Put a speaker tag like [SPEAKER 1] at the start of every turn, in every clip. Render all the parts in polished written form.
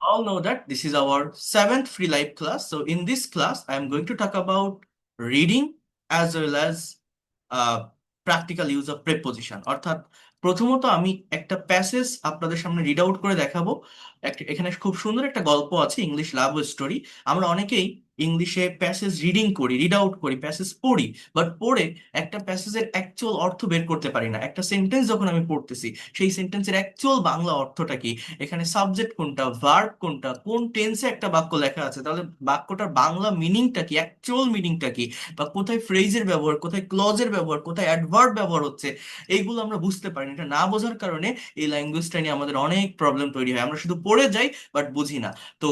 [SPEAKER 1] all know that this is our seventh free live class. So in this class, I am going to talk about reading as well as uh, practical use of preposition. অর্থাৎ প্রথমত আমি একটা passage আপনাদের সামনে read out করে দেখাবো। এখানে খুব সুন্দর একটা গল্প আছে, ইংলিশ লাভ স্টোরি। আমরা অনেকেই ইংলিশে প্যাসেজ রিডিং করি, রিড আউট করি, প্যাসেজ পড়ি, বাট পড়ে একটা প্যাসেজের অ্যাকচুয়াল অর্থ বের করতে পারি না। একটা সেন্টেন্স যখন আমি পড়তেছি, সেই সেন্টেন্সের অ্যাকচুয়াল বাংলা অর্থটা কি, এখানে সাবজেক্ট কোনটা, ভার্ব কোনটা, কোন টেন্সে একটা বাক্য লেখা আছে, তাহলে বাক্যটার বাংলা মিনিংটা কি, অ্যাকচুয়াল মিনিংটা কি, বা কোথায় ফ্রেজের ব্যবহার, কোথায় ক্লজের ব্যবহার, কোথায় অ্যাডভার্ব ব্যবহার হচ্ছে, এইগুলো আমরা বুঝতে পারি না। এটা না বোঝার কারণে এই ল্যাঙ্গুয়েজটা নিয়ে আমাদের অনেক প্রবলেম তৈরি হয়, আমরা শুধু পড়ে যাই বাট বুঝি না। তো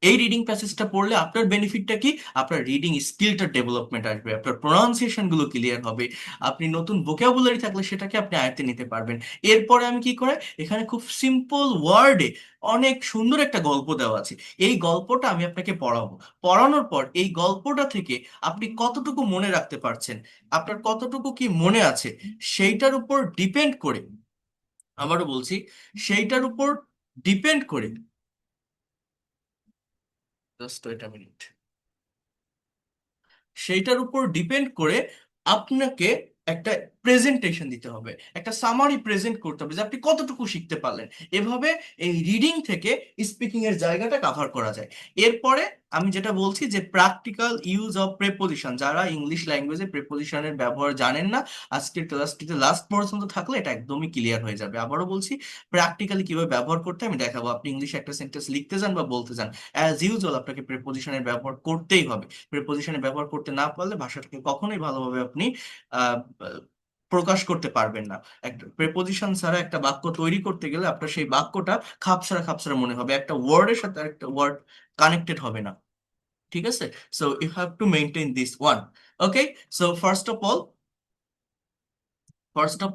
[SPEAKER 1] এই রিডিং প্যাসেজটা পড়লে আপনার বেনিফিটটা কি, আপনার রিডিং স্কিলটা ডেভেলপমেন্ট আসবে, আপনার প্রোনাউন্সিয়েশন গুলো ক্লিয়ার হবে, আপনি নতুন ভোকাবুলারি থাকলে সেটাকে আপনি আয়ত্তে নিতে পারবেন। এরপরে আমি কি করে, এখানে খুব সিম্পল ওয়ার্ডে অনেক সুন্দর একটা গল্প দেওয়া আছে, এই গল্পটা আমি আপনাকে পড়াবো। পড়ানোর পর এই গল্পটা থেকে আপনি কতটুকু মনে রাখতে পারছেন, আপনার কতটুকু কি মনে আছে, সেইটার উপর ডিপেন্ড করে, আবারও বলছি, সেইটার উপর ডিপেন্ড করে, জাস্ট ওয়েট আ মিনিট, সেইটার উপর ডিপেন্ড করে আপনাকে একটা প্রেজেন্টেশন দিতে হবে, একটা সামারি প্রেজেন্ট করতে হবে যে আপনি কতটুকু শিখতে পারলেন। এভাবে এই রিডিং থেকে স্পিকিং এর জায়গাটা কভার করা যায়। এরপরে আমি যেটা বলছি যে প্র্যাকটিক্যাল ইউজ অফ প্রেপোজিশন, যারা ইংলিশ ল্যাঙ্গুয়েজে প্রেপোজিশনের ব্যবহার জানেন না, আজকের ক্লাসটিতে লাস্ট পর্যন্ত থাকলে এটা একদমই ক্লিয়ার হয়ে যাবে। আবারও বলছি, প্র্যাকটিক্যালি কিভাবে ব্যবহার করতে আমি দেখাবো। আপনি ইংলিশে একটা সেন্টেন্স লিখতে যান বা বলতে যান, অ্যাজ ইউজুয়াল আপনাকে প্রেপোজিশনের ব্যবহার করতেই হবে। প্রিপোজিশনে ব্যবহার করতে না পারলে ভাষাটাকে কখনোই ভালোভাবে আপনি আহ, প্রকাশ করতে পারবেন না। একটা প্রেপোজিশন ছাড়া একটা বাক্য তৈরি করতে গেলে আপনার সেই বাক্যটা খাপছাড়া খাপছাড়া মনে হবে, একটা ওয়ার্ডের সাথে আরেকটা ওয়ার্ড কানেক্টেড হবে না। ঠিক আছে? So you have to maintain this one. Okay, so first of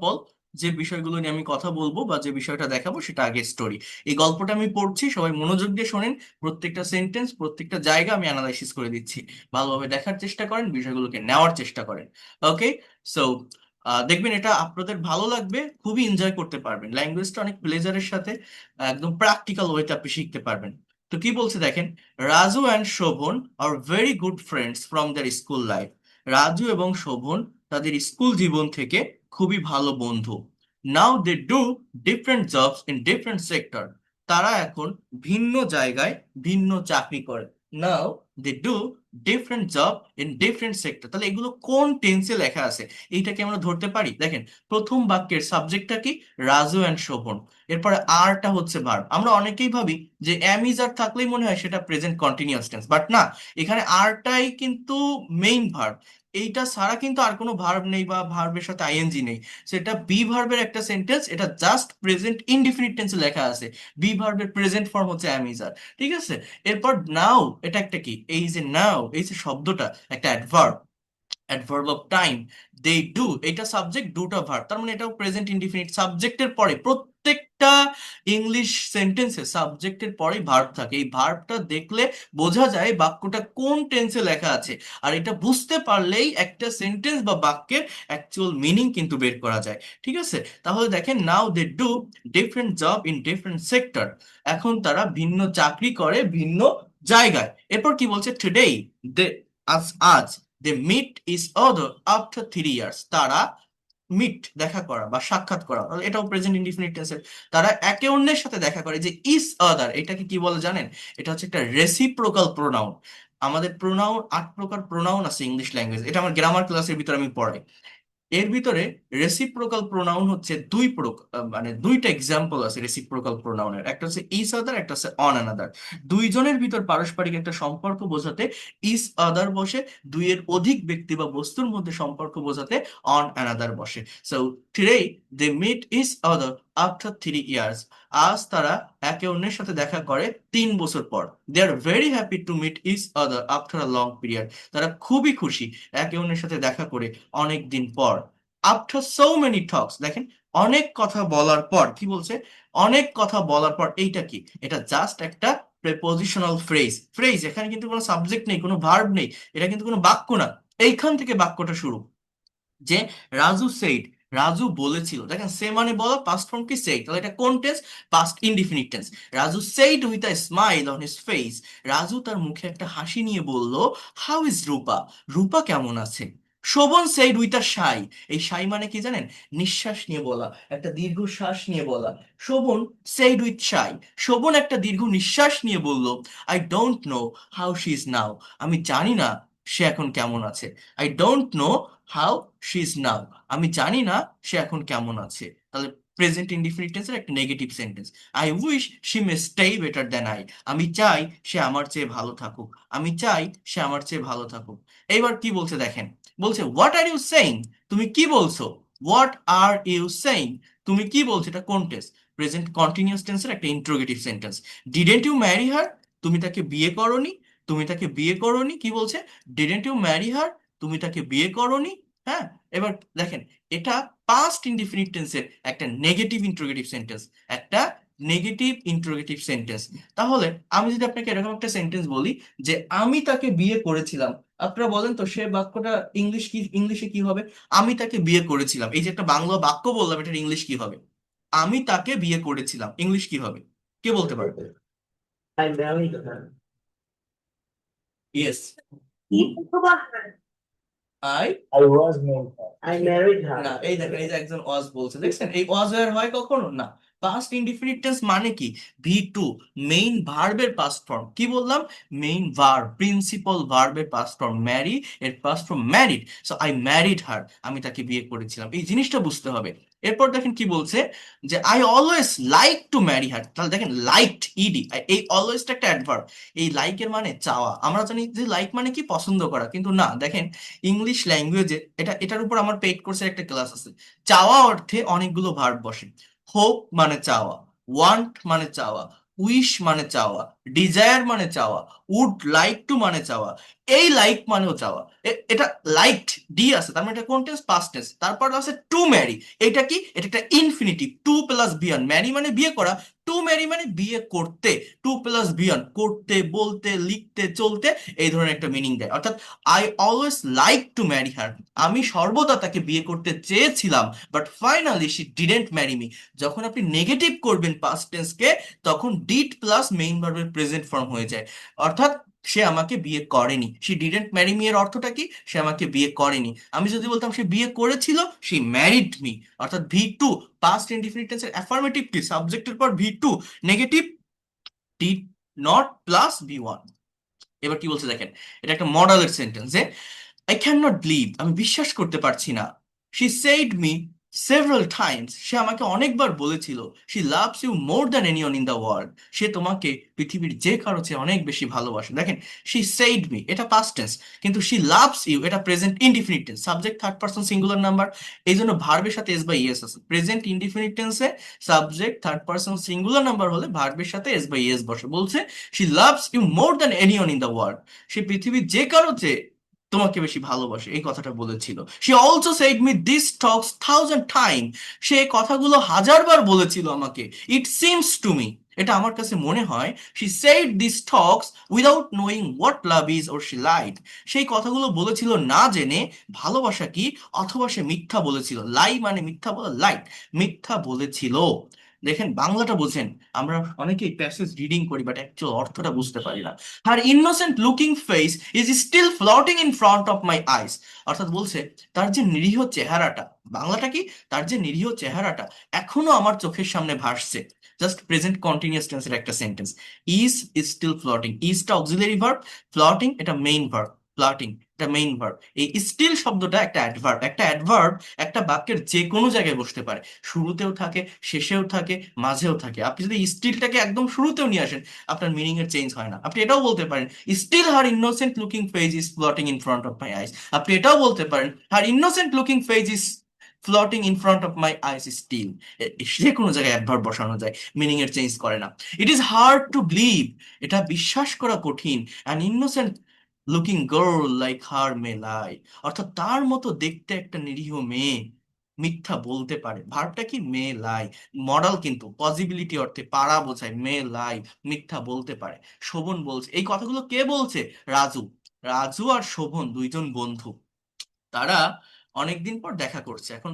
[SPEAKER 1] all যে বিষয়গুলো নিয়ে আমি কথা বলবো বা যে বিষয়টা দেখাবো সেটা আগে স্টোরি। এই গল্পটা আমি পড়ছি, সবাই মনোযোগ দিয়ে শোনেন, প্রত্যেকটা সেন্টেন্স, প্রত্যেকটা জায়গা আমি অ্যানালাইসিস করে দিচ্ছি। ভালোভাবে দেখার চেষ্টা করেন, বিষয়গুলোকে নেওয়ার চেষ্টা করেন। ওকে, সো দেখবেন এটা আপনাদের ভালো লাগবে, খুবই এনজয় করতে পারবেন, ল্যাঙ্গুয়েজটা অনেক প্লেজারের সাথে একদম প্র্যাকটিক্যাল ওয়েতে আপনি শিখতে পারবেন। তো কি বলছে দেখেন, Raju and Shovan are very good friends from their school life. Raju এবং শোভন তাদের স্কুল জীবন থেকে খুবই ভালো বন্ধু। Now they do different jobs in different sector. তারা এখন ভিন্ন জায়গায় ভিন্ন চাকরি করে। Now they do different job in different sector. তাহলে এগুলো কোন টেন্সে লেখা আছে এইটাকে আমরা ধরতে পারি। দেখেন, প্রথম বাক্যের সাবজেক্টটা কি, রাজু অ্যান্ড শোভন, এরপরে আরটা হচ্ছে ভার্ব। আমরা অনেকেই ভাবি যে অ্যাম ইজ আর থাকলেই মনে হয় সেটা প্রেজেন্ট কন্টিনিউয়াস টেন্স, বাট না, এখানে আরটাই কিন্তু মেইন ভার্ব। এইটা ছাড়া কিন্তু আর কোনো ভার্ব নেই বা ভার্বের সাথে আইএনজি নেই। সেটা বি ভার্বের একটা সেন্টেন্স, এটা জাস্ট প্রেজেন্ট ইনডিফিনিট টেন্সে লেখা আছে। বি ভার্বের প্রেজেন্ট ফর্ম হচ্ছে অ্যামিজার। ঠিক আছে? এরপর নাও, এটা একটা কি, এই যে নাও, এই যে শব্দটা একটা adverb, adverb of time. They do, এটা সাবজেক্ট, ডুটা ভার্ব, তার মানে এটাও প্রেজেন্ট ইনডিফিনিট। সাবজেক্টের পরে প্রত্যেকটা ইংলিশ সেন্টেন্সে সাবজেক্টের পরে ভার্ব থাকে। এই ভার্বটা দেখলে বোঝা যায় বাক্যটা কোন টেন্সে লেখা আছে, আর এটা বুঝতে পারলেই একটা সেন্টেন্স বা বাক্যের অ্যাকচুয়াল মিনিং কিন্তু বের করা যায়। ঠিক আছে? তাহলে দেখেন, now they do different job in different sector. এখন তারা ভিন্ন চাকরি করে ভিন্ন জায়গায়। এরপর কি বলছে, টুডে, দে, আজ, আজ, they meet each other after 3 years. তারা মিট, দেখা করা বা সাক্ষাৎ করা, তাহলে এটাও প্রেজেন্ট ইনডিফিনিট টেন্সের। তারা একে অন্যের সাথে দেখা করে, যে ইজ আদার, এটাকে কি বলে জানেন? এটা হচ্ছে একটা রেসিপ্রোকাল প্রোনাউন। আমাদের প্রোনাউন 8 প্রকার প্রোনাউন আছে ইংলিশ ল্যাঙ্গুয়েজ, এটা আমার গ্রামার ক্লাসের ভিতরে আমি পড়াই। এর ভিতরে রেসিপ্রোকাল প্রোনাউন হচ্ছে দুই প্রকার, মানে দুইটা এক্সাম্পল আছে রেসিপ্রোকাল প্রোনাউনের, একটা হচ্ছে ইজ আদার, একটা হচ্ছে অন অ্যানাদার। দুইজনের ভিতর পারস্পরিক একটা সম্পর্ক বোঝাতে ইজ আদার বসে, দুইয়ের অধিক ব্যক্তি বা বস্তুর মধ্যে সম্পর্ক বোঝাতে অন অ্যানাদার বসে। So today they meet each other after 3 years. আজ তারা একে অন্যের সাথে দেখা করে 3 বছর পর। They are very happy to meet each other after a long period. তারা খুবই খুশি একে অন্যের সাথে দেখা করে অনেক দিন পর। আফটার সো মেনি টক্স, দেখেন, অনেক কথা বলার পর, কি বলছে, অনেক কথা বলার পর। এইটা কি, এটা জাস্ট একটা প্রেপোজিশনাল ফ্রেজ। ফ্রেজ, এখানে কিন্তু কোনো সাবজেক্ট নেই, কোনো ভার্ব নেই, এটা কিন্তু কোনো বাক্য না। এইখান থেকে বাক্যটা শুরু, যে রাজু সেইড রাজু বলেছিল, দেখেন সে মানে বলা, পাস্ট ফর্ম কি সেইড, তাহলে এটা কোন tense? Past indefinite tense. Raju said with a smile on his face, Raju তার মুখে একটা হাসি নিয়ে বলল, হাউ ইজ রূপা, রূপা কেমন আছে। শোভন সেইড উইথ আ শাই, এই শাই মানে কি জানেন? নিঃশ্বাস নিয়ে বলা, একটা দীর্ঘ শ্বাস নিয়ে বলা। শোভন সেইড উইথ শাই, শোভন একটা দীর্ঘ নিঃশ্বাস নিয়ে বলল, I don't know how she is নাও, আমি জানি না সে এখন কেমন আছে। I don't know how she is নাও, আমি জানি না সে এখন কেমন আছে। তাহলে প্রেজেন্ট ইনডিফিনিট টেন্সের একটা negative sentence. I wish she may stay better than I, আমি চাই সে আমার চেয়ে ভালো থাকুক, আমি চাই সে আমার চেয়ে ভালো থাকুক। এইবার কি বলছে দেখেন, বলছে হোয়াট আর ইউ সেইং, তুমি কি বলছো। হোয়াট আর ইউ সেইং, তুমি কি বলছো, এটা কোন টেন্স? প্রেজেন্ট কন্টিনিউয়াস টেন্সের একটা interrogative sentence. Didn't you marry her, তুমি তাকে বিয়ে করনি, তুমি তাকে বিয়ে করনি, কি বলছে? ডিডেন্ট ইউ ম্যারি হার, তুমি তাকে বিয়ে করনি। হ্যাঁ, এবার দেখেন, এটা পাস্ট ইনডিফিনিট টেন্সের একটা নেগেটিভ ইন্টারোগেটিভ সেন্টেন্স, একটা নেগেটিভ ইন্টারোগেটিভ সেন্টেন্স। তাহলে আমি যদি আপনাকে এরকম একটা সেন্টেন্স বলি যে আমি তাকে বিয়ে করেছিলাম, আপনারা বলেন তো সে বাক্যটা ইংলিশ কি, ইংলিশে কি হবে? আমি তাকে বিয়ে করেছিলাম, এই যে একটা বাংলা বাক্য বললাম, এটার ইংলিশ কি হবে? আমি তাকে বিয়ে করেছিলাম, ইংলিশ কি হবে? কে বলতে পারবে?
[SPEAKER 2] I married her.
[SPEAKER 1] Yes, I,
[SPEAKER 2] I was married her. I married
[SPEAKER 1] না,
[SPEAKER 2] her.
[SPEAKER 1] এই দেখেন, এই যে একজন ওয়াজ বলছে, দেখছেন এই ওয়াজ এর হয় কখনো না। পাস্ট ইনডিফিনিট টেন্স মানে কি? ভি টু, মেইন ভার্বের পাস্ট ফর্ম। কি বললাম? মেইন ভার্ব, প্রিন্সিপাল ভার্বের পাস্ট ফর্ম। ম্যারি এর past form married, so I married her, আমি তাকে বিয়ে করেছিলাম, এই জিনিসটা বুঝতে হবে। এরপর দেখেন কি বলছে, যে I always like to marry her, তাহলে দেখেন লাইকড, ইডি, এই অলওয়েজটা একটা অ্যাডভার্ব। এই লাইকের মানে চাওয়া, আমরা জানি যে লাইক মানে কি পছন্দ করা, কিন্তু না, দেখেন ইংলিশ ল্যাঙ্গুয়েজে এটার উপর আমার পেইড কোর্সের একটা ক্লাস আছে। চাওয়া অর্থে অনেকগুলো ভার্ব বসে। হোপ মানে চাওয়া, ওয়ান্ট মানে চাওয়া, উইশ মানে চাওয়া, ডিজায়ার মানে চাওয়া, উড লাইক টু মানে চাওয়া, এই লাইক মানেও চাওয়া। এটা লাইকড, ডি আছে, তার মানে এটা কোন টেন্স? Past tense. তারপর আছে টু ম্যারি, এটা কি? এটা একটা ইনফিনিটিভ, টু প্লাস বিয়ন, ম্যারি মানে বিয়ে করা, টু ম্যারি মানে বিয়ে করতে, টু প্লাস বিয়ন, করতে, বলতে, লিখতে, চলতে, এই ধরনের একটা মিনিং দেয়। অর্থাৎ I always like to marry her, আমি সর্বদা তাকে বিয়ে করতে চেয়েছিলাম, but finally she didn't marry me. যখন আপনি নেগেটিভ করবেন পাস্ট টেন্সকে, তখন ডিড প্লাস মেইন ভার্বের প্রেজেন্ট ফর্ম হয়ে যায়। অর্থাৎ সে আমাকে বিয়ে করেনি, শি ডিডেন্ট ম্যারি মি এর অর্থটা কি? সে আমাকে বিয়ে করেনি। আমি যদি বলতাম সে বিয়ে করেছিল, শি ম্যারিড মি, অর্থাৎ ভি টু, পাস্ট ইনডিফিনিট টেন্সের অ্যাফার্মেটিভ কি? সাবজেক্টের পর V two, negative, did not plus V one. এবার কি বলছে দেখেন, এটা একটা মডেলের সেন্টেন্স, যে আই ক্যান নট বিলিভ, আমি বিশ্বাস করতে পারছি না। She said me several times, সে আমাকে অনেকবার বলেছিল, she loves you more than anyone in the world, সে তোমাকে পৃথিবীর যে কারো চেয়ে অনেক বেশি ভালোবাসে। দেখেন, শি সেইড মি এটা পাস্ট টেন্স, কিন্তু শি লাভস ইউ এটা present indefinite tense, subject third person singular number, এই জন্য ভার্বের সাথে এস বাই ইএস আছে। প্রেজেন্ট ইনডিফিনিট টেন্সে subject third person singular number হলে ভার্বের সাথে এস বাই ইএস বসে। বলছে she loves you more than anyone in the world, সে পৃথিবীর যে কারো চেয়ে তোমাকে বেশি ভালোবাসে, এই কথাটা বলেছিল। সে also said me this talks thousand time, সে এই কথাগুলো হাজারবার বলেছিল আমাকে। ইট সিমস টু মি, এটা আমার কাছে মনে হয়, she said this Tux without knowing what love is or she lied, সেই কথাগুলো বলেছিল না জেনে ভালোবাসা কি, অথবা সে মিথ্যা বলেছিল। লাই মানে মিথ্যা বলা, লাইট, মিথ্যা বলেছিল। দেখেন বাংলাটা বোঝেন, আমরা অনেকেই প্যাসেজ রিডিং করি বাট অ্যাকচুয়াল অর্থটা বুঝতে পারি না। Her innocent looking face is still floating in front of my eyes, অর্থাৎ বলছে তার যে নিরীহ চেহারাটা, বাংলাটা কি, তার যে নিরীহ চেহারাটা এখনো আমার চোখের সামনে ভাসছে। জাস্ট প্রেজেন্ট কন্টিনিউয়াস টেন্সের একটা সেন্টেন্স। ইজ স্টিল ফ্লটিং, ইজটা অক্সিলারি ভার্ব, ফ্লটিং এটা মেইন ভার্ব, ফ্লটিং এটা মেইন ভার্ব। এই স্টিল শব্দটা একটা অ্যাডভার্ব, একটা অ্যাডভার্ব একটা বাক্যের যে কোনো জায়গায় বসতে পারে, শুরুতেও থাকে, শেষেও থাকে, মাঝেও থাকে। আপনি যদি স্টিলটাকে একদম শুরুতেও নিয়ে আসেন, আপনার মিনিং এর চেঞ্জ হয় না। আপনি এটাও বলতে পারেন, still her innocent looking face is floating in front of my eyes. আপনি এটাও বলতে পারেন, her innocent looking face is floating in front of my eyes still. যে কোনো জায়গায় অ্যাডভার্ব বসানো যায়, মিনিং এর চেঞ্জ করে না। It is hard to believe, এটা বিশ্বাস করা কঠিন, an innocent looking girl like her may lie, অর্থাৎ তার মতো দেখতে একটা নিরীহ মেয়ে মিথ্যা বলতে পারে। ভার্বটা কি? মে লাই, মডাল কিন্তু পজিবিলিটি অর্থে পারা বোঝায়, মে লাই, মিথ্যা বলতে পারে। শোভন বলছে, এই কথাগুলো কে বলছে? রাজু। রাজু আর শোভন দুইজন বন্ধু, তারা অনেকদিন পর দেখা করছে। এখন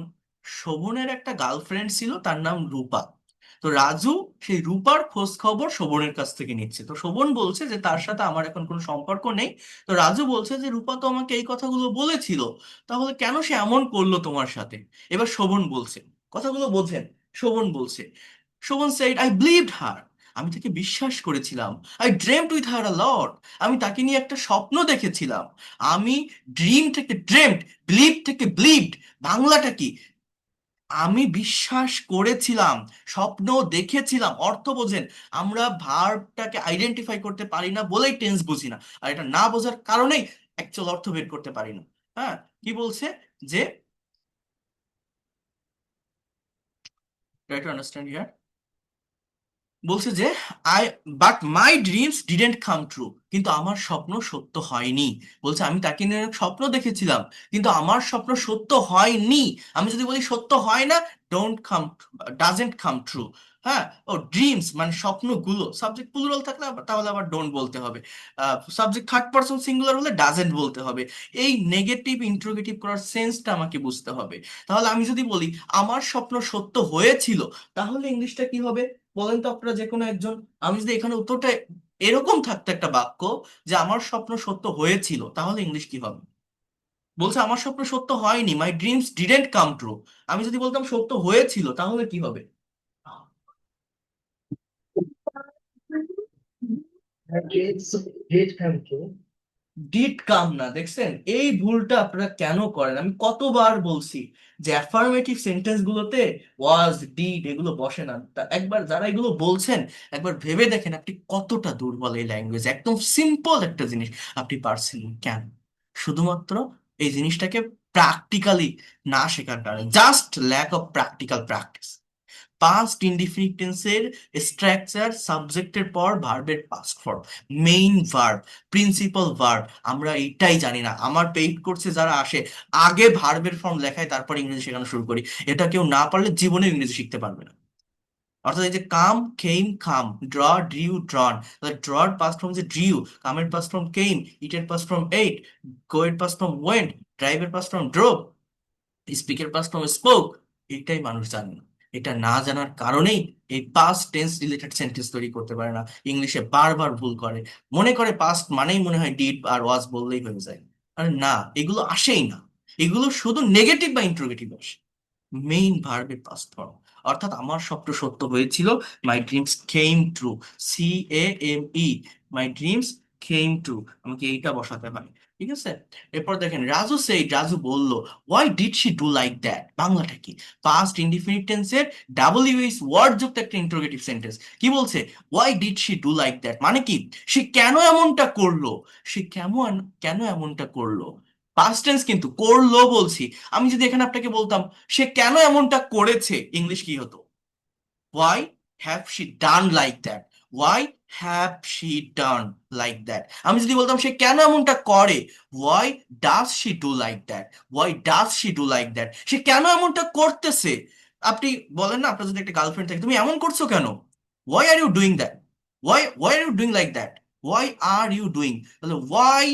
[SPEAKER 1] শোভনের একটা গার্লফ্রেন্ড ছিল, তার নাম রূপা। তো রাজু সেই রূপার খোঁজ খবর শোভনের কাছ থেকে নিচ্ছে। তো শোভন বলছে যে তার সাথে আমার এখন কোনো সম্পর্ক নেই। তো রাজু বলছে যে রূপা তো আমাকে এই কথাগুলো বলেছিল, তাহলে কেন সে এমন করলো তোমার সাথে। এবার শোভন বলছে, কথাগুলো বোঝেন। শোভন বলছে, শোভন সেইড আই বিলিভড হার, আমি তাকে বিশ্বাস করেছিলাম। আই ড্রিমড উইথ হার আ লট, আমি তাকে নিয়ে একটা স্বপ্ন দেখেছিলাম। আমি ড্রিম থেকে ড্রিমড, বিলিভ থেকে বিলিভড, বাংলাটা কি, আমি বিশ্বাস করেছিলাম, স্বপ্ন দেখেছিলাম। অর্থ বোঝেন, আমরা ভার্বটাকে আইডেন্টিফাই করতে পারি না বলেই টেন্স বুঝি না, আর এটা না বোঝার কারণেই অ্যাকচুয়াল অর্থ বের করতে পারি না। হ্যাঁ, কি বলছে যে, ট্রাই টু আন্ডারস্ট্যান্ড হিয়ার। বলছে যে I but my dreams didn't come true, কিন্তু আমার স্বপ্ন সত্য হয়নি। বলছে আমি তাকে নিয়ে অনেক স্বপ্ন দেখেছিলাম, কিন্তু আমার স্বপ্ন সত্য হয়নি। আমি যদি বলি সত্য হয় না, don't come, doesn't come true. হ্যাঁ, ও ড্রিমস মানে স্বপ্নগুলো, সাবজেক্ট প্লুরাল থাকলে তাহলে আবার ডোন্ট বলতে হবে। সাবজেক্ট থার্ড পারসন সিঙ্গুলার হলে ডাজেন্ট বলতে হবে। এই নেগেটিভ ইন্ট্রোগেটিভ করার সেন্সটা আমাকে বুঝতে হবে। তাহলে আমি যদি বলি আমার স্বপ্ন সত্য হয়েছিল, তাহলে ইংলিশটা কি হবে বলেন তো আপনারা যে কোনো একজন। আমি যদি এখানে উত্তরটা এরকম থাকতো একটা বাক্য, যে আমার স্বপ্ন সত্য হয়েছিল, তাহলে ইংলিশ কি হবে? বলছে আমার স্বপ্ন সত্য হয়নি, my dreams didn't come true. আমি যদি বলতাম সত্য হয়েছিল, তাহলে কি হবে?
[SPEAKER 2] My dreams did come true.
[SPEAKER 1] Did come না, দেখছেন এই ভুলটা আপনারা কেন করেন? আমি কতবার বলছি যে অ্যাফার্মেটিভ সেন্টেন্স গুলোতে ওয়াজ, ডিড এগুলো বসে না। তা একবার যারা এগুলো বলছেন, একবার ভেবে দেখেন আপনি কতটা দুর্বল এই ল্যাঙ্গুয়েজ। একদম সিম্পল একটা জিনিস আপনি পারছেন না। কেন? শুধুমাত্র এই জিনিসটাকে প্র্যাকটিক্যালি না শেখার কারণে, just lack of practical practice. Past indefinite টেন্সের স্ট্রাকচার, সাবজেক্টের পর ভার্বের past form, main verb, principal verb, আমরা এইটাই জানি না। আমার পেইড কোর্সে যারা আসে, আগে ভার্বের ফর্ম লেখায় তারপর ইংরেজি শেখানো শুরু করি। এটা কেউ না পারলে জীবনে ইংরেজি শিখতে পারবে না। অর্থাৎ এই যে কাম, কেম, কাম, ড্র, ড্রিউ, ড্রন, তাহলে ড্রর পাস্ট ফর্ম যে ড্রিউ, কামের পাস্ট ফর্ম কেম, ইটের পাস্ট ফর্ম এইট, গো এর পাস্ট ফর্ম ওয়েন্ট, ড্রাইভের পাস্ট ফর্ম ড্রোভ, স্পিকের পাস্ট ফর্ম স্পোক। এটাই মানুষ জানে না। এটা না জানার কারণেই এই পাস্ট টেন্স রিলেটেড সেন্টেন্স তৈরি করতে পারে না, ইংলিশে বারবার ভুল করে। মনে করে পাস্ট মানেই মনে হয় ডিড আর ওয়াজ বললেই হয়ে যায়। আর না, এগুলো আসেই না। এগুলো শুধু নেগেটিভ বা ইন্ট্রোগেটিভ আসে, মেইন ভার্বের পাস্ট ফর্ম। অর্থাৎ আমার স্বপ্ন সত্য হয়েছিল, মাই ড্রিমস কেম ট্রু, CAME, মাই ড্রিমস কেম ট্রু, আমাকে এইটা বসাতে হয়। ঠিক আছে, এরপর দেখেন রাজু সেই, রাজু বলল, why did she do like that, বাংলাটা কি? পাস্ট ইনডিফিনিট টেন্সের WH ওয়ার্ড যুক্ত একটা ইন্টারোগেটিভ সেন্টেন্স। কি বলছে? Why did she do like that মানে কি, সে কেন এমনটা করলো, সে কেমন, কেন এমনটা করলো। পাস্ট টেন্স কিন্তু, করলো বলছি। আমি যদি এখানে আপনাকে বলতাম সে কেন এমনটা করেছে, ইংলিশ কি হতো? Why have she done like that, why have she done like that. আমি যদি বলতাম সে কেন এমনটা করে, why does she do like that, why does she do like that, সে কেন এমনটা করতেছে। আপনি বলেন না, আপনার যদি একটা গার্লফ্রেন্ড থাকে, তুমি এমন করছো কেন, why are you doing that, why are you doing like that, why are you doing, তাহলে why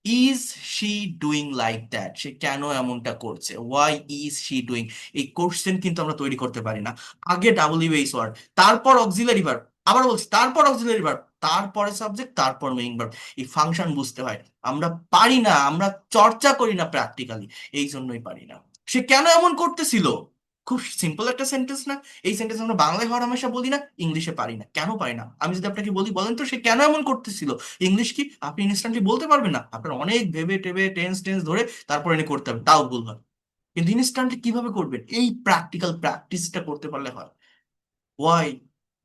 [SPEAKER 1] is she doing like that, সে কেন এমনটা করছে, ওয়াই ইজ শি ডুইং। এই কোশ্চেন কিন্তু আমরা তৈরি করতে পারি না। আগে WH ওয়ার্ড, তারপর অক্সিলারি ভার্ব, আবার বলছি তারপর অক্সিলারি ভার্ব, তারপরে সাবজেক্ট, তারপর মেইন ভার্ব। এই ফাংশন বুঝতে হয়, আমরা পারি না, আমরা চর্চা করি না প্র্যাকটিক্যালি, এই জন্যই পারি না। সে কেন এমন করতেছিল, খুব সিম্পল একটা সেন্টেন্স না? এই সেন্টেন্স আমরা বাংলায় হর হামেশা বলি না, ইংলিশে পারি না। কেন পারি না? আমি যদি আপনাকে বলি বলেন তো সে কেন এমন করতেছিল, ইংলিশ কি? আপনি ইনস্ট্যান্টলি বলতে পারবেন না, আপনার অনেক ভেবে টেবে টেন্স টেন্স ধরে তারপর এনে করতে হবে, তাও ভুল হয়। কিন্তু ইনস্ট্যান্টলি কিভাবে করবেন, এই প্র্যাকটিক্যাল প্র্যাকটিসটা করতে পারলে হয়। Why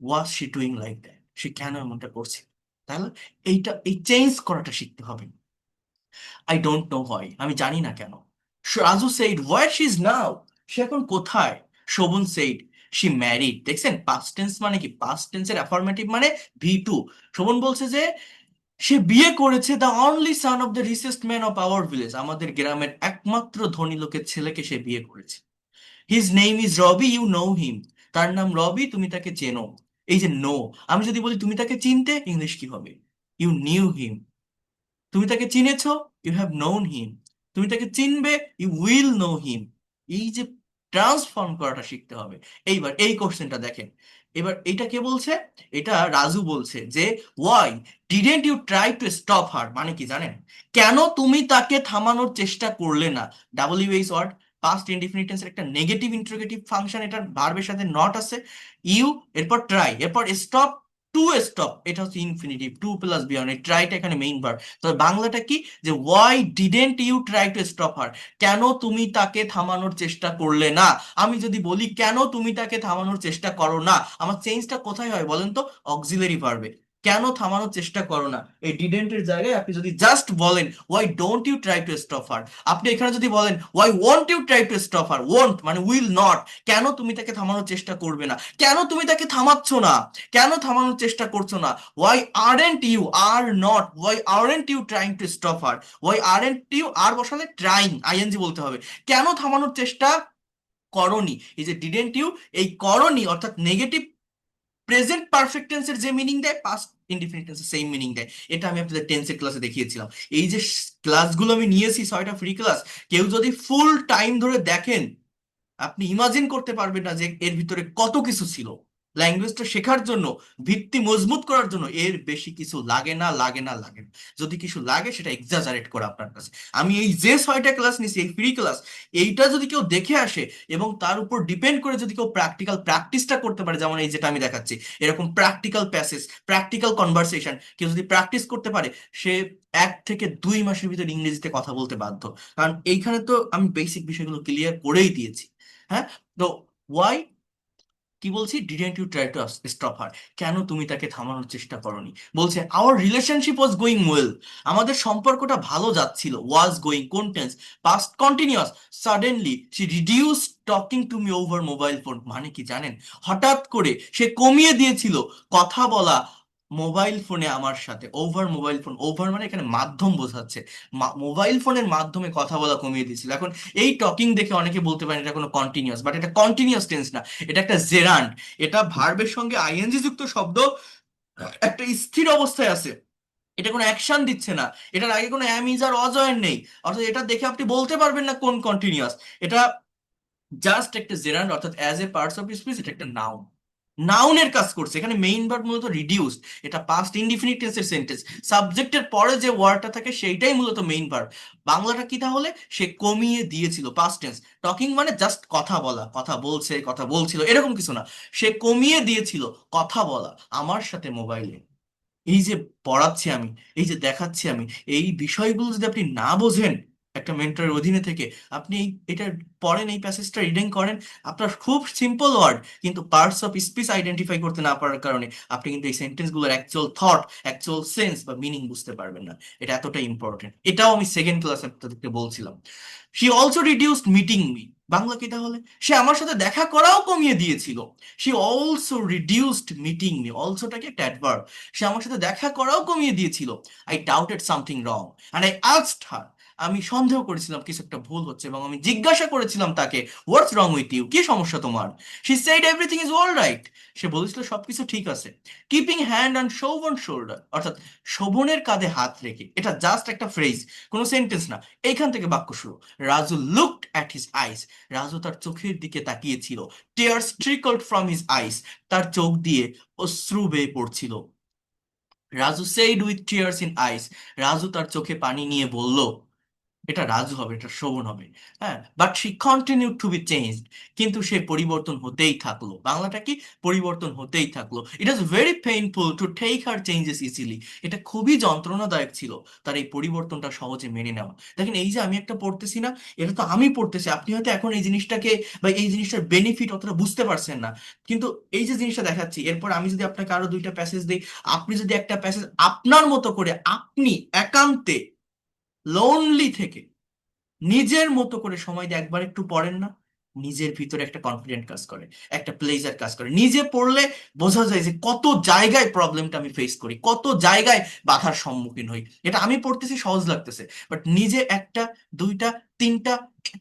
[SPEAKER 1] was she doing like that, সে কেন এমনটা করছে। তাহলে এই চেঞ্জ করাটা শিখতে হবে। আই ডোন্ট নো হোয়াই, আমি জানি না কেন। Raju said where she is now, সে এখন কোথায়। শোভন সেইড শি ম্যারিড, দেখছেন পাস্ট টেন্স মানে কি, পাস্ট টেন্সের অ্যাফার্মেটিভ মানে V2। শোভন বলছে যে সে বিয়ে করেছে the only son of the richest man of our village, আমাদের গ্রামের একমাত্র ধনী লোকের ছেলেকে সে বিয়ে করেছে। His name is Ravi, you know him, তার নাম রবি, তুমি তাকে চেনো। এই যে নো, আমি যদি বলি তুমি তাকে চিনতে, ইংলিশ কি হবে? You knew him. তুমি তাকে চিনেছো, ইউ হ্যাভ নোন হিম। তুমি তাকে চিনবে, ইউ উইল নো হিম। এই যে ট্রান্সফর্ম করাটা শিখতে হবে। এইবার এই কোশ্চেনটা দেখেন, এবার এটা কে বলছে? এটা রাজু বলছে যে why didn't you try to stop her, মানে কি জানেন? কেন তুমি তাকে থামানোর চেষ্টা করলে না? ডাব্লিউএইচ ওয়ার্ড, পাস্ট ইনডিফিনিট টেন্সের একটা নেগেটিভ ইন্টারোগেটিভ ফাংশন, এটার ভার্বের সাথে নট আছে, ইউ, এরপর ট্রাই, এরপর স্টপ, টু স্টপ, এটা হচ্ছে infinitive, to plus V one, ট্রাইটা এখানে মেইন ভার্ব। তো বাংলাটা কি, যে why didn't you try to stop her, কেন তুমি তাকে থামানোর চেষ্টা করলে না? আমি যদি বলি কেন তুমি তাকে থামানোর চেষ্টা করো না, আমার চেঞ্জটা কোথায় হয় বলেন তো? অক্সিলারি ভার্বে। কেন থামানোর চেষ্টা করো না, এই ডিডেন্টের জায়গায় আপনি যদি জাস্ট বলেন why don't you try to stop her, আপনি এখানে যদি বলেন why won't you try to stop her, won't মানে উইল নট, কেন তুমি তাকে থামানোর চেষ্টা করবে না, কেন তুমি তাকে থামাচ্ছ না, কেন থামানোর চেষ্টা করছো না, why aren't you, are not, why aren't you trying to stop her, why aren't you, are বসালে ট্রাইং, আইএনজি বলতে হবে, কেন থামানোর চেষ্টা করনি। এই যে ডিডেন্ট ইউ, এই করনি অর্থাৎ নেগেটিভ প্রেজেন্ট পারফেক্ট টেন্সের যে মিনিং দেয়, পাস্ট ইনডিফিনিট টেন্সের সেম মিনিং দেয়। এটা আমি আপনাদের টেন্সের ক্লাসে দেখিয়েছিলাম। এই যে ক্লাসগুলো আমি নিয়েছি 6টা ফ্রি ক্লাস, কেউ যদি ফুল টাইম ধরে দেখেন, আপনি ইমাজিন করতে পারবেন না যে এর ভিতরে কত কিছু ছিল। ল্যাঙ্গুয়েজটা শেখার জন্য, ভিত্তি মজবুত করার জন্য এর বেশি কিছু লাগে না, লাগে না, লাগে না। যদি কিছু লাগে সেটা এক্সাজারেট করে আপনার কাছে। আমি এই যে 6টা ক্লাস নিছি, এই ফ্রি ক্লাস, এইটা যদি কেউ দেখে আসে এবং তার উপর ডিপেন্ড করে যদি কেউ প্র্যাকটিক্যাল প্র্যাকটিসটা করতে পারে, যেমন এই যেটা আমি দেখাচ্ছি, এরকম প্র্যাকটিক্যাল প্যাসেজ, প্র্যাকটিক্যাল কনভারসেশন কেউ যদি প্র্যাকটিস করতে পারে, সে 1 থেকে 2 মাসের ভিতরে ইংরেজিতে কথা বলতে বাধ্য। কারণ এইখানে তো আমি বেসিক বিষয়গুলো ক্লিয়ার করেই দিয়েছি। হ্যাঁ, তো ওয়াই, কি বলছি, didn't you try to stop her, কেন তুমি তাকে থামানোর চেষ্টা করনি? বলছে our relationship was going well, আমাদের সম্পর্কটা ভালো যাচ্ছিল, ওয়াজ গোয়িং কোন tense, past continuous, suddenly she reduce talking to me over mobile phone, মানে কি জানেন? হঠাৎ করে সে কমিয়ে দিয়েছিল কথা বলা মোবাইল ফোনে আমার সাথে। ওভার মোবাইল ফোন, ওভার মানে এখানে মাধ্যম বোঝাচ্ছে, মোবাইল ফোনের মাধ্যমে কথা বলা কমিয়ে দিয়েছিল। এখন এই টকিং দেখে অনেকে বলতে পারেন এটা কোনো কন্টিনিউয়াস, বাট এটা কন্টিনিউয়াস টেন্স না, এটা একটা জেরান্ড, এটা ভার্বের সঙ্গে আইএনজি যুক্ত শব্দ, একটা স্থির অবস্থায় আছে, এটা কোনো অ্যাকশন দিচ্ছে না, এটার আগে কোনো অ্যাম ইজ আর অজয়ের নেই, অর্থাৎ এটা দেখে আপনি বলতে পারবেন না কোন কন্টিনিউয়াস। এটা জাস্ট একটা জেরান্ড, অর্থাৎ as a parts of speech এটা একটা নাউন, নাউনের কাজ করছে। এখানে মেইন ভার্ব মূলত রিডিউসড, এটা পাস্ট ইনডিফিনিট টেন্সের সেন্টেন্স, সাবজেক্টের পরে যে ওয়ার্ডটা থাকে সেইটাই মূলত মেইন ভার্ব। বাংলাটা কি তাহলে? সে কমিয়ে দিয়েছিল, পাস্ট টেন্স। টকিং মানে জাস্ট কথা বলা, কথা বলছে, কথা বলছিল, এরকম কিছু না, সে কমিয়ে দিয়েছিল কথা বলা আমার সাথে মোবাইলে। এই যে পড়াচ্ছি আমি, এই যে দেখাচ্ছি আমি, এই বিষয়গুলো যদি আপনি না বোঝেন একটা মেন্টরের অধীনে থেকে, আপনি এটা পড়েন, এই প্যাসেজটা রিডিং করেন, আপনার খুব সিম্পল ওয়ার্ড, কিন্তু পার্টস অফ স্পিচ আইডেন্টিফাই করতে না পারার কারণে আপনি কিন্তু এই সেন্টেন্সগুলোর অ্যাকচুয়াল থট, অ্যাকচুয়াল সেন্স বা মিনিং বুঝতে পারবেন না। এটা এতটা ইম্পর্টেন্ট, এটাও আমি সেকেন্ড ক্লাসে আপনাদেরকে বলছিলাম। She also reduced meeting me, বাংলা কি তাহলে? সে আমার সাথে দেখা করাও কমিয়ে দিয়েছিল। She also reduced meeting me, অলসোটাকে একটা অ্যাডভার্ব, সে আমার সাথে দেখা করাও কমিয়ে দিয়েছিল। I doubted something wrong and I asked her, আমি সন্দেহ করেছিলাম কিছু একটা ভুল হচ্ছে এবং আমি জিজ্ঞাসা করেছিলাম তাকে, হোয়াটস রং উইথ ইউ, কি সমস্যা তোমার? She said everything is all right, সে বলেছিল সবকিছু ঠিক আছে। Keeping hand on Shovan shoulder, অর্থাৎ শোভনের কাঁধে হাত রেখে, এটা জাস্ট একটা ফ্রেজ, কোনো সেন্টেন্স না। এইখান থেকে বাক্য শুরু। Raju looked at his eyes, Raju তার চোখের দিকে তাকিয়েছিল। Tears trickled from his eyes, তার চোখ দিয়ে অশ্রু বেয়ে পড়ছিল। Raju said with tears in eyes, Raju তার চোখে পানি নিয়ে বলল, এটা রাজু হবে, এটা শোভন হবে। হ্যাঁ, but she continue to be changed, কিন্তু সে পরিবর্তন হতেই থাকলো। বাংলাটা কি? পরিবর্তন হতেই থাকলো। It is very painful to take her changes easily, এটা খুবই যন্ত্রণাদায়ক ছিল তার এই পরিবর্তনটা সহজে মেনে নেওয়া। দেখেন এই যে আমি একটা পড়তেছি না, এটা তো আমি পড়তেছি, আপনি হয়তো এখন এই জিনিসটাকে বা এই জিনিসটার বেনিফিট অতটা বুঝতে পারছেন না, কিন্তু এই যে জিনিসটা দেখাচ্ছি, এরপর আমি যদি আপনাকে আরো 2টা প্যাসেজ দিই, আপনি যদি একটা প্যাসেজ আপনার মতো করে, আপনি একান্তে লোনলি থেকে নিজের মতো করে সময় দিয়ে একবার একটু পড়েন না, নিজের ভিতরে একটা কনফিডেন্ট কাজ করে, একটা প্লেজার কাজ করে। নিজে পড়লে বোঝা যায় যে কত জায়গায় প্রবলেমটা আমি ফেস করি, কত জায়গায় বাধার সম্মুখীন হই। এটা আমি পড়তেছি সহজ লাগতেছে, বাট নিজে 1টা 2টা 3টা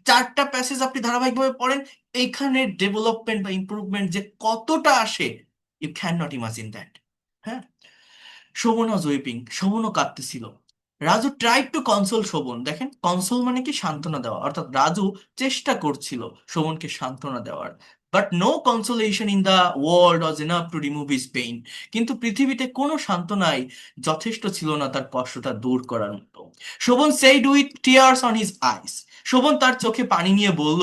[SPEAKER 1] 4টা প্যাসেজ আপনি ধারাবাহিকভাবে পড়েন, এইখানে ডেভেলপমেন্ট বা ইমপ্রুভমেন্ট যে কতটা আসে, you can not imagine that. হ্যাঁ, শোভনও জয়পিং, শোভনও কাঁদতেছিল। Raju tried to console Shovan. দেখেন, কনসোল মানে কি সান্ত্বনা দেওয়া, অর্থাৎ রাজু চেষ্টা করছিল শোভনকে সান্ত্বনা দেওয়ার। But no consolation in the world was enough to remove his pain. কিন্তু পৃথিবীতে কোনো সান্ত্বনাই যথেষ্ট ছিল না তার কষ্টটা দূর করার মতো। Shobhon said with tears on his eyes. Shobhon তার চোখে পানি নিয়ে বলল,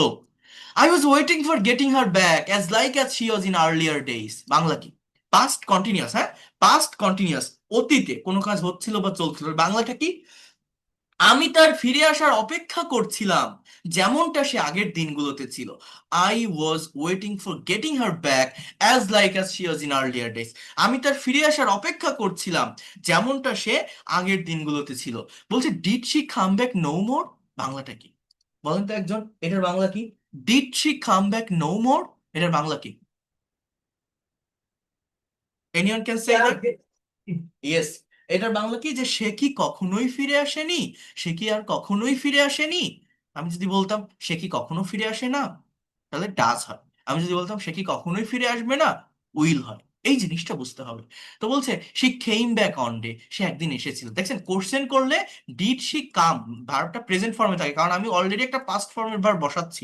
[SPEAKER 1] I was waiting for getting her back as like as she was in earlier days. Bangla কি? পাস্ট কন্টিনিউয়াস, হ্যাঁ, পাস্ট কন্টিনিউয়াস, অতীতে কোনো কাজ হচ্ছিল বা চলছিল। বাংলাটা কি? আমি তার ফিরে আসার অপেক্ষা করছিলাম যেমনটা সে আগের দিনগুলোতে ছিল। I was waiting for getting her back as like as she was in earlier days. আমি তার ফিরে আসার অপেক্ষা করছিলাম যেমনটা সে আগের দিনগুলোতে ছিল। বলছে did she come back no more. বাংলাটা কি বলেন তো একজন? এটার বাংলা কি? Did she come back no more, এটার বাংলা কি? Anyone can say that? Yes. এটার বাংলা কি, যে সে কি কখনোই ফিরে আসেনি? সে কি আর কখনোই ফিরে আসেনি? আমি যদি বলতাম সে কি কখনো ফিরে আসে না, তাহলে ডাজ হয়। আমি যদি বলতাম সে কি কখনোই ফিরে আসবে না, উইল হয়। এই জিনিসটা বুঝতে হবে। তো বলছে she came back on day, সে একদিন এসেছিল। দেখছেন, কোশ্চেন করলে ডিড শি কাম, ভার্বটা প্রেজেন্ট ফর্মে থাকে, কারণ আমি অলরেডি একটা পাস্ট ফর্মের ভার্ব বসাচ্ছি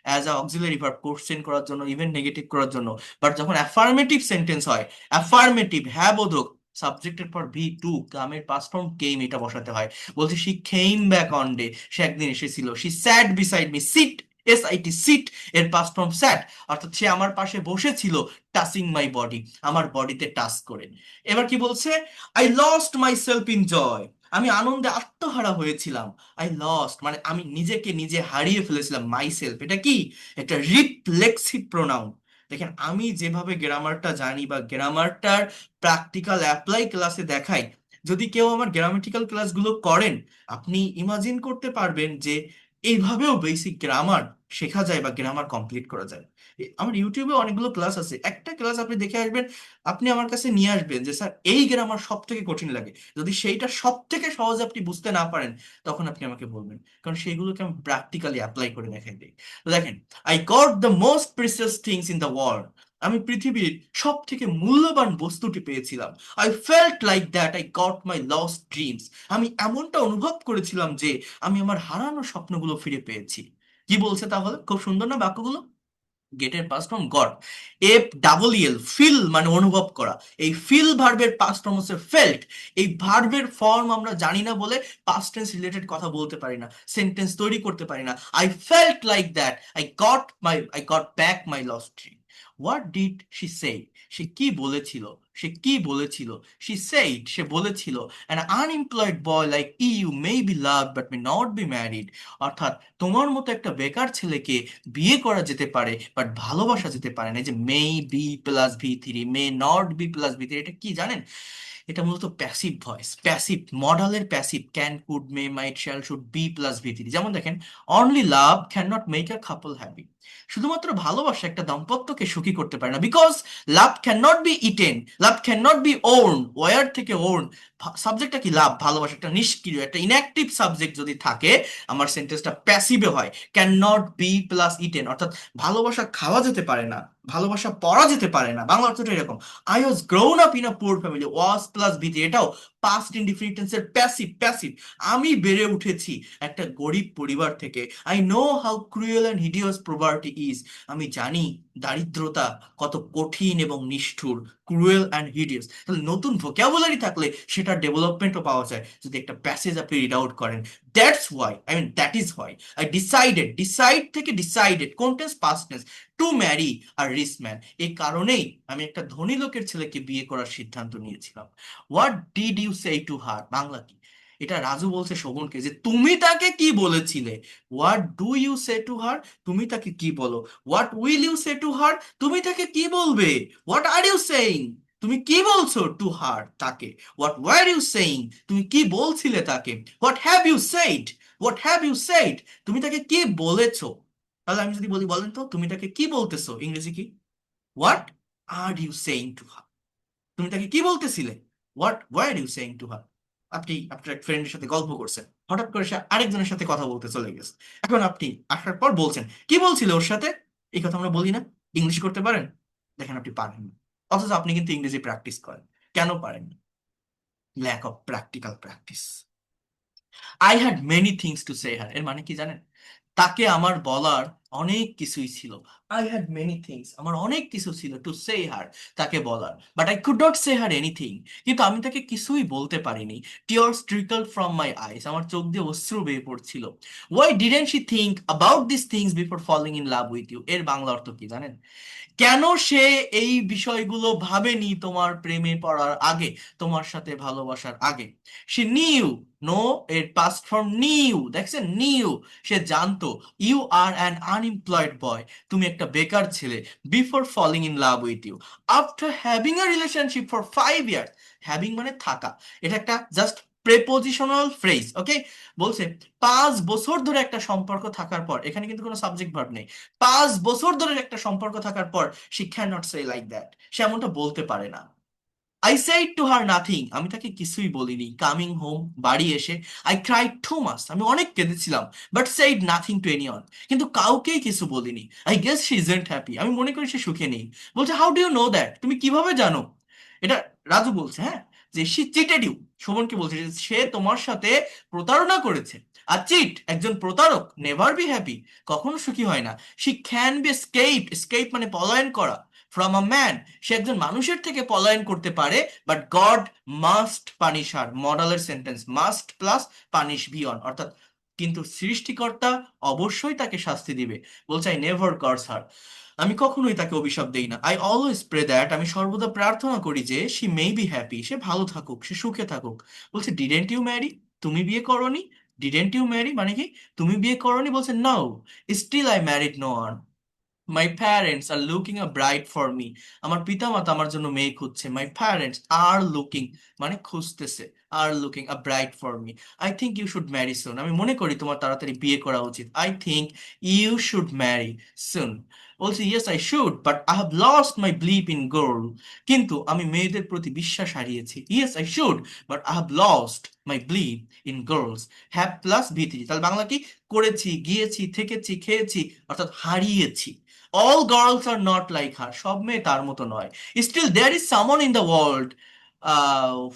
[SPEAKER 1] as a auxiliary verb, question করার জন্য, ইভেন নেগেটিভ করার জন্য। বাট যখন অ্যাফার্মেটিভ সেন্টেন্স হয়, অ্যাফার্মেটিভ, হ্যাঁ বোধক, সাবজেক্টের পর ভি টু, কামের পাস্ট ফর্ম কেম, এটা বসাতে হয়। বলছে she came back on day, সে একদিন এসেছিল। She sat beside me, sit, S I T, sit এর পাস্ট ফর্ম স্যাট, অর্থাৎ সে আমার পাশে বসেছিল, টাচিং মাই বডি, আমার বডিতে টাচ করে। এবার কি বলছে? I lost my self in joy, আমি আনন্দে আত্মহারা হয়েছিলাম। আই লস্ট মানে আমি নিজেকে নিজে হারিয়ে ফেলেছিলাম। মাই সেলফ, এটা কি? একটা রিফ্লেক্সিভ প্রোনাউন। দেখেন, আমি যেভাবে গ্রামারটা জানি বা গ্রামারটার প্র্যাকটিক্যাল অ্যাপ্লাই ক্লাসে দেখাই, যদি কেউ আমার গ্রামাটিক্যাল ক্লাসগুলো করেন, আপনি ইমাজিন করতে পারবেন যে এইভাবেও বেসিক গ্রামার শেখা যায় বা গ্রামার কমপ্লিট করা যায়। আমার ইউটিউবে অনেকগুলো ক্লাস আছে, একটা ক্লাস আপনি দেখে আসবেন, আপনি আমার কাছে নিয়ে আসবেন যে স্যার এই গ্রামার সব থেকে কঠিন লাগে। যদি সেইটা সব থেকে সহজে আপনি বুঝতে না পারেন, তখন আপনি আমাকে বলবেন, কারণ সেইগুলোকে আমি প্র্যাকটিক্যালি অ্যাপ্লাই করে দেখাই দিই। তো দেখেন, I got the most precious things in the world, আমি পৃথিবীর সব থেকে মূল্যবান বস্তুটি পেয়েছিলাম। I felt like that I got my lost dreams, আমি এমনটা অনুভব করেছিলাম যে আমি আমার হারানো স্বপ্নগুলো ফিরে পেয়েছি। কি বলছে তাহলে? খুব সুন্দর না বাক্যগুলো? গেটের past form got, F double L, feel মানে অনুভব করা। এই ফিল ভার্বের পাস্ট ফর্ম হচ্ছে ফেল্ট। এই ভার্বের ফর্ম আমরা জানি না বলে পাস্ট টেন্স রিলেটেড কথা বলতে পারি না, সেন্টেন্স তৈরি করতে পারি না। I felt like that I got back my lost dream. What did she say, সে কি বলেছিল? সে কি বলেছিল? শি সেইড, সে বলেছিল, an unemployed boy like you may be loved but may not be married, অর্থাৎ তোমার মতো একটা বেকার ছেলেকে বিয়ে করা যেতে পারে বাট ভালোবাসা যেতে পারে না। এই যে may be plus V three, may not be plus V three, এটা কি জানেন? এটা মূলত প্যাসিভ ভয়েস, প্যাসিভ মডালের passive, can, could, may, might, shall, should, be plus V three. যেমন দেখেন, only love can not make a couple happy, শুধুমাত্র ভালোবাসা একটা দাম্পত্যকে সুখী করতে পারে না। Because love can not be eaten, love can not be worn, wear থেকে ওর্ন, সাবজেক্টটা কি? লাভ, ভালোবাসা একটা নিষ্ক্রিয়, একটা ইনঅ্যাক্টিভ সাবজেক্ট যদি থাকে, আমার সেন্টেন্সটা প্যাসিভে হয়। Can not be plus eaten, অর্থাৎ ভালোবাসা খাওয়া যেতে পারে না, ভালোবাসা পড়া যেতে পারে না। বাংলা অর্থটা এরকম। I was grown up in a poor family, was plus Bithi, এটাও পাস্ট ইনডিফিনিট টেন্সের প্যাসিভ, প্যাসিভ। আমি বেড়ে উঠেছি একটা গরিব পরিবার থেকে। I know how cruel and hideous poverty is, আমি জানি দারিদ্রতা কত কঠিন এবং নিষ্ঠুর। ক্রুয়েল অ্যান্ড হিডিয়াস, তাহলে নতুন ভোক্যাবুলারি থাকলে সেটার ডেভেলপমেন্টও পাওয়া যায় যদি একটা প্যাসেজ আপনি রিড আউট করেন। That's why, I mean that is why I decided, decide থেকে ডিসাইডেড, কোন tense? Past tense, to marry আর রিচ ম্যান, এই কারণেই আমি একটা ধনী লোকের ছেলেকে বিয়ে করার সিদ্ধান্ত নিয়েছিলাম। What did you say to her, Bangla কি? এটা রাজু বলছে শোভনকে যে তুমি তাকে কি বলেছিলে। What do you say to her, তুমি তাকে কি বলো। What will you say to her, তুমি তাকে কি বলবে। হোয়াট আর ইউ সেইং, তুমি কি বলছো টু হার, তাকে। হোয়াট ওয়ার ইউ সেইং, তুমি কি বলছিলে তাকে। What have you said, what have you said, তুমি তাকে কি বলেছো। তাহলে আমি যদি বলি, বলেন তো তুমি তাকে কি বলতেছো, ইংরেজি কি? What are you saying to her, তুমি তাকে কি বলতেছিলে। What were you saying to her. আপনি আপনার এক ফ্রেন্ডের সাথে গল্প করছেন, হঠাৎ করে সে আরেকজনের সাথে কথা বলতে চলে গেছে। এখন আপনি আসার পর বলছেন কি বলছিলে ওর সাথে। এই কথা আমরা বলি না? ইংলিশ করতে পারেন? দেখেন, আপনি পারেন না। অথচ আপনি কিন্তু ইংরেজি প্র্যাকটিস করেন। কেন পারেন না? Lack of practical practice. I had many things to say her, এর মানে কি জানেন? তাকে আমার বলার অনেক কিছুই ছিল। আই হ্যাড মেনি থিংস, আমার অনেক কিছু ছিল টু সে হার, তাকে বলার, but I could not say her anything, কিন্তু আমি তাকে কিছুই বলতে পারিনি। Tears trickle from my eyes, আমার চোখ দিয়ে অশ্রু বেয়ে পড়ছিল। Why didn't she think about this things before falling in love with you, এর বাংলা অর্থ কি জানেন? কেন সে এই বিষয়গুলো ভাবেনি তোমার প্রেমে পড়ার আগে, তোমার সাথে ভালোবাসার আগে? সে নিউ, নো এর পাস্ট ফর্ম নিউ, দেখছেন নিউ, সে জানতো you are an unemployed boy, তুমি একটা বেকার ছেলে, before falling in love with you, after having a relationship for 5 years. Having মানে থাকা, এটা একটা জাস্ট প্রেপোজিশনাল ফ্রেজ, ওকে? বলছে 5 বছর ধরে একটা সম্পর্ক থাকার পর, এখানে কিন্তু কোনো সাবজেক্ট ভার্ব নেই, 5 বছর ধরে একটা সম্পর্ক থাকার পর she can not say like that, সে এমনটা বলতে পারে না। I said to her nothing, আমি তাকে কিছুই বলিনি। কামিং হোম, বাড়ি এসে, আই ক্রাইড টু মাচ, আমি অনেক কেঁদেছিলাম। But said nothing to anyone, কিন্তু কাউকেই কিছু বলিনি। I guess she isn't happy, আমি মনে করি সে সুখে নেই। বলছে how do you know that, তুমি কিভাবে জানো? এটা রাজু বলছে, হ্যাঁ, যে শি চিটেড ইউ, শোভনকে বলছে যে সে তোমার সাথে প্রতারণা করেছে। আর চিট, একজন প্রতারক, নেভার বি হ্যাপি, কখনো সুখী হয় না। শি ক্যান বি এস্কেপড, এস্কেপ মানে পলায়ন করা, ফ্রম আ ম্যান, সে একজন মানুষের থেকে পলায়ন করতে পারে, but God must punish her, মডালের sentence, must plus punish been, অর্থাৎ কিন্তু সৃষ্টিকর্তা অবশ্যই তাকে শাস্তি দিবে। বলছে আই নেভার কার্স হার, আমি কখনোই তাকে অভিশাপ দেই না। আই অলওয়েজ প্রে দ্যাট, আমি সর্বদা প্রার্থনা করি যে শি মে বি হ্যাপি, সে ভালো থাকুক, সে সুখে থাকুক। বলছে ডিডেন্ট ইউ ম্যারি, তুমি বিয়ে করনি? ডিডেন্ট ইউ ম্যারি মানে কি? তুমি বিয়ে করনি? বলছে no, still I married no one, my parents are looking a bride for me, আমার পিতামাতা আমার জন্য মেয়ে খুঁজছে। মাই প্যারেন্টস আর লুকিং মানে খুঁজতেছে, are looking a bride for me. I think you should marry soon, আমি মনে করি তোমার তাড়াতাড়ি বিয়ে করা উচিত। I think you should marry soon. বলছি yes I should, but I have lost my belief in girl, কিন্তু আমি মেয়েদের প্রতি বিশ্বাস হারিয়েছি। Yes I should, but I have lost my belief in girls, have plus ভিত্তি, তাহলে বাংলা কি? করেছি, গিয়েছি, থেকেছি, খেয়েছি, অর্থাৎ হারিয়েছি। All girls are not like her, সব মেয়ে তার মতো নয়। স্টিল দেয়ার ইজ সামন in the world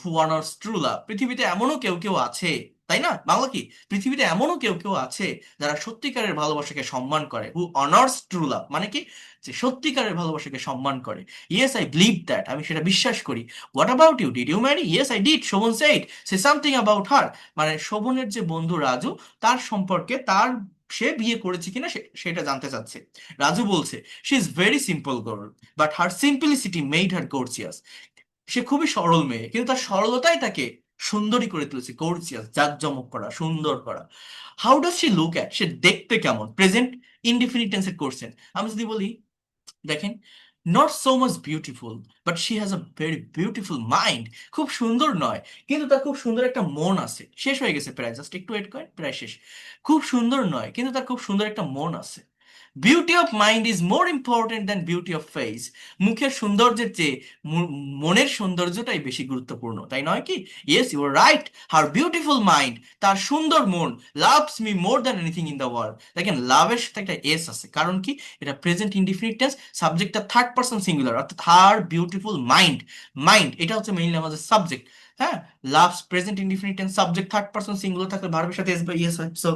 [SPEAKER 1] who honours true love, পৃথিবীতে এমনও কেউ কেউ আছে, তাই না? বাংলা কি? পৃথিবীতে এমনও কেউ কেউ আছে যারা সত্যিকারের ভালোবাসাকে সম্মান করে। হু অনার্স ট্রু লাভ মানে কি? যে সত্যিকারের ভালোবাসাকে সম্মান করে। ইয়েস আই বিলিভ দ্যাট, আমি সেটা বিশ্বাস করি। What about you, did you marry? Yes I did, Shobhon said. Say something about her, মানে শোভনের যে বন্ধু রাজু, তার সম্পর্কে, তার সে বিয়ে করেছে কিনা সেটা জানতে চাচ্ছে। রাজু বলছে she is very simple girl, but her simplicity made her gorgeous, সে খুবই সরল মেয়ে, কিন্তু তার সরলতাই তাকে সুন্দরী করে তুলেছে, গর্জিয়াস, জাঁকজমক করা, সুন্দর করা। How does she look at, সে দেখতে কেমন? প্রেজেন্ট ইনডিফিনিট টেন্সের কোশ্চেন। আমি যদি বলি, দেখেন, not so much beautiful, but she has a very beautiful mind, খুব সুন্দর নয়, কিন্তু তার খুব সুন্দর একটা মন আছে। শেষ হয়ে গেছে প্রায়, জাস্ট একটু ওয়েট করেন, প্রায় শেষ। খুব সুন্দর নয়, কিন্তু তার খুব সুন্দর একটা মন আছে। Beauty of mind is more important than beauty of face, মুখের সৌন্দর্যের চেয়ে মনের সৌন্দর্যটাই বেশি গুরুত্বপূর্ণ, তাই নয় কি? Yes you are right, her beautiful mind, তার সুন্দর মন, loves me more than anything in the world. দেখেন লাভের সাথে একটা এস আছে, কারণ কি? এটা প্রেজেন্ট ইনডিফিনিট টেন্স, সাবজেক্টটা থার্ড পারসন সিঙ্গুলার, অর্থাৎ হার বিউটিফুল মাইন্ড, মাইন্ড এটা হচ্ছে মেইনলি আমাদের সাবজেক্ট। হ্যাঁ, loves present indefinite tense, subject third person singular থাকলে ভার্বের সাথে এস বা ইএস হয়। So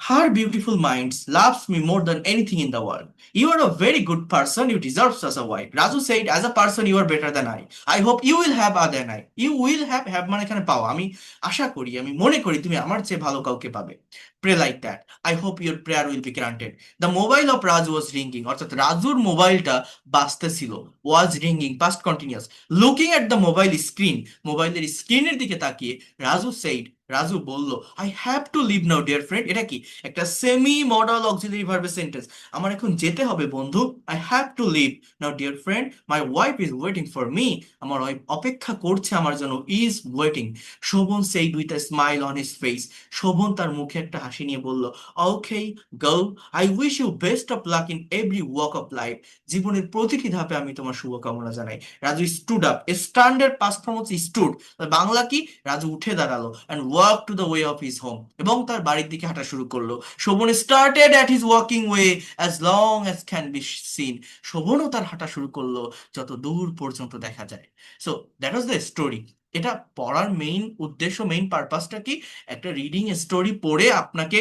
[SPEAKER 1] her beautiful minds loves me more than anything in the world. You are a very good person. You deserve such a wife. Raju said, as a person, you are better than I. I hope you will have other than I. You will have মানে এখানে পাও, আমি আশা করি, আমি মনে করি তুমি আমার চেয়ে ভালো কাউকে পাবে। Pray like that. I hope your prayer will be granted. The mobile of Raju was ringing. অর্থাৎ রাজুর মোবাইলটা বাজতেছিল। Was ringing, past continuous. Looking at the mobile screen, মোবাইলের স্ক্রিনের দিকে তাকিয়ে, রাজু said, রাজু বলল, I have to leave now dear friend. এটা কি? একটা সেমি মডাল অক্সিলারি ভার্বের সেন্টেন্স। আমার এখন যেতে হবে বন্ধু। I have to leave now dear friend, my wife is waiting for me, আমার ওয়াইফ অপেক্ষা করছে আমার জন্য। Is waiting. Shovon said with a smile on his face, Shovon তার মুখে একটা হাসি নিয়ে বলল, okay girl, I wish you best of luck in every walk of life, জীবনের প্রতিটি ধাপে আমি তোমার শুভকামনা জানাই। Raju stood up, standard past form হচ্ছে স্টুড, বাংলা কি? রাজু উঠে দাঁড়ালো, and walk to the way of his home, এবং তার বাড়ির দিকে হাঁটা শুরু করলো। Shovon started at his walking way as long as can be seen, শোভনও তার হাঁটা শুরু করলো যত দূর পর্যন্ত দেখা যায়। So that was the story. এটা পড়ার মেইন উদ্দেশ্য, মেইন পারপাসটা কি? একটা রিডিং স্টোরি পড়ে আপনাকে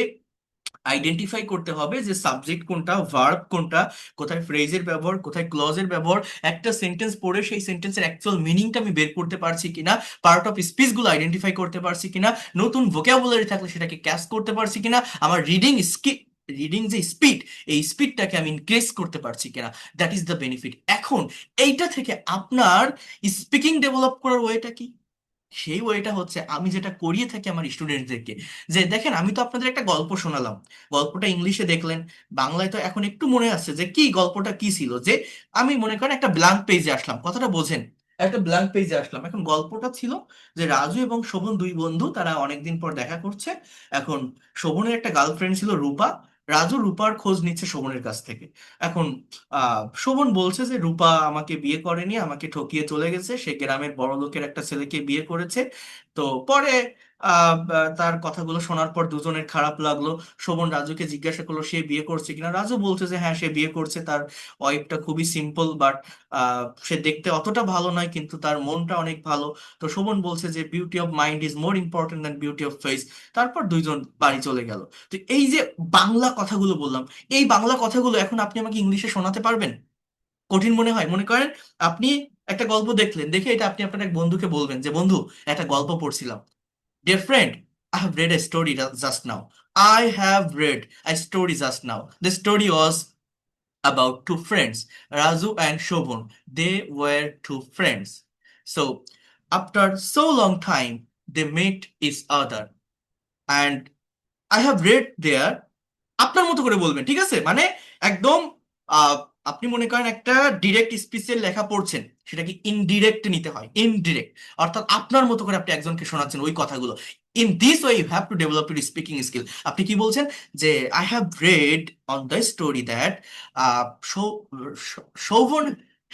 [SPEAKER 1] আইডেন্টিফাই করতে হবে যে সাবজেক্ট কোনটা, ভার্ব কোনটা, কোথায় ফ্রেজের ব্যবহার, কোথায় ক্লজের ব্যবহার। একটা সেন্টেন্স পড়ে সেই সেন্টেন্সের অ্যাকচুয়াল মিনিংটা আমি বের করতে পারছি কিনা, পার্ট অফ স্পিচ গুলো আইডেন্টিফাই করতে পারছি কিনা, নতুন ভোকাবুলারি থাকলে সেটাকে ক্যাচ করতে পারছি কিনা, আমার রিডিং যে স্পিড, এই স্পিডটাকে আমি ইনক্রিজ করতে পারছি কিনা। That is the benefit. এখন এইটা থেকে আপনার স্পিকিং ডেভেলপ করার ওয়েটা কি? সেই ওয়েটা হচ্ছে আমি যেটা করিয়ে থাকি আমার স্টুডেন্টদেরকে, যে দেখেন আমি তো আপনাদের একটা গল্প শোনালাম, গল্পটা ইংলিশে দেখলেন, বাংলায় তো এখন একটু মনে আসছে যে কি গল্পটা কি ছিল। যে আমি মনে করেন একটা ব্ল্যাঙ্ক পেজে আসলাম, কথাটা বোঝেন, একটা ব্ল্যাঙ্ক পেজে আসলাম। এখন গল্পটা ছিল যে রাজু এবং শোভন দুই বন্ধু, তারা অনেকদিন পর দেখা করছে। এখন শোভনের একটা গার্লফ্রেন্ড ছিল রূপা। রাজু রূপার খোঁজ নিচ্ছে শোভনের কাছ থেকে। এখন শোভন বলছে যে রূপা আমাকে বিয়ে করেনি, আমাকে ঠকিয়ে চলে গেছে, সে গ্রামের বড় লোকের একটা ছেলেকে বিয়ে করেছে। তো পরে তার কথাগুলো শোনার পর দুজনের খারাপ লাগলো। শোভন রাজুকে জিজ্ঞাসা করলো সে বিয়ে করছে কিনা। রাজু বলছে যে হ্যাঁ, সে বিয়ে করছে, তার ওয়াইফটা খুবই সিম্পল, বাট সে দেখতে অতটা ভালো নয়, কিন্তু তার মনটা অনেক ভালো। তো শোভন বলছে যে beauty of mind is more important than beauty of face. তারপর দুইজন বাড়ি চলে গেল। তো এই যে বাংলা কথাগুলো বললাম, এই বাংলা কথাগুলো এখন আপনি আমাকে ইংলিশে শোনাতে পারবেন? কঠিন মনে হয়? মনে করেন আপনি একটা গল্প দেখলেন, দেখে এটা আপনি আপনার এক বন্ধুকে বলবেন যে বন্ধু, একটা গল্প পড়ছিলাম। Dear friend, I have red a story just now. I have red a story just now. The story was about two friends, Raju and Shobhan. They were two friends. So, after so long time, they met each other. And I have read there, আপনার মতো করে বলবেন, ঠিক আছে? মানে একদম আহ, আপনি মনে করেন একটা ডিরেক্ট স্পিচের লেখা পড়ছেন, সেটাকে ইনডিরেক্ট নিতে হয়, ইনডিরেক্ট। অর্থাৎ আপনার মতো করে আপনি একজনকে শোনাচ্ছেন ওই কথাগুলো। In this way you have to develop your speaking skill. আপনি কি বলছেন? যে I have read on the story that Shovon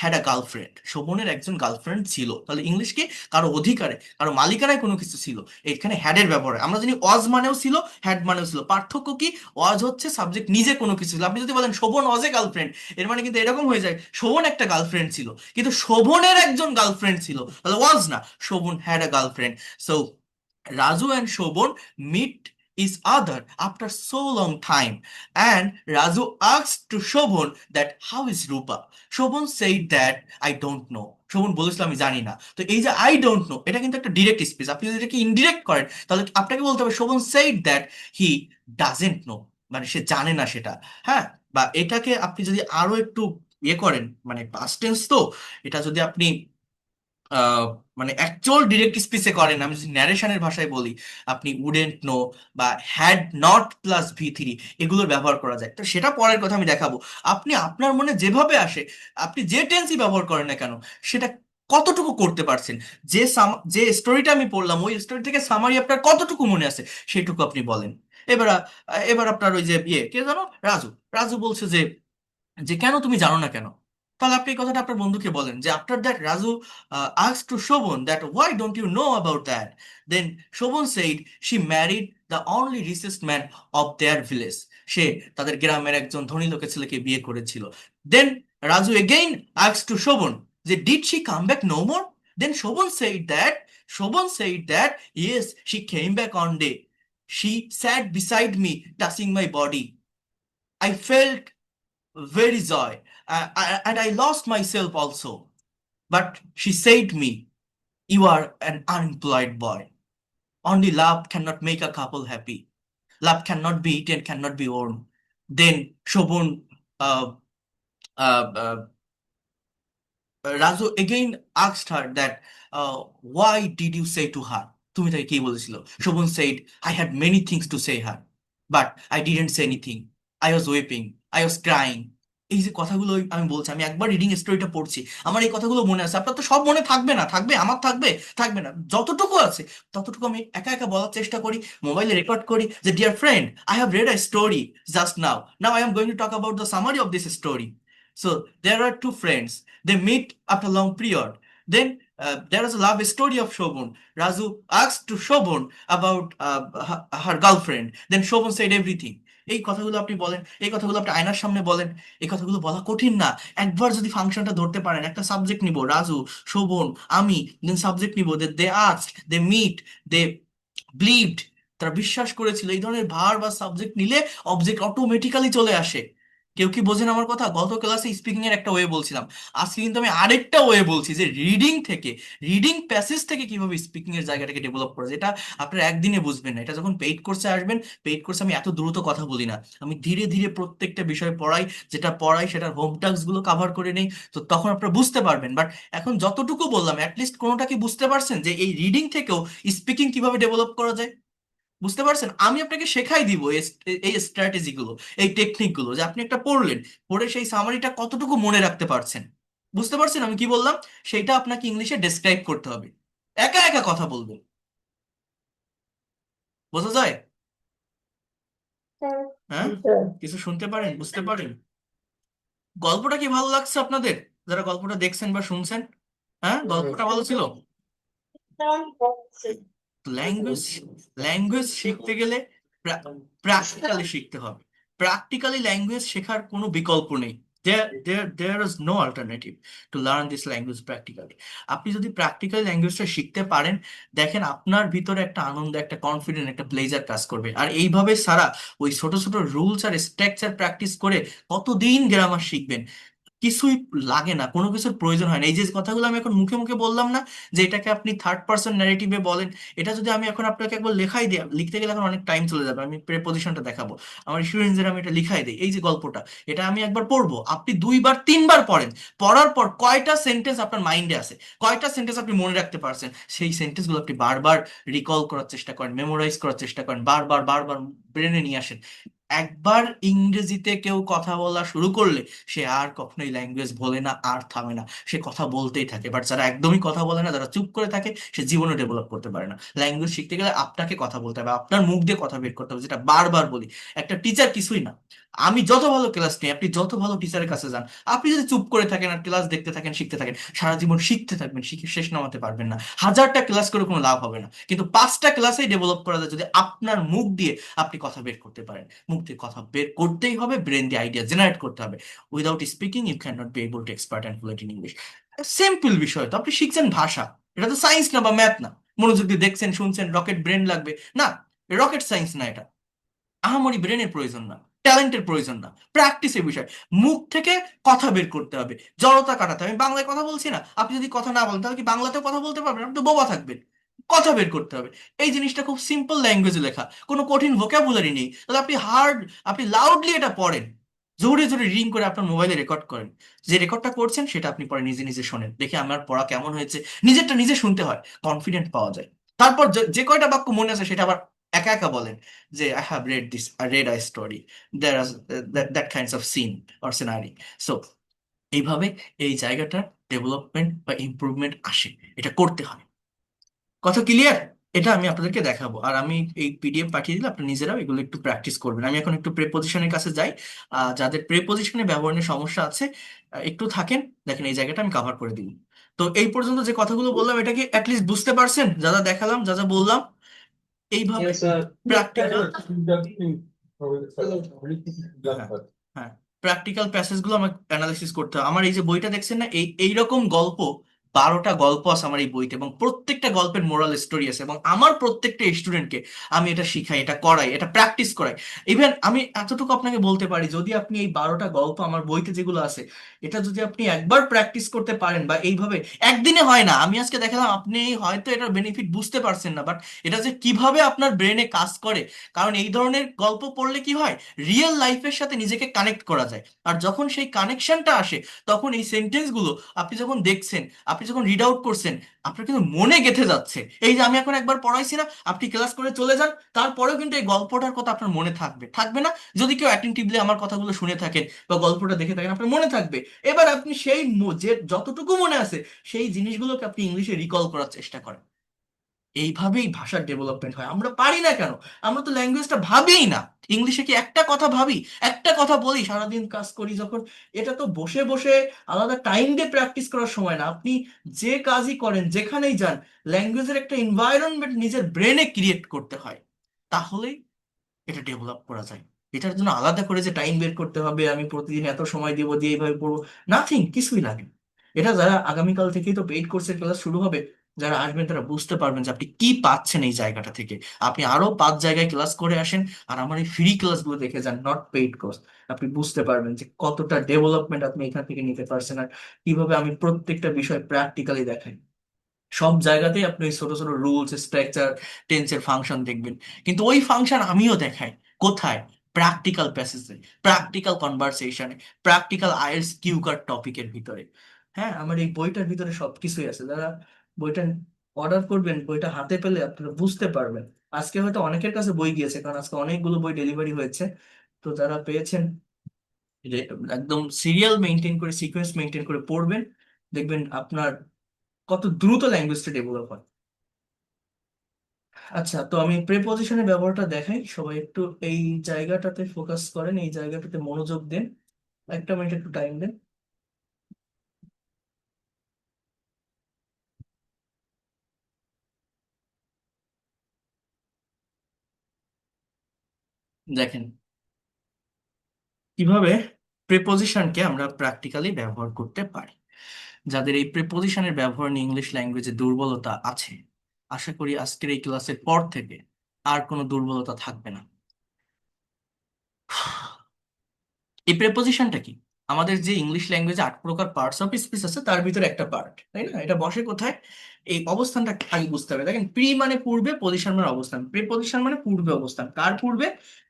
[SPEAKER 1] had a girlfriend. শোভনের একজন গার্লফ্রেন্ড ছিল। তাহলে ইংলিশ কি? কারো অধিকারে, কারো মালিকানায় কোনো কিছু ছিল। এখানে হ্যাডের ব্যবহার আমরা জানি, ওয়াজ মানেও ছিল, হ্যাড মানেও ছিল। পার্থক্য কি? ওয়াজ হচ্ছে সাবজেক্ট নিজে কোনো কিছু ছিল। আপনি যদি বলেন শোভন ওয়াজ এ গার্লফ্রেন্ড, এর মানে কিন্তু এরকম হয়ে যায় শোভন একটা গার্লফ্রেন্ড ছিল, কিন্তু শোভনের একজন গার্লফ্রেন্ড ছিল, তাহলে ওয়াজ না, Shobhon had a girlfriend. So Raju and Shobon meet each other after so long time, and Raju asked to Shobon that how is Rupa. Shobon said that I don't know. Shobhon বলেছিল আমি জানি না। তো এই যে আই ডোন্ট নো, এটা কিন্তু একটা ডিরেক্ট স্পিচ। আপনি যদি এটাকে ইনডিরেক্ট করেন, তাহলে আপনাকে বলতে হবে Shobhon said that he doesn't know, মানে সে জানে না সেটা। হ্যাঁ, বা এটাকে আপনি যদি আরো একটু ইয়ে করেন, মানে পাস্ট টেন্স তো, এটা যদি আপনি আহ, মানে অ্যাকচুয়াল ডিরেক্ট স্পিচে করেন, আমি যদি ন্যারেশনের ভাষায় বলি, আপনি উডেন্ট নো বা হ্যাড নট প্লাস ভি3 এগুলোর ব্যবহার করা যায়। তো সেটা পরের কথা আমি দেখাবো। আপনি আপনার মনে যেভাবে আসে, আপনি যে টেন্সই ব্যবহার করেন না কেন, সেটা কতটুকু করতে পারছেন, যে স্টোরিটা আমি পড়লাম ওই স্টোরি থেকে সামারি আপনার কতটুকু মনে আছে, সেটুকু আপনি বলেন। এবার এবার আপনার ওই যে ইয়ে কে জানো, রাজু। রাজু বলছে যে যে কেন তুমি জানো না কেন? তাহলে আপনি এই কথাটা আপনার বন্ধুকে বলেন যে after that Raju asked to Shobhan that why don't you know about that? Then Shobhan said she married the only richest man of their village. সে তাদের গ্রামের একজন ধনী লোকের ছেলেকে বিয়ে করেছিল। Then Raju again asked to Shobhan যে did she come back no more? Then Shobhan said that yes, she came back on day. She sat beside me touching my body. I felt very joy, and I lost myself also. But she said me, you are an unemployed boy. Only love cannot make a couple happy. Love cannot be eaten, cannot be worn. Then Shobun, uh, uh, Razu again asked her that, why did you say to her? তুমি তাকে কি বলেছিল? Shobun said, I had many things to say her, but I didn't say anything. I was weeping. I was crying. এই যে কথাগুলো আমি বলছি, আমি একবার রিডিং স্টোরিটা পড়ছি, আমার এই কথাগুলো মনে আছে। আপনার তো সব মনে থাকবে না, থাকবে আমার থাকবে, থাকবে না। যতটুকু আছে ততটুকু আমি একা একা বলার চেষ্টা করি, মোবাইলে রেকর্ড করি যে dear friend, I have red a story just now. Now I am going to talk about the summary of this story. So there are two friends. They meet after a long period. Then there is a love story of Shobun. Raju asked to Shobun about her girlfriend. Then Shobun said everything. এই কথাগুলো আপনি বলেন, এই কথাগুলো আপনি আয়নার সামনে বলেন। এই কথাগুলো বলা কঠিন না। একবার যদি ফাংশনটা ধরতে পারেন, একটা সাবজেক্ট নিব, রাজু, শোভন, আমি, দেন সাবজেক্ট নিব, দে আস্কড, দে মিট, দে ব্লিভড, তারা বিশ্বাস করেছিল, এই ধরনের ভার বা সাবজেক্ট নিলে অবজেক্ট অটোমেটিক্যালি চলে আসে। কেউ কি বোঝেন আমার কথা? গত ক্লাসে স্পিকিং এর একটা ওয়ে বলছিলাম, আজকে কিন্তু আমি আরেকটা ওয়ে বলছি, যে রিডিং থেকে, রিডিং প্যাসেজ থেকে কিভাবে স্পিকিং এর জায়গাটাকে ডেভেলপ করা যায়। এটা আপনারা একদিনে বুঝবেন না। এটা যখন পেইড কোর্সে আসবেন, পেইড কোর্সে আমি এত দ্রুত কথা বলি না, আমি ধীরে ধীরে প্রত্যেকটা বিষয় পড়াই, যেটা পড়াই সেটার হোম টাস্ক গুলো কাভার করে নেই। তো তখন আপনারা বুঝতে পারবেন। বাট এখন যতটুকু বললাম, অ্যাটলিস্ট কোনোটা কি বুঝতে পারছেন যে এই রিডিং থেকেও স্পিকিং কিভাবে ডেভেলপ করা যায়? বুঝতে পারছেন? আমি আপনাকে শেখাই দিব এই স্ট্র্যাটেজি গুলো, এই টেকনিক গুলো, যে আপনি একটা পড়লেন, পড়ে সেই সামারিটা কতটুকু মনে রাখতে পারছেন। বুঝতে পারছেন আমি কি বললাম? সেইটা আপনাকে ইংলিশে ডেসক্রাইব করতে হবে, একা একা কথা বলবেন। বোঝা যায়? হ্যাঁ, কিছু শুনতে পারেন, বুঝতে পারেন? গল্পটা কি ভালো লাগছে আপনাদের, যারা গল্পটা দেখছেন বা শুনছেন? হ্যাঁ, গল্পটা ভালো ছিল। ল্যাঙ্গুয়েজ, ল্যাঙ্গুয়েজ শিখতে গেলে প্র্যাকটিক্যালি শিখতে হবে। প্র্যাকটিক্যালি ল্যাঙ্গুয়েজ শেখার কোনো বিকল্প নেই। There is no alternative to learn this language practically. আপনি যদি প্র্যাকটিক্যালি ল্যাঙ্গুয়েজটা শিখতে পারেন, দেখেন আপনার ভিতরে একটা আনন্দ, একটা কনফিডেন্ট, একটা প্লেজার কাজ করবে। আর এইভাবে সারা ওই ছোট ছোট রুলস আর স্ট্রাকচার প্র্যাকটিস করে কতদিন গ্রামার শিখবেন? কিছুই লাগে না, কোনো কিছুর প্রয়োজন হয় না। এই যে কথাগুলো আমি এখন মুখে মুখে বললাম না, যে এটাকে আপনি থার্ড পার্সন ন্যারেটিভে বলেন, এটা যদি আমি এখন আপনাকে একবার লেখাই দিই, লিখতে গেলে এখন অনেক টাইম চলে যাবে, আমি প্রেপোজিশনটা দেখাবো আমার স্টুডেন্টদের, আমি এটা লিখাই দিই, এই যে গল্পটা, এটা আমি একবার পড়বো, আপনি দুইবার তিনবার পড়েন, পড়ার পর কয়টা সেন্টেন্স আপনার মাইন্ডে আছে, কয়টা সেন্টেন্স আপনি মনে রাখতে পারছেন, সেই সেন্টেন্সগুলো আপনি বারবার রিকল করার চেষ্টা করেন, মেমোরাইজ করার চেষ্টা করেন, বারবার বারবার ব্রেনে নিয়ে আসেন। একবার ইংরেজিতে কেউ কথা বলা শুরু করলে সে আর কখনোই ল্যাঙ্গুয়েজ ভোলে না, আর থামে না, সে কথা বলতেই থাকে। বাট যারা একদমই কথা বলে না, যারা চুপ করে থাকে, সে জীবনে ডেভেলপ করতে পারে না। ল্যাঙ্গুয়েজ শিখতে গেলে আপনাকে কথা বলতে হবে, আপনার মুখ দিয়ে কথা বের করতে হবে, যেটা বারবার বলি। একটা টিচার কিছুই না, আমি যত ভালো ক্লাস নিই, আপনি যত ভালো টিচারের কাছে যান, আপনি যদি চুপ করে থাকেন আর ক্লাস দেখতে থাকেন, শিখতে থাকেন, সারা জীবন শিখতে থাকবেন, শিখে শেষ নামাতে পারবেন না। হাজারটা ক্লাস করে কোনো লাভ হবে না, কিন্তু পাঁচটা ক্লাসেই ডেভেলপ করা যায় যদি আপনার মুখ দিয়ে আপনি কথা বের করতে পারেন। মুখ দিয়ে কথা বের করতেই হবে, ব্রেন দিয়ে আইডিয়া জেনারেট করতে হবে। Without speaking you can not be able to expert and fluent in English. Simple বিষয় তো, আপনি শিখছেন ভাষা, এটা তো সায়েন্স না বা ম্যাথ না। মনোযোগ দিয়ে দেখছেন, শুনছেন, রকেট ব্রেন লাগবে না, রকেট সায়েন্স না এটা। আহামরি ব্রেনের প্রয়োজন না, ট্যালেন্টের প্রয়োজন না, প্র্যাকটিসের বিষয়। মুখ থেকে কথা বের করতে হবে, জড়তা কাটাতে হবে। আমি বাংলায় কথা বলছি না, আপনি যদি কথা না বলেন তাহলে কি বাংলাতেও কথা বলতে পারবেন? আপনি তো বোবা থাকবেন। কথা বের করতে হবে। এই জিনিসটা খুব সিম্পল ল্যাঙ্গুয়েজে লেখা, কোনো কঠিন ভোকাবুলারি নেই। তাহলে আপনি আপনি লাউডলি এটা পড়েন, জোরে জোরে রিং করে আপনার মোবাইলে রেকর্ড করেন। যে রেকর্ডটা করছেন সেটা আপনি পরে নিজে নিজে শোনেন, দেখে আমার পড়া কেমন হয়েছে। নিজেরটা নিজে শুনতে হয়, কনফিডেন্ট পাওয়া যায়। তারপর যে যে কয়টা বাক্য মনে আছে সেটা আবার একা একা বলেন, যে I have read this, I read I story, there are that kinds of scene or scenery. So এইভাবে এই জায়গাটা ডেভেলপমেন্ট বা ইমপ্রুভমেন্ট আসে, এটা করতে হয়। কথা ক্লিয়ার? এটা আমি আপনাদেরকে দেখাবো, আর আমি এই পিডিএফ পাঠিয়ে দিলে আপনি নিজেরাও এগুলো একটু প্র্যাকটিস করবেন। আমি এখন একটু প্রেপোজিশনের কাছে যাই। যাদের প্রেপোজিশনে ব্যবহারের সমস্যা আছে, একটু থাকেন, দেখেন এই জায়গাটা আমি কভার করে দিই। তো এই পর্যন্ত যে কথাগুলো বললাম, এটা কি অ্যাটলিস্ট বুঝতে পারছেন? যা যা দেখালাম, যা যা বললাম, এইভাবে
[SPEAKER 2] Yes, sir.
[SPEAKER 1] প্র্যাকটিক্যাল, হ্যাঁ, হ্যাঁ, প্র্যাকটিক্যাল প্যাসেজ গুলো আমাকে অ্যানালাইসিস করতে হবে। আমার এই যে বইটা দেখছেন না, এইরকম গল্প 12টা গল্প আছে আমার এই বইতে, এবং প্রত্যেকটা গল্পের মোরাল স্টোরি আছে, এবং আমার প্রত্যেকটা স্টুডেন্টকে আমি এটা শিখাই, এটা করাই, এটা প্র্যাকটিস করাই। ইভেন আমি এতটুকু আপনাকে বলতে পারি, যদি আপনি এই 12টা গল্প আমার বইতে যেগুলো আছে, এটা যদি আপনি একবার প্র্যাকটিস করতে পারেন, বা এইভাবে একদিনে হয় না, আমি আজকে দেখালাম, আপনি হয়তো এটার বেনিফিট বুঝতে পারছেন না, বাট এটা যে কিভাবে আপনার ব্রেনে কাজ করে। কারণ এই ধরনের গল্প পড়লে কি হয়, রিয়েল লাইফের সাথে নিজেকে কানেক্ট করা যায়। আর যখন সেই কানেকশনটা আসে, তখন এই সেন্টেন্সগুলো আপনি যখন দেখছেন, আপনি যখন রিড আউট করছেন, আপনার কিন্তু মনে গেঁথে যাচ্ছে। এই যে আমি এখন একবার পড়াইছি না, আপনি ক্লাস করে চলে যান, তারপরেও কিন্তু এই গল্পটার কথা আপনার মনে থাকবে, থাকবে না? যদি কেউ অ্যাটেন্টিভলি আমার কথাগুলো শুনে থাকেন বা গল্পটা দেখে থাকেন, আপনার মনে থাকবে। এবার আপনি সেই যে যতটুকু মনে আছে, সেই জিনিসগুলোকে আপনি ইংলিশে রিকল করার চেষ্টা করেন। এইভাবেই ভাষার ডেভেলপমেন্ট হয়। আমরা পারি না কেন? আমরা তো ল্যাঙ্গুয়েজটা ভাবিই না। ইংলিশে কি একটা কথা ভাবি, একটা কথা বলি, সারাদিন কাজ করি যখন, এটা তো বসে বসে আলাদা টাইম দিয়ে প্র্যাকটিস করার সময় না। আপনি যে কাজই করেন, যেখানেই যান, ল্যাঙ্গুয়েজের একটা এনভায়রনমেন্ট নিজের ব্রেনে ক্রিয়েট করতে হয়, তাহলেই এটা ডেভেলপ করা যায়। এটার জন্য আলাদা করে যে টাইম বের করতে হবে, আমি প্রতিদিন এত সময় দিব, দিয়ে এইভাবে পড়বো, নাথিং, কিছুই লাগে না। এটা যারা আগামীকাল থেকেই তো পেইড কোর্সের ক্লাস শুরু হবে, যারা আসবেন তারা বুঝতে পারবেন যে আপনি কি পাচ্ছেন এই জায়গাটা থেকে। আপনি আরো 5 জায়গায় ক্লাস করে আসেন, আর আমার এই ফ্রি ক্লাসগুলো দেখে যান, নট পেইড কোর্স। আপনি বুঝতে পারবেন যে কতটা ডেভেলপমেন্ট আপনি এখান থেকে নিতে পারছেন, আর কিভাবে আমি প্রত্যেকটা বিষয় প্র্যাকটিক্যালি দেখাই। সব জায়গাতেই আপনি ওই ছোট ছোট রুলস, স্ট্রাকচার, টেন্সের ফাংশন দেখবেন, কিন্তু ওই ফাংশন আমিও দেখাই। কোথায়? প্র্যাকটিক্যাল প্যাসেজে, প্র্যাকটিক্যাল কনভারসেশনে, প্র্যাকটিক্যাল আইএলটিএস কিউ কার্ড টপিকের ভিতরে। হ্যাঁ, আমার এই বইটার ভিতরে সবকিছুই আছে। যারা বইটা অর্ডার করবেন, বইটা হাতে পেলে আপনারা বুঝতে পারবেন। আজকে হয়তো অনেকের কাছে বই গিয়েছে, কারণ আজকে অনেকগুলো বই ডেলিভারি হয়েছে। তো যারা পেয়েছেন, একদম সিরিয়াল মেনটেন করে, সিকোয়েন্স মেনটেন করে পড়বেন, দেখবেন আপনার কত দ্রুত ল্যাঙ্গুয়েজটা ডেভেলপ হয়। আচ্ছা, তো আমি প্রেপোজিশনের ব্যবহারটা দেখাই, সবাই একটু এই জায়গাটাতে ফোকাস করেন, এই জায়গাটাতে মনোযোগ দেন। একটা মিনিট একটু টাইম দেন। দেখেন কিভাবে প্রেপোজিশনকে আমরা প্র্যাকটিক্যালি ব্যবহার করতে পারি। যাদের এই প্রেপোজিশনের ব্যবহার নিয়ে ইংলিশ ল্যাঙ্গুয়েজে দুর্বলতা আছে, আশা করি আজকের এই ক্লাসের পর থেকে আর কোনো দুর্বলতা থাকবে না। এই প্রেপোজিশনটা কি? আমাদের যে ইংলিশ ল্যাঙ্গুয়েজে 8 প্রকার পার্টস অফ স্পিচ আছে, তার ভিতরে একটা পার্ট, তাই না? এটা বসে কোথায়? এই অবস্থানটা আগে বুঝতে হবে। দেখেন, প্রি মানে পূর্বে, পজিশন মানে অবস্থান। প্রিপজিশন মানে পূর্বে অবস্থান। কার পূর্বে?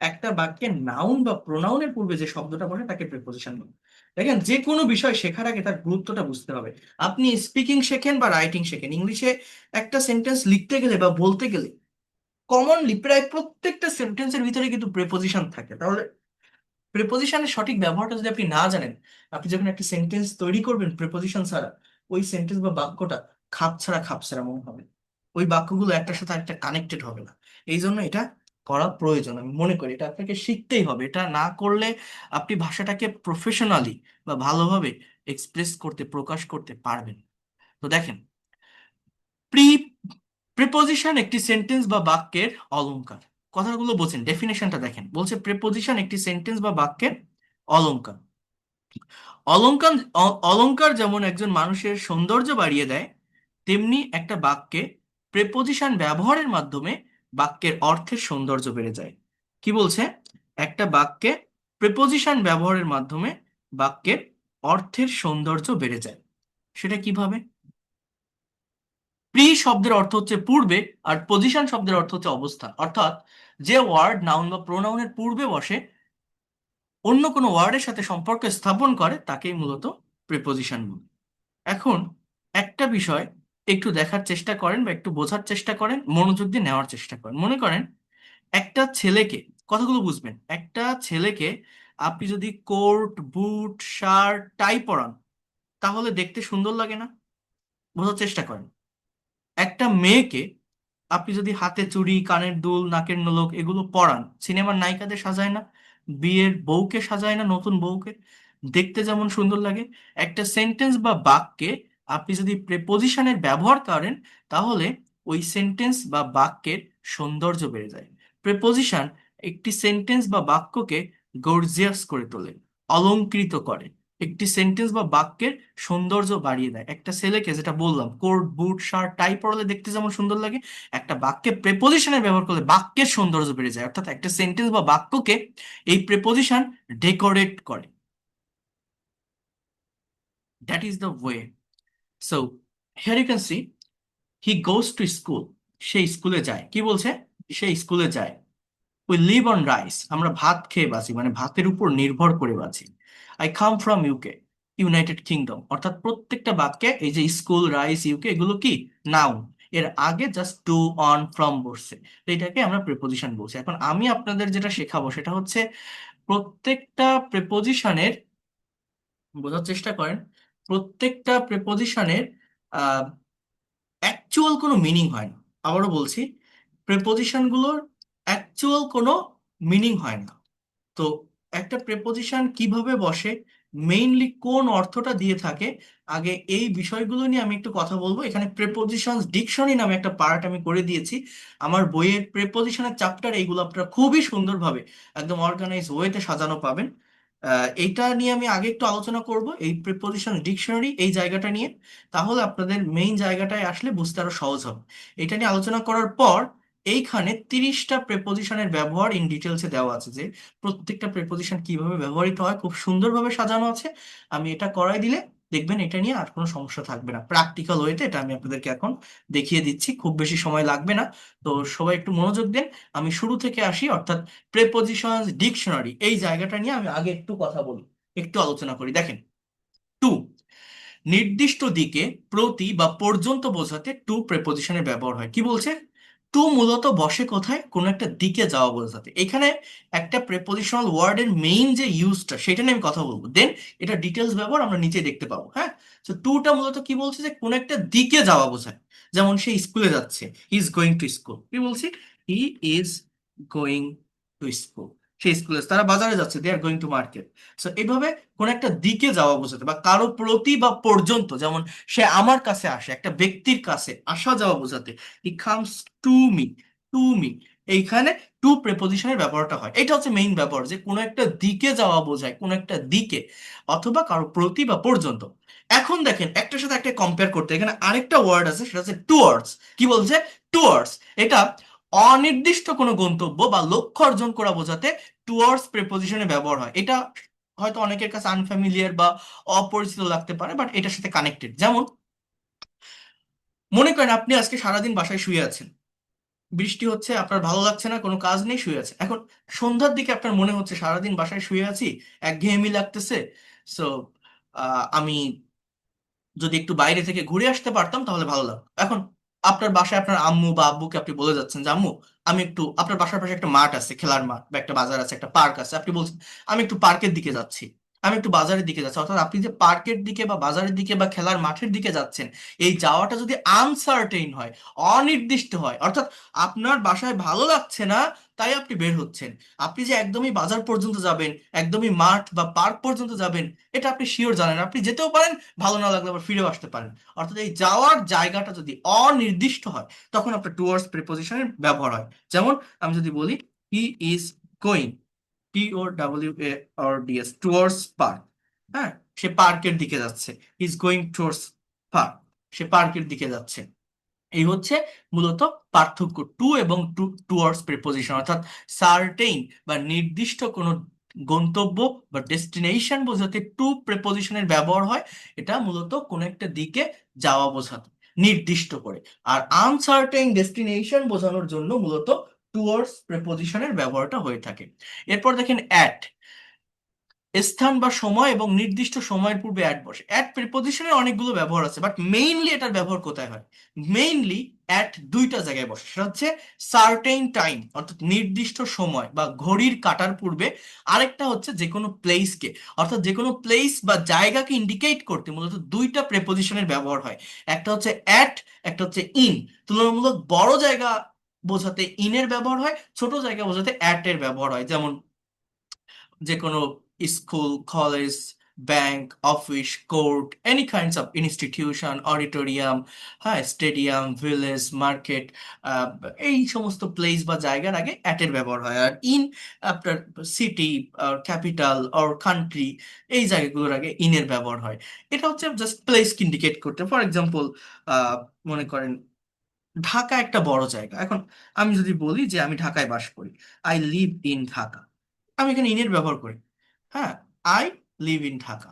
[SPEAKER 1] একটা বাক্যে নাউন বা প্রোনাউনের পূর্বে যে শব্দটা বসে তাকে প্রিপজিশন বলে। দেখেন, যে কোনো বিষয় শেখার আগে তার গুরুত্বটা বুঝতে হবে। আপনি স্পিকিং শেখেন বা রাইটিং শেখেন, ইংলিশে একটা সেন্টেন্স লিখতে গেলে বা বলতে গেলে কমনলি প্রায় প্রত্যেকটা সেন্টেন্সের ভিতরে কিন্তু প্রিপজিশন থাকে। তাহলে প্রিপজিশনের সঠিক ব্যবহারটা যদি আপনি না জানেন, আপনি যখন একটা সেন্টেন্স তৈরি করবেন প্রিপজিশন ছাড়া, ওই সেন্টেন্স বা বাক্যটা খাপছাড়া খাপছাড়া মনে হবে। ওই বাক্যগুলো একটার সাথে একটা কানেক্টেড হবে না। এই জন্য এটা করা প্রয়োজন, আমি মনে করি এটা আপনাকে শিখতেই হবে। এটা না করলে আপনি ভাষাটাকে প্রফেশনালি বা ভালোভাবে এক্সপ্রেস করতে, প্রকাশ করতে পারবেন না। তো দেখেন, প্রি প্রিপজিশন একটি সেন্টেন্স বা বাক্যের অলংকার। কথাগুলো বলছেন, ডেফিনেশনটা দেখেন, বলছে প্রিপজিশন একটি সেন্টেন্স বা বাক্যের অলংকার। অলংকার, অলংকার যেমন একজন মানুষের সৌন্দর্য বাড়িয়ে দেয়, তেমনি একটা বাক্যে প্রেপোজিশন ব্যবহারের মাধ্যমে বাক্যের অর্থের সৌন্দর্য বেড়ে যায়। কি বলছে? একটা বাক্যে প্রেপোজিশন ব্যবহারের মাধ্যমে বাক্যের অর্থের সৌন্দর্য বেড়ে যায়। সেটা কিভাবে? প্রি শব্দের অর্থ হচ্ছে পূর্বে, আর পজিশন শব্দের অর্থ হচ্ছে অবস্থান। অর্থাৎ যে ওয়ার্ড নাউন বা প্রোনাউনের পূর্বে বসে, অন্য কোনো ওয়ার্ডের সাথে সম্পর্ক স্থাপন করে, তাকেই মূলত প্রিপোজিশন বলে। এখন একটা বিষয় একটু দেখার চেষ্টা করেন বা একটু বোঝার চেষ্টা করেন, মনোযোগ দিয়ে নেওয়ার চেষ্টা করেন। মনে করেন একটা ছেলেকে, কথাগুলো বুঝবেন, একটা ছেলেকে আপনি যদি কোট, বুট, শার্ট, টাই পরান, তাহলে দেখতে সুন্দর লাগে না? বোঝার চেষ্টা করেন। একটা মেয়েকে আপনি যদি হাতে চুড়ি, কানের দুল, নাকের নলক এগুলো পরান, সিনেমার নায়িকাদের সাজায় না? বিয়ের বউকে সাজায় না, নতুন বউকে? দেখতে যেমন সুন্দর লাগে। একটা সেন্টেন্স বা বাক্যে আপনি যদি প্রেপোজিশনের ব্যবহার করেন, তাহলে ওই সেন্টেন্স বা বাক্যের সৌন্দর্য বেড়ে যায়। প্রেপোজিশন একটি সেন্টেন্স বা বাক্যকে গর্জিয়াস করে তোলে, অলংকৃত করে, একটি সেন্টেন্স বা বাক্যের সৌন্দর্য বাড়িয়ে দেয়। একটা ছেলেকে, যেটা বললাম, কোট, বুট, শার্ট, টাই পরলে দেখতে যেমন সুন্দর লাগে, একটা বাক্যে প্রেপোজিশনের ব্যবহার করলে বাক্যের সৌন্দর্য বেড়ে যায়। অর্থাৎ একটা সেন্টেন্স বা বাক্যকে এই প্রেপোজিশন ডেকোরেট করে। That is the way. So here you can see, he goes to school. সে স্কুলে যায়। কি বলছে? সে স্কুলে যায়। We live on rice. আমরা ভাত খেয়ে বাঁচি, মানে ভাতের উপর নির্ভর করে বাঁচি। I come from UK, United Kingdom. অর্থাৎ প্রত্যেকটা বাক্যে এই যে স্কুল, রাইস, ইউকে এগুলো কি? নাউন। এর আগে জাস্ট টু, অন, ফ্রম বসছে, তো এটাকে আমরা প্রিপোজিশন বলছি। এখন আমি আপনাদের যেটা শেখাবো সেটা হচ্ছে প্রত্যেকটা প্রিপোজিশনের, বোঝার চেষ্টা করেন, প্রত্যেকটা প্রিপোজিশনের অ্যাকচুয়াল কোনো মিনিং হয় না। আবারও বলছি, প্রেপোজিশনগুলোর অ্যাকচুয়াল কোনো মিনিং হয় না। তো একটা প্রেপোজিশন কিভাবে বসে, মেইনলি কোন অর্থটা দিয়ে থাকে, আগে এই বিষয়গুলো নিয়ে আমি একটু কথা বলবো। এখানে প্রেপোজিশনস ডিকশনারি নামে একটা পার্ট আমি করে দিয়েছি আমার বইয়ের প্রেপোজিশনের চ্যাপ্টার। এইগুলো আপনারা খুবই সুন্দরভাবে একদম অর্গানাইজ ওয়েতে সাজানো পাবেন। এইটা নিয়ে আমি আগে একটু আলোচনা করব, এই প্রিপোজিশন ডিকশনারি এই জায়গাটা নিয়ে। তাহলে আপনাদের মেইন জায়গাটায় আসলে বুঝতে আরো সহজ হবে। এটা নিয়ে আলোচনা করার পর এইখানে 30টা প্রেপোজিশনের ব্যবহার ইন ডিটেলসে দেওয়া আছে, যে প্রত্যেকটা প্রেপোজিশন কিভাবে ব্যবহৃত হয় খুব সুন্দরভাবে সাজানো আছে। আমি এটা করাই দিলে দেখবেন এটা নিয়ে আর কোনো সমস্যা থাকবে না। প্র্যাকটিক্যাল ওয়েতে এটা আমি আপনাদেরকে এখন দেখিয়ে দিচ্ছি, খুব বেশি সময় লাগবে না। তো সবাই একটু মনোযোগ দেন। আমি শুরু থেকে আসি, অর্থাৎ প্রেপোজিশনস ডিকশনারি এই জায়গাটা নিয়ে আমি আগে একটু কথা বলি, একটু আলোচনা করি। দেখেন, টু নির্দিষ্ট দিকে, প্রতি বা পর্যন্ত বোঝাতে টু প্রেপোজিশনের ব্যবহার হয়। কি বলছে? টু মূলত বসে কোথায়? কোনো একটা দিকে যাওয়া বোঝাতে। এখানে একটা প্রেপোজিশনাল ওয়ার্ডের মেইন যে ইউজটা সেটা নিয়ে আমি কথা বলবো, দেন এটা ডিটেলস ব্যবহার আমরা নিচে দেখতে পাবো। হ্যাঁ, তো টুটা মূলত কি বলছে? যে কোনো একটা দিকে যাওয়া বোঝায়। যেমন সে স্কুলে যাচ্ছে, he is going to school. কি বলছি? He is going to school. সে স্কুলে, তারা বাজারে যাচ্ছে, they are going to market. সো এইভাবে কোন একটা দিকে যাওয়া বোঝাতে, বা কারো প্রতি বা পর্যন্ত, যেমন সে আমার কাছে আসে, একটা ব্যক্তির কাছে আসা যাওয়া বোঝাতে he comes to me. To me, এইখানে টু প্রেপোজিশনের ব্যবহারটা হয়। এটা হচ্ছে মেইন ব্যবহার, যে কোনো একটা দিকে যাওয়া বোঝায়, কোনো একটা দিকে, অথবা কারো প্রতি বা পর্যন্ত। এখন দেখেন, একটার সাথে একটা কম্পেয়ার করতে, এখানে আরেকটা ওয়ার্ড আছে, সেটা হচ্ছে টুয়ার্ডস। কি বলছে? টুয়ার্ডস। এটা অনির্দিষ্ট কোনো গন্তব্য বা লক্ষ্য অর্জন করা বোঝাতে টুয়ার্ডস প্রেপোজিশনে ব্যবহার হয়। এটা হয়তো অনেকের কাছে আনফ্যামিলিয়ার বা অপরিচিত লাগতে পারে, বাট এটার সাথে কানেক্টেড। যেমন মনে করেন আপনি আজকে সারাদিন বাসায় শুয়ে আছেন, বৃষ্টি হচ্ছে, আপনার ভালো লাগছে না, কোনো কাজ নেই, শুয়ে আছে। এখন সন্ধ্যার দিকে আপনার মনে হচ্ছে সারাদিন বাসায় শুয়ে আছি, একঘেয়েমি লাগতেছে, সো আমি যদি একটু বাইরে থেকে ঘুরে আসতে পারতাম তাহলে ভালো লাগতো। এখন আপনার বাসায় আপনার আম্মু বা আব্বুকে আপনি বলে যাচ্ছেন যে আম্মু, আমি একটু, আপনার বাসার পাশে একটা মাঠ আছে, খেলার মাঠ, বা একটা বাজার আছে, একটা পার্ক আছে, আপনি বলছেন আমি একটু পার্কের দিকে যাচ্ছি, আমি একটু বাজারের দিকে যাচ্ছি। অর্থাৎ আপনি যে পার্কের দিকে বা বাজারের দিকে বা খেলার মাঠের দিকে যাচ্ছেন, এই যাওয়াটা যদি আনসার্টেইন হয়, অনির্দিষ্ট হয়, অর্থাৎ আপনার বাসায় ভালো লাগছে না তাই আপনি বের হচ্ছেন, আপনি যে একদমই বাজার পর্যন্ত যাবেন, একদমই মাঠ বা পার্ক পর্যন্ত যাবেন, এটা আপনি শিওর জানেন। আপনি যেতেও পারেন, ভালো না লাগলে আবার ফিরেও আসতে পারেন। অর্থাৎ এই যাওয়ার জায়গাটা যদি অনির্দিষ্ট হয়, তখন আপনার টুয়ার্ডস প্রিপোজিশনের ব্যবহার হয়। যেমন আমি যদি বলি he is going, TOWARDS, towards park. হ্যাঁ, সে পার্কের দিকে যাচ্ছে, he is going towards park, সে পার্কের দিকে যাচ্ছে। এই হচ্ছে মূলত পার্থক্য টু এবং টুয়ার্ডস প্রিপোজিশন। অর্থাৎ সার্টেইন বা নির্দিষ্ট কোনো গন্তব্য বা ডেস্টিনেশন বোঝাতে টু প্রিপোজিশনের ব্যবহার হয়। এটা মূলত কোনো একটা দিকে যাওয়া বোঝাতে, নির্দিষ্ট করে। আর আনসার্টেইন ডেস্টিনেশন বোঝানোর জন্য মূলত টুয়ার্ডস প্রিপোজিশনের ব্যবহারটা হয়ে থাকে। এরপর দেখেন অ্যাট, স্থান বা সময় এবং নির্দিষ্ট সময়ের পূর্বে অ্যাট বসে। অ্যাট প্রিপোজিশনের অনেকগুলো ব্যবহার আছে, বাট মেইনলি এটার ব্যবহার কোথায় হয়? মেইনলি অ্যাট দুইটা জায়গায় বসে। সেটা হচ্ছে সার্টেইন টাইম, অর্থাৎ নির্দিষ্ট সময় বা ঘড়ির কাটার পূর্বে। আরেকটা হচ্ছে যে কোনো প্লেসকে, অর্থাৎ যে কোনো প্লেস বা জায়গাকে ইন্ডিকেট করতে মূলত দুইটা প্রেপোজিশনের ব্যবহার হয়। একটা হচ্ছে অ্যাট, একটা হচ্ছে ইন। তুলনামূলক বড় জায়গা বোঝাতে ইনের ব্যবহার হয়, ছোট জায়গা বোঝাতে অ্যাট এর ব্যবহার হয়। যেমন যে কোনো school, college, bank, office, court, any kinds of institution, auditorium, হ্যাঁ, স্টেডিয়াম, ভিলেজ, মার্কেট, এই সমস্ত প্লেস বা জায়গার আগে অ্যাটের ব্যবহার হয়। আর ইন আপনার সিটি, ক্যাপিটাল অর কান্ট্রি, এই জায়গাগুলোর আগে ইনের ব্যবহার হয়। এটা হচ্ছে জাস্ট প্লেসকে ইন্ডিকেট করতে। ফর এক্সাম্পল, মনে করেন ঢাকা একটা বড় জায়গা। এখন আমি যদি বলি যে আমি ঢাকায় বাস করি, আই লিভ ইন ঢাকা, আমি এখানে ইনের ব্যবহার করি। হ্যাঁ, আই লিভ ইন ঢাকা।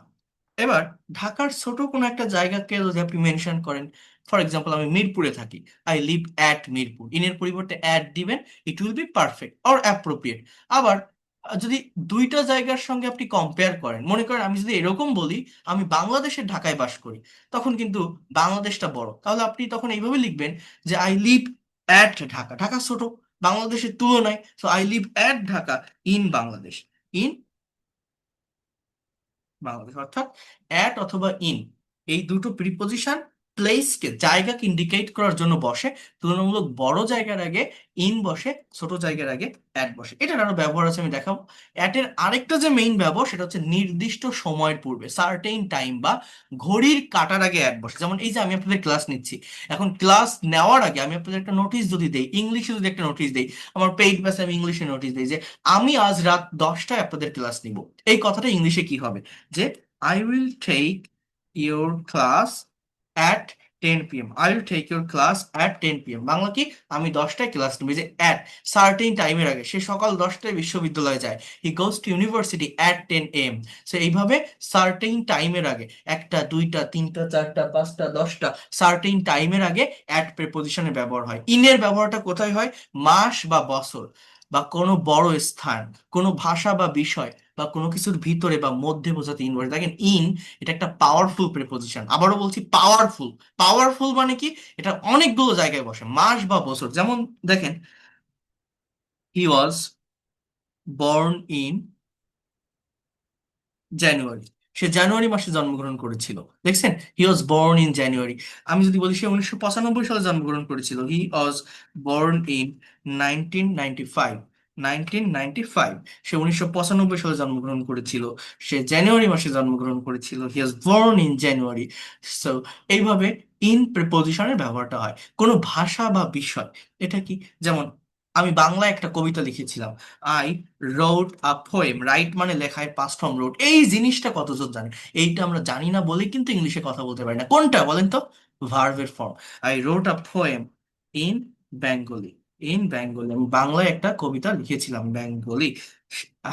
[SPEAKER 1] এবার ঢাকার ছোট কোনো একটা জায়গাকে যদি আপনি মেনশন করেন, ফর এক্সাম্পল আমি মিরপুরে থাকি, আই লিভ অ্যাট মিরপুর, ইনের পরিবর্তে অ্যাট দিবেন, it will be perfect or appropriate. আবার যদি দুইটা জায়গার সঙ্গে আপনি কম্পেয়ার করেন, মনে করেন আমি যদি এরকম বলি আমি বাংলাদেশের ঢাকায় বাস করি, তখন কিন্তু বাংলাদেশটা বড়, তাহলে আপনি তখন এইভাবে লিখবেন যে I live at Dhaka, Dhaka ছোট বাংলাদেশের তুলনায়, so I live at Dhaka in Bangladesh, in Bangladesh. অর্থাৎ অ্যাট অথবা ইন, এই দুটো প্রিপোজিশন প্লেসকে, জায়গাকে ইন্ডিকেট করার জন্য বসে, তুলনামূলক বড় জায়গার আগে ইন বসে, ছোট জায়গার আগে অ্যাট বসে। এটার আরো ব্যবহার আছে, আমি দেখাবো। অ্যাটের আরেকটা যে মেইন ব্যবহার সেটা হচ্ছে নির্দিষ্ট সময়ের পূর্বে, সার্টেইন টাইম বা ঘড়ির কাটার আগে অ্যাট বসে। যেমন এই যে আমি আপনাদের ক্লাস নিচ্ছি, এখন ক্লাস নেওয়ার আগে আমি আপনাদের একটা নোটিশ যদি দেই, ইংলিশে যদি একটা নোটিশ দেই, আমার পেইড ব্যাচে আমি ইংলিশে নোটিশ দিই যে আমি আজ রাত 10টায় আপনাদের ক্লাস নিব, এই কথাটা ইংলিশে কি হবে? যে I will take your class at 10 p.m. I will take your class at 10 p.m. Bangla কি? আমি 10টায় ক্লাস নেব। এই যে অ্যাট, সার্টেন টাইমের আগে, সে সকাল 10টায় বিশ্ববিদ্যালয়ে যায়। He goes to university at 10 a.m. সো এইভাবে সার্টেন টাইমের আগে, একটা, দুইটা, তিনটা, চারটা, পাঁচটা, 10টা, সার্টেন টাইমের আগে অ্যাট প্রেপোজিশনের ব্যবহার হয়। ইনের ব্যবহারটা কোথায় হয়? মাস বা বছর বা কোনো বড় স্থান, কোনো ভাষা বা বিষয় বা কোনো কিছুর ভিতরে বা মধ্যে বোঝাতে ইন বসে। দেখেন ইন, এটা একটা পাওয়ারফুল প্রিপোজিশন। আবারও বলছি, পাওয়ারফুল। পাওয়ারফুল মানে কি? এটা অনেকগুলো জায়গায় বসে, মাস বা বছর। যেমন দেখেন, হি ওয়াজ বর্ন ইন জানুয়ারি, সে জানুয়ারি মাসে জন্মগ্রহণ করেছিল। দেখছেন, হি ওয়াজ বর্ন ইন জানুয়ারি। আমি যদি বলি সে 1995 সালে জন্মগ্রহণ করেছিল, হি ওয়াজ বর্ন ইন 1995। 1995, সে 1995 সালে জন্মগ্রহণ করেছিল, সে জানুয়ারি মাসে জন্মগ্রহণ করেছিল, he was born in January. So এইভাবে ইন প্রিপোজিশনের ব্যবহারটা হয় কোনো ভাষা বা বিষয়। এটা কি? যেমন আমি বাংলায় একটা কবিতা লিখেছিলাম, I road a poem. Right মানে লেখায়, পাস্ট ফর্ম রোড। এই জিনিসটা কতজন জানে? এইটা আমরা জানি না বলেই কিন্তু ইংলিশে কথা বলতে পারি না। কোনটা বলেন তো? ভার্বের form. I road a poem in Bengali. In Bengali, আমি বাংলায় একটা কবিতা লিখেছিলাম, বেঙ্গলি।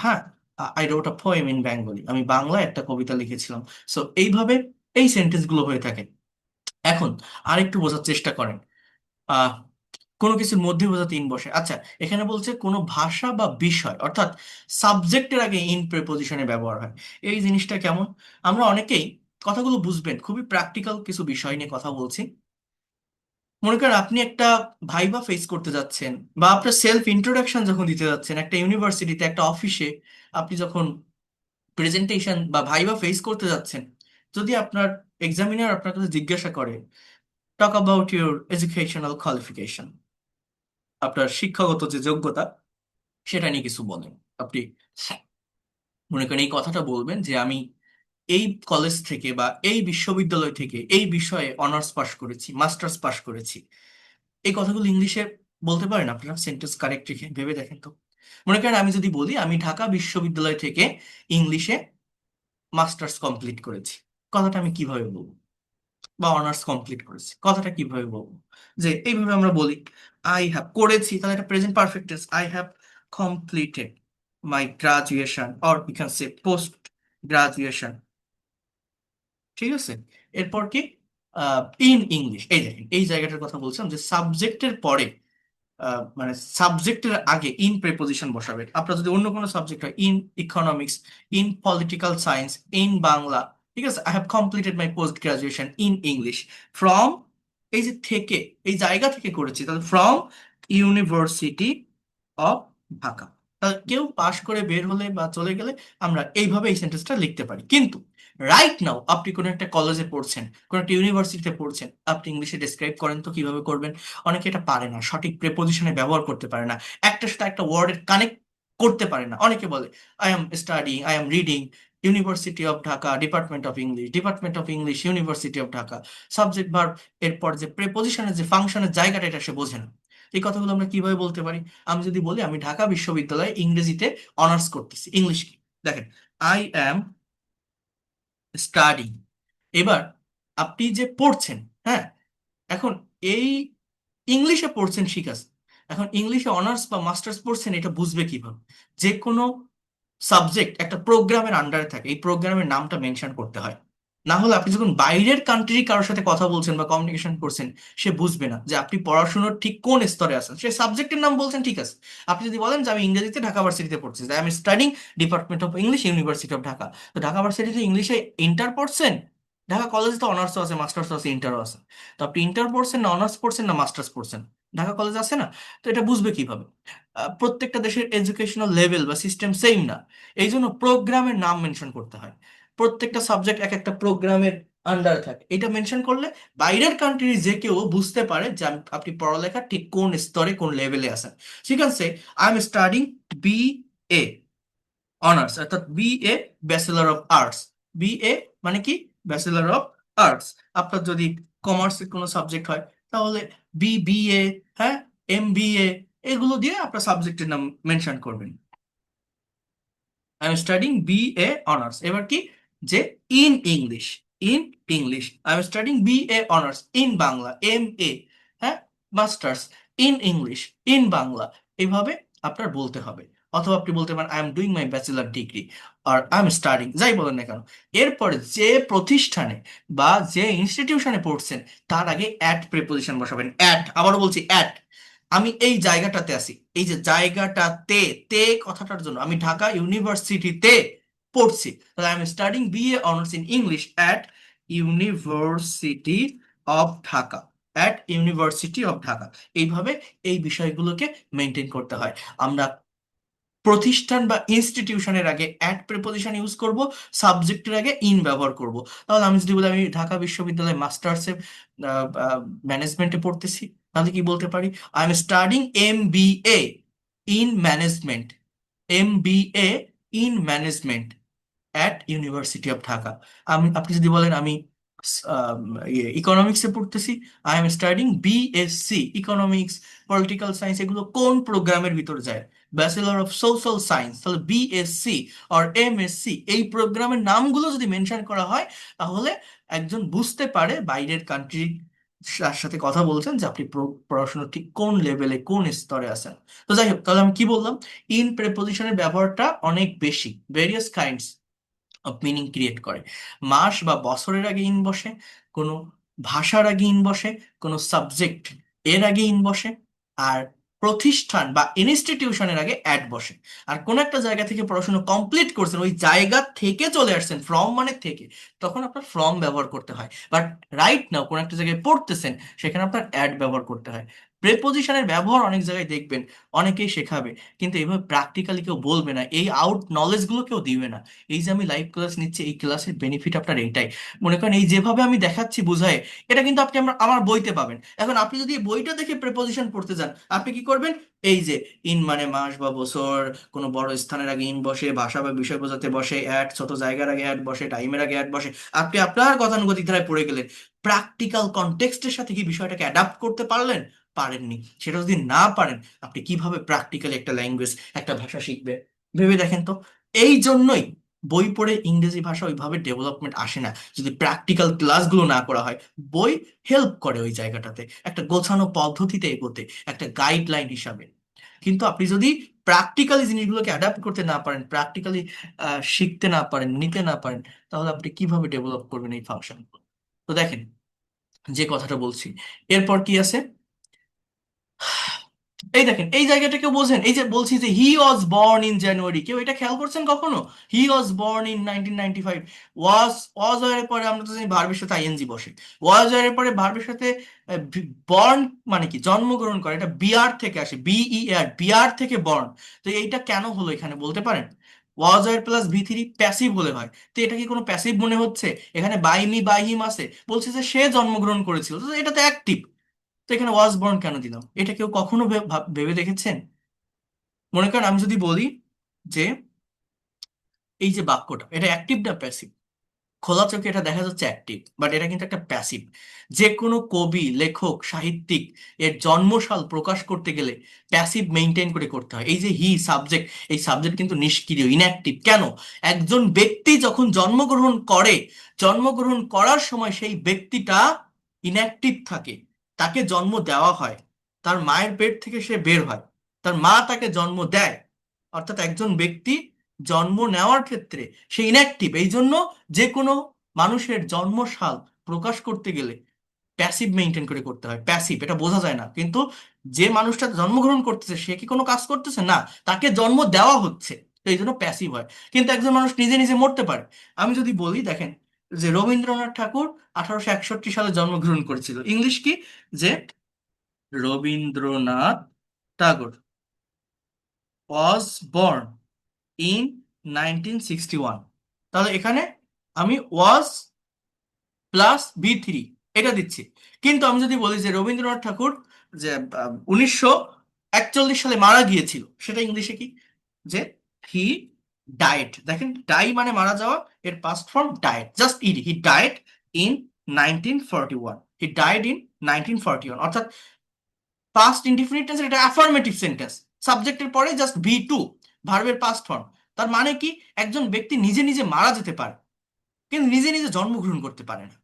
[SPEAKER 1] হ্যাঁ, I road a poem in Bengali, আমি বাংলায় একটা কবিতা লিখেছিলাম। সো এইভাবে এই সেন্টেন্স গুলো হয়ে থাকে। এখন আরেকটু বোঝার চেষ্টা করেন। আহ কোনো কিছুর মধ্যে বোঝাতে ইন বসে। আচ্ছা, এখানে বলছে কোনো ভাষা বা বিষয়, অর্থাৎ সাবজেক্টের আগে ইন প্রিপোজিশনে ব্যবহার হয়। এই জিনিসটা কেমন? আমরা অনেকেই, কথাগুলো বুঝবেন, খুবই প্র্যাকটিক্যাল কিছু বিষয় নিয়ে কথা বলছি। মনে করেন আপনি একটা ভাইবা ফেস করতে যাচ্ছেন, বা আপনার সেলফ ইন্ট্রোডাকশন যখন দিতে যাচ্ছেন একটা ইউনিভার্সিটিতে, একটা অফিসে, আপনি যখন প্রেজেন্টেশন বা ভাইবা ফেস করতে যাচ্ছেন, যদি আপনার এক্সামিনার আপনার কাছে জিজ্ঞাসা করে, talk about your educational qualification, আপনার শিক্ষাগত যে যোগ্যতা সেটা নিয়ে কিছু বলেন। আপনি মনে করেন এই কথাটা বলবেন যে আমি এই কলেজ থেকে বা এই বিশ্ববিদ্যালয় থেকে এই বিষয়ে অনার্স পাশ করেছি, মাস্টার্স পাশ করেছি। এই কথাগুলো ইংলিশে বলতে পারেন আপনারা? সেন্টেন্স কারেক্ট রেখে ভেবে দেখেন তো। মনে করেন আমি যদি বলি আমি ঢাকা বিশ্ববিদ্যালয় থেকে ইংলিশে মাস্টার্স কমপ্লিট করেছি, কথাটা আমি কিভাবে বলবো? বা অনার্স কমপ্লিট করেছি, কথাটা কিভাবে বলবো? যে এইভাবে আমরা বলি, আই হ্যাভ করেছি, তাহলে এটা present perfect tense, I have completed my graduation, or we can say post graduation. ঠিক আছে? এরপর কি? In English. এই দেখেন, এই জায়গাটার কথা বলছিলাম যে সাবজেক্টের পরে, মানে সাবজেক্টের আগে ইন প্রেপোজিশন বসাবে। আপনার যদি অন্য কোনো সাবজেক্ট হয়, in economics, in political science, in Bangla. ঠিক আছে, I have completed my post graduation in English from, এই যে থেকে, এই জায়গা থেকে করেছি, তাহলে ফ্রম ইউনিভার্সিটি অফ ঢাকা। তাহলে কেউ পাশ করে বের হলে বা চলে গেলে আমরা এইভাবে এই সেন্টেন্সটা লিখতে পারি। কিন্তু রাইট নাও আপনি কোনো একটা কলেজে পড়ছেন, কোনো একটা ইউনিভার্সিটিতে পড়ছেন, আপনি ইংলিশে ডেসক্রাইব করেন তো কিভাবে করবেন? অনেকে এটা পারে না, সঠিক প্রেপোজিশনে ব্যবহার করতে পারে না, একটার সাথে একটা ওয়ার্ডের কানেক্ট করতে পারে না। অনেকে বলে I am studying, I am reading university of Dhaka, department of English, department of English, university of Dhaka. Subject verb, এরপর যে প্রেপোজিশনের যে ফাংশনের জায়গাটা, এটা সে বোঝে না। এই কথাগুলো আমরা কিভাবে বলতে পারি? আমি যদি বলি আমি ঢাকা বিশ্ববিদ্যালয়ে ইংরেজিতে অনার্স করতেছি, ইংলিশ কি? দেখেন, আই অ্যাম স্টাডিং। এবার আপনি যে পড়ছেন, হ্যাঁ, এখন এই ইংলিশে পড়ছেন, ঠিক আছে, এখন ইংলিশে অনার্স বা মাস্টার্স পড়ছেন, এটা বুঝবে কিভাবে? যে কোনো সাবজেক্ট একটা প্রোগ্রামের আন্ডারে থাকে, এই প্রোগ্রামের নামটা মেনশন করতে হয়। না হলে আপনি যখন বাইরের কান্ট্রি কারোর সাথে কথা বলছেন বা কমিউনিকেশন করছেন, সে বুঝবে না যে আপনি পড়াশোনার ঠিক কোন স্তরে আছেন। সে সাবজেক্টের নাম বলছেন, ঠিক আছে, আপনি যদি বলেন যে আমি ইংরেজিতে ঢাকা ভার্সিটিতে পড়ছি, I am studying department of English, university of Dhaka, তো ঢাকা ভার্সিটিতে ইংলিশে ইন্টার পড়ছেন, ঢাকা কলেজে তো অনার্সও আছে, মাস্টার্সও আছে, ইন্টারও আছে। তো আপনি ইন্টার পড়ছেন না অনার্স পড়ছেন না মাস্টার্স পড়ছেন, ঢাকা কলেজ আছে না? তো এটা বুঝবে কিভাবে? প্রত্যেকটা দেশের এডুকেশনাল লেভেল বা সিস্টেম সেম না, এই জন্য প্রোগ্রামের নাম মেনশন করতে হয়। প্রত্যেকটা সাবজেক্ট এক একটা প্রোগ্রামের আন্ডার থাকে, এটা মেনশন করলে বাইরের কান্ট্রি যে কেউ বুঝতে পারে যে আপনি পড়ালেখা ঠিক কোন স্তরে কোন লেভেলে আছেন। ঠিক আছে, I am studying B A honours, অর্থাৎ B A bachelor of arts. B A মানে কি? Bachelor of arts. আপনার যদি কমার্সের কোনো সাবজেক্ট হয় তাহলে বিবিএ, হ্যাঁ, এমবিএ, এগুলো দিয়ে আপনার সাবজেক্টের নাম মেনশন করবেন। I am studying B A honours. এবার কি? যে in English, in English I am studying B A honours in Bangla, M A, হ্যাঁ, masters in English in Bangla, এইভাবে আপনার বলতে হবে। অথবা আপনি বলতে পারেন I am doing my bachelor degree, আর আই এম স্টাডিং, যাই বলেন না কেন। এরপরে যে প্রতিষ্ঠানে বা যে ইনস্টিটিউশনে পড়ছেন তার আগে অ্যাট প্রিপোজিশন বসাবেন। অ্যাট, আবারও বলছি অ্যাট। আমি এই জায়গাটাতে আছি, এই যে জায়গাটাতে, তে কথাটার জন্য আমি ঢাকা ইউনিভার্সিটিতে পড়ছি, তাহলে I am studying BA honours in English at university of Dhaka, at university of Dhaka. এইভাবে এই বিষয়গুলোকে মেনটেন করতে হয়। আমরা প্রতিষ্ঠান বা ইনস্টিটিউশনের আগে অ্যাট প্রিপোজিশন ইউজ করব, সাবজেক্টের আগে ইন ব্যবহার করব। তাহলে আমি যদি বলি আমি ঢাকা বিশ্ববিদ্যালয়ে মাস্টার্সে ম্যানেজমেন্টে পড়তেছি, তাহলে কি বলতে পারি? I am studying M B A in management, M B A in management at university of Dhaka. আপনি যদি বলেন আমি ইকোনমিক্সে পড়তেছি, I am studying BSc economics, political science, এগুলো কোন প্রোগ্রামের ভিতর যায়? ব্যাচেলর অফ সোশ্যাল সায়েন্স, তাহলে বিএসসি আর এমএসসি, এই প্রোগ্রামের নামগুলো যদি মেনশন করা হয় তাহলে একজন বুঝতে পারে বাইরের কান্ট্রি সাথে কথা বলছেন যে আপনি পড়াশোনা ঠিক কোন লেভেলে কোন স্তরে আছেন। তো যাই হোক, তাহলে আমি কি বললাম? ইন প্রেপোজিশনের ব্যবহারটা অনেক বেশি, various kinds of meaning create করে। মাস বা বছরের আগে ইন বসে, কোনো ভাষার আগে ইন বসে, কোনো সাবজেক্ট এর আগে ইন বসে, আর প্রতিষ্ঠান বা ইনস্টিটিউশনের আগে অ্যাড বসে। আর কোন একটা জায়গা থেকে পড়াশোনা কমপ্লিট করছেন, ওই জায়গা থেকে চলে আসছেন, ফ্রম মানে থেকে, তখন আপনার ফ্রম ব্যবহার করতে হয়। বাট রাইট নাও কোন একটা জায়গায় পড়তেছেন, সেখানে আপনার অ্যাড ব্যবহার করতে হয়। প্রেপোজিশনের ব্যবহার অনেক জায়গায় দেখবেন অনেকেই শেখাবে, কিন্তু এইভাবে প্র্যাকটিক্যালি কেউ বলবে না, এই আউট নলেজ গুলো কেউ দিবে না। এই যে আমি লাইভ ক্লাস নিচ্ছি, এই ক্লাসের বেনিফিট আপনার এইটাই। মনে করেন এই যেভাবে আমি দেখাচ্ছি বুঝায়, এটা কিন্তু আপনি আমার বইতে পাবেন। এখন আপনি যদি এই বইটা দেখে প্রেপোজিশন পড়তে যান, আপনি কি করবেন? এই যে ইন মানে মাস বা বছর, কোনো বড় স্থানের আগে ইন বসে, ভাষা বা বিষয় বোঝাতে বসে অ্যাড, ছোট জায়গার আগে অ্যাড বসে, টাইমের আগে অ্যাড বসে, আপনি আপনার গতানুগতিক ধারায় পড়ে গেলেন। প্র্যাকটিক্যাল কনটেক্সটের সাথে কি বিষয়টাকে অ্যাডাপ্ট করতে পারলেন? পারেননি। সেটা যদি না পারেন, আপনি কিভাবে প্র্যাকটিক্যালি একটা ল্যাঙ্গুয়েজ, একটা ভাষা শিখবে? ভেবে দেখেন তো। এই জন্যই বই পড়ে ইংরেজি ভাষা ওইভাবে ডেভেলপমেন্ট আসে না, যদি প্র্যাকটিক্যাল ক্লাসগুলো না করা হয়। বই হেল্প করে ওই জায়গাটাতে একটা গোছানো পদ্ধতিতে এগোতে, একটা গাইডলাইন হিসাবে। কিন্তু আপনি যদি প্র্যাকটিক্যালি জিনিসগুলোকে অ্যাডাপ্ট করতে না পারেন, প্র্যাকটিক্যালি শিখতে না পারেন, নিতে না পারেন, তাহলে আপনি কিভাবে ডেভেলপ করবেন এই ফাংশনগুলো? তো দেখেন যে কথাটা বলছি, এরপর কি আছে? এই দেখেন এই জায়গাটাকে বোঝেন, এই যে বলছি যে হি ওয়াজ বর্ন ইন জানুয়ারি, কেউ এটা খেয়াল করছেন কখনো? হি ওয়াজ বর্ন ইন 1995। ওয়াজ এর পরে আমরা তো জানি ভার্বের সাথে আইএনজি বসে। ওয়াজ এর পরে ভার্বের সাথে বর্ন মানে কি? জন্মগ্রহণ করে, এটা বিআর থেকে আসে, বিই আর, বিআর থেকে বর্ন। তো এইটা কেন হলো এখানে বলতে পারেন? ওয়াজ এর প্লাস ভি থ্রি প্যাসিভ হলে হয়, তো এটা কি কোনো প্যাসিভ মনে হচ্ছে? এখানে বাই মি বাই হিম আছে, বলছে যে সে জন্মগ্রহণ করেছিল, তো এটা তো অ্যাক্টিভ। তো এখানে ওয়াজ বর্ন কেন দিলাম? এটা কেউ কখনো ভেবে দেখেছেন? মনে করেন আমি যদি বলি যে এই যে বাক্যটা, এটা অ্যাক্টিভ না প্যাসিভ? খোলা চোখে এটা দেখা যাচ্ছে অ্যাক্টিভ, বাট এটা কিন্তু একটা প্যাসিভ। যে কোনো কবি, লেখক, সাহিত্যিক এর জন্মসাল প্রকাশ করতে গেলে প্যাসিভ মেনটেন করে করতে হয়। এই যে হি সাবজেক্ট, এই সাবজেক্ট কিন্তু নিষ্ক্রিয়, ইনঅ্যাক্টিভ। কেন? একজন ব্যক্তি যখন জন্মগ্রহণ করে, জন্মগ্রহণ করার সময় সেই ব্যক্তিটা ইনঅ্যাক্টিভ থাকে। তাকে জন্ম দেওয়া হয়, তার মায়ের পেট থেকে সে বের হয়, তার মা তাকে জন্ম দেয়। অর্থাৎ একজন ব্যক্তি জন্ম নেওয়ার ক্ষেত্রে সে ইনঅ্যাক্টিভ। এই জন্য যে কোনো মানুষের জন্মসাল প্রকাশ করতে গেলে প্যাসিভ মেনটেন করে করতে হয়। প্যাসিভ এটা বোঝা যায় না, কিন্তু যে মানুষটা জন্মগ্রহণ করতেছে সে কি কোনো কাজ করতেছে? না, তাকে জন্ম দেওয়া হচ্ছে, তো এই জন্য প্যাসিভ হয়। কিন্তু একজন মানুষ নিজে নিজে মরতে পারে। আমি যদি বলি দেখেন যে রবীন্দ্রনাথ ঠাকুর 1861 সালে জন্মগ্রহণ করেছিল, ইংলিশ কি? যে রবীন্দ্রনাথ টাগোর ওয়াজ বর্ন ইন 1961। তাহলে এখানে আমি ওয়াজ প্লাস B3, এটা দিচ্ছি। কিন্তু আমি যদি বলি যে রবীন্দ্রনাথ ঠাকুর যে 1941 সালে মারা গিয়েছিল, সেটা ইংলিশে কি? যে হি ডায়েট। দেখেন ডাই মানে মারা যাওয়া, এর past form died, just ED, he died in 1941, he died in 1941, অর্থাৎ পাস্ট ইনডিফিনিট টেন্স, এটা অ্যাফার্মেটিভ সেন্টেন্স, সাবজেক্টের পরে জাস্ট V2, ভার্বের পাস্ট ফর্ম। তার মানে কি, একজন ব্যক্তি নিজে নিজে মারা যেতে পারে কিন্তু নিজে নিজে জন্মগ্রহণ করতে পারে না।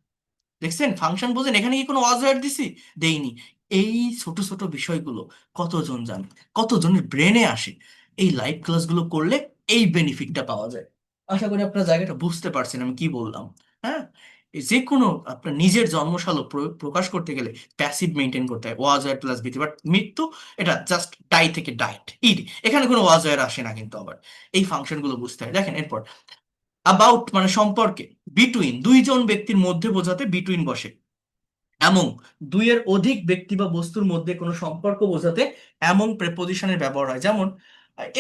[SPEAKER 1] দেখছেন ফাংশন বোঝেন, এখানে কি কোনো ওয়াজওয়ার্ড দিছি? দেইনি। এই ছোট ছোট বিষয়গুলো কতজন জানে, কতজনের ব্রেনে আসে? এই লাইভ ক্লাসগুলো করলে এই বেনিফিটটা পাওয়া যায়। আশা করি আপনার জায়গাটা বুঝতে পারছেন আমি কি বললাম। হ্যাঁ, এই যে কোনো আপনার নিজের জন্মসাল প্রকাশ করতে গেলে প্যাসিভ মেনটেন করতে হয়, ওয়াজওয়ার্ড প্লাস বিথি। বাট মৃত্যু, এটা জাস্ট ডাই থেকে ডাইট ইড, এখানে কোনো ওয়াজওয়ার্ড আসে না কিন্তু। আবার এই ফাংশনগুলো বুঝতে হয়। দেখেন এরপর অ্যাবাউট মানে সম্পর্কে, বিটুইন দুইজন ব্যক্তির মধ্যে বোঝাতে বিটুইন বসে। এমন দুইয়ের অধিক ব্যক্তি বা বস্তুর মধ্যে কোনো সম্পর্ক বোঝাতে এমন প্রেপোজিশনের ব্যবহার হয়। যেমন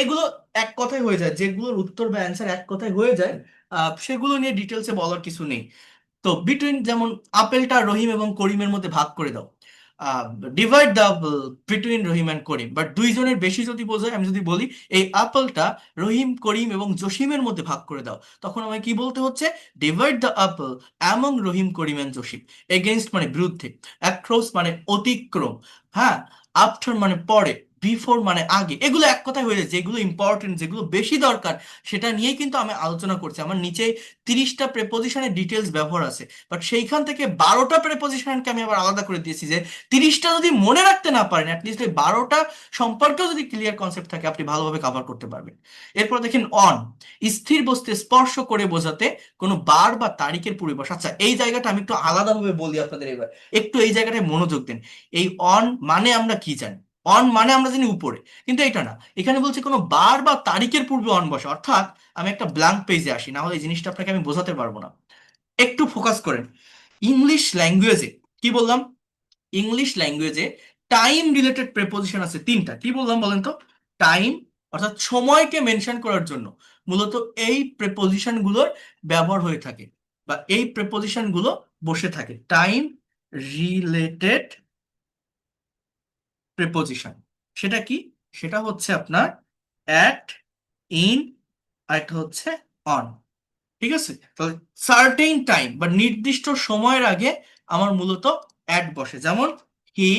[SPEAKER 1] এগুলো এক কথায় হয়ে যায়, যেগুলোর উত্তর বা অ্যান্সার এক কথায় হয়ে যায়, সেগুলো নিয়ে ডিটেলসে বলার কিছু নেই। তো বিটুইন, যেমন আপেলটা রহিম এবং করিমের মধ্যে ভাগ করে দাও, divide the between Rahim and Karim. But দুইজনের বেশি যদি বোঝায়, আমি যদি বলি এই আপেলটা রহিম করিম এবং জসিমের মধ্যে ভাগ করে দাও, তখন আমায় কি বলতে হচ্ছে? Divide the apple among Rahim Karim and Jasim. Against মানে বিরুদ্ধে, অ্যাক্রস মানে অতিক্রম, হ্যাঁ, আফটার মানে পরে, বিফোর মানে আগে। এগুলো এক কথায় হয়ে যায়, যেগুলো ইম্পর্টেন্ট, যেগুলো বেশি দরকার, সেটা নিয়েই কিন্তু আমি আলোচনা করছি। আমার নিচে 30টা প্রেপোজিশনের ডিটেলস ব্যবহার আছে, বাট সেইখান থেকে 12টা প্রেপোজিশনকে আমি আবার আলাদা করে দিয়েছি, যে 30টা যদি মনে রাখতে না পারেন, অ্যাটলিস্ট ওই 12টা সম্পর্কেও যদি ক্লিয়ার কনসেপ্ট থাকে, আপনি ভালোভাবে কভার করতে পারবেন। এরপর দেখেন অন, স্থির বস্তুকে স্পর্শ করে বোঝাতে কোনো বার বা তারিখের পূর্বাভাস। আচ্ছা, এই জায়গাটা আমি একটু আলাদাভাবে বলি আপনাদের এবার, একটু এই জায়গাটায় মনোযোগ দেন। এই অন মানে আমরা কি জানি? অন মানে আমরা জানি উপরে, কিন্তু এটা না। এখানে বলছে কোনো বার বা তারিখের পূর্বে অন বসে, অর্থাৎ আমি একটা ব্ল্যাঙ্ক পেজে আসি, না হলে এই জিনিসটা আপনাকে আমি বোঝাতে পারবো না। একটু ফোকাস করেন। ইংলিশ ল্যাঙ্গুয়েজে কি বললাম? ইংলিশ ল্যাঙ্গুয়েজে টাইম রিলেটেড প্রেপোজিশন আছে 3টা। কি বললাম বলেন তো? টাইম, অর্থাৎ সময়কে মেনশন করার জন্য মূলত এই প্রেপোজিশন গুলোর ব্যবহার হয়ে থাকে, বা এই প্রেপোজিশন গুলো বসে থাকে। টাইম রিলেটেড প্রেপোজিশন, সেটা কি? সেটা হচ্ছে আপনার অ্যাট, ইন, আর একটা হচ্ছে অন। ঠিক আছে, তাহলে সার্টেইন টাইম বা নির্দিষ্ট সময়ের আগে আমার মূলত অ্যাড বসে। যেমন হি,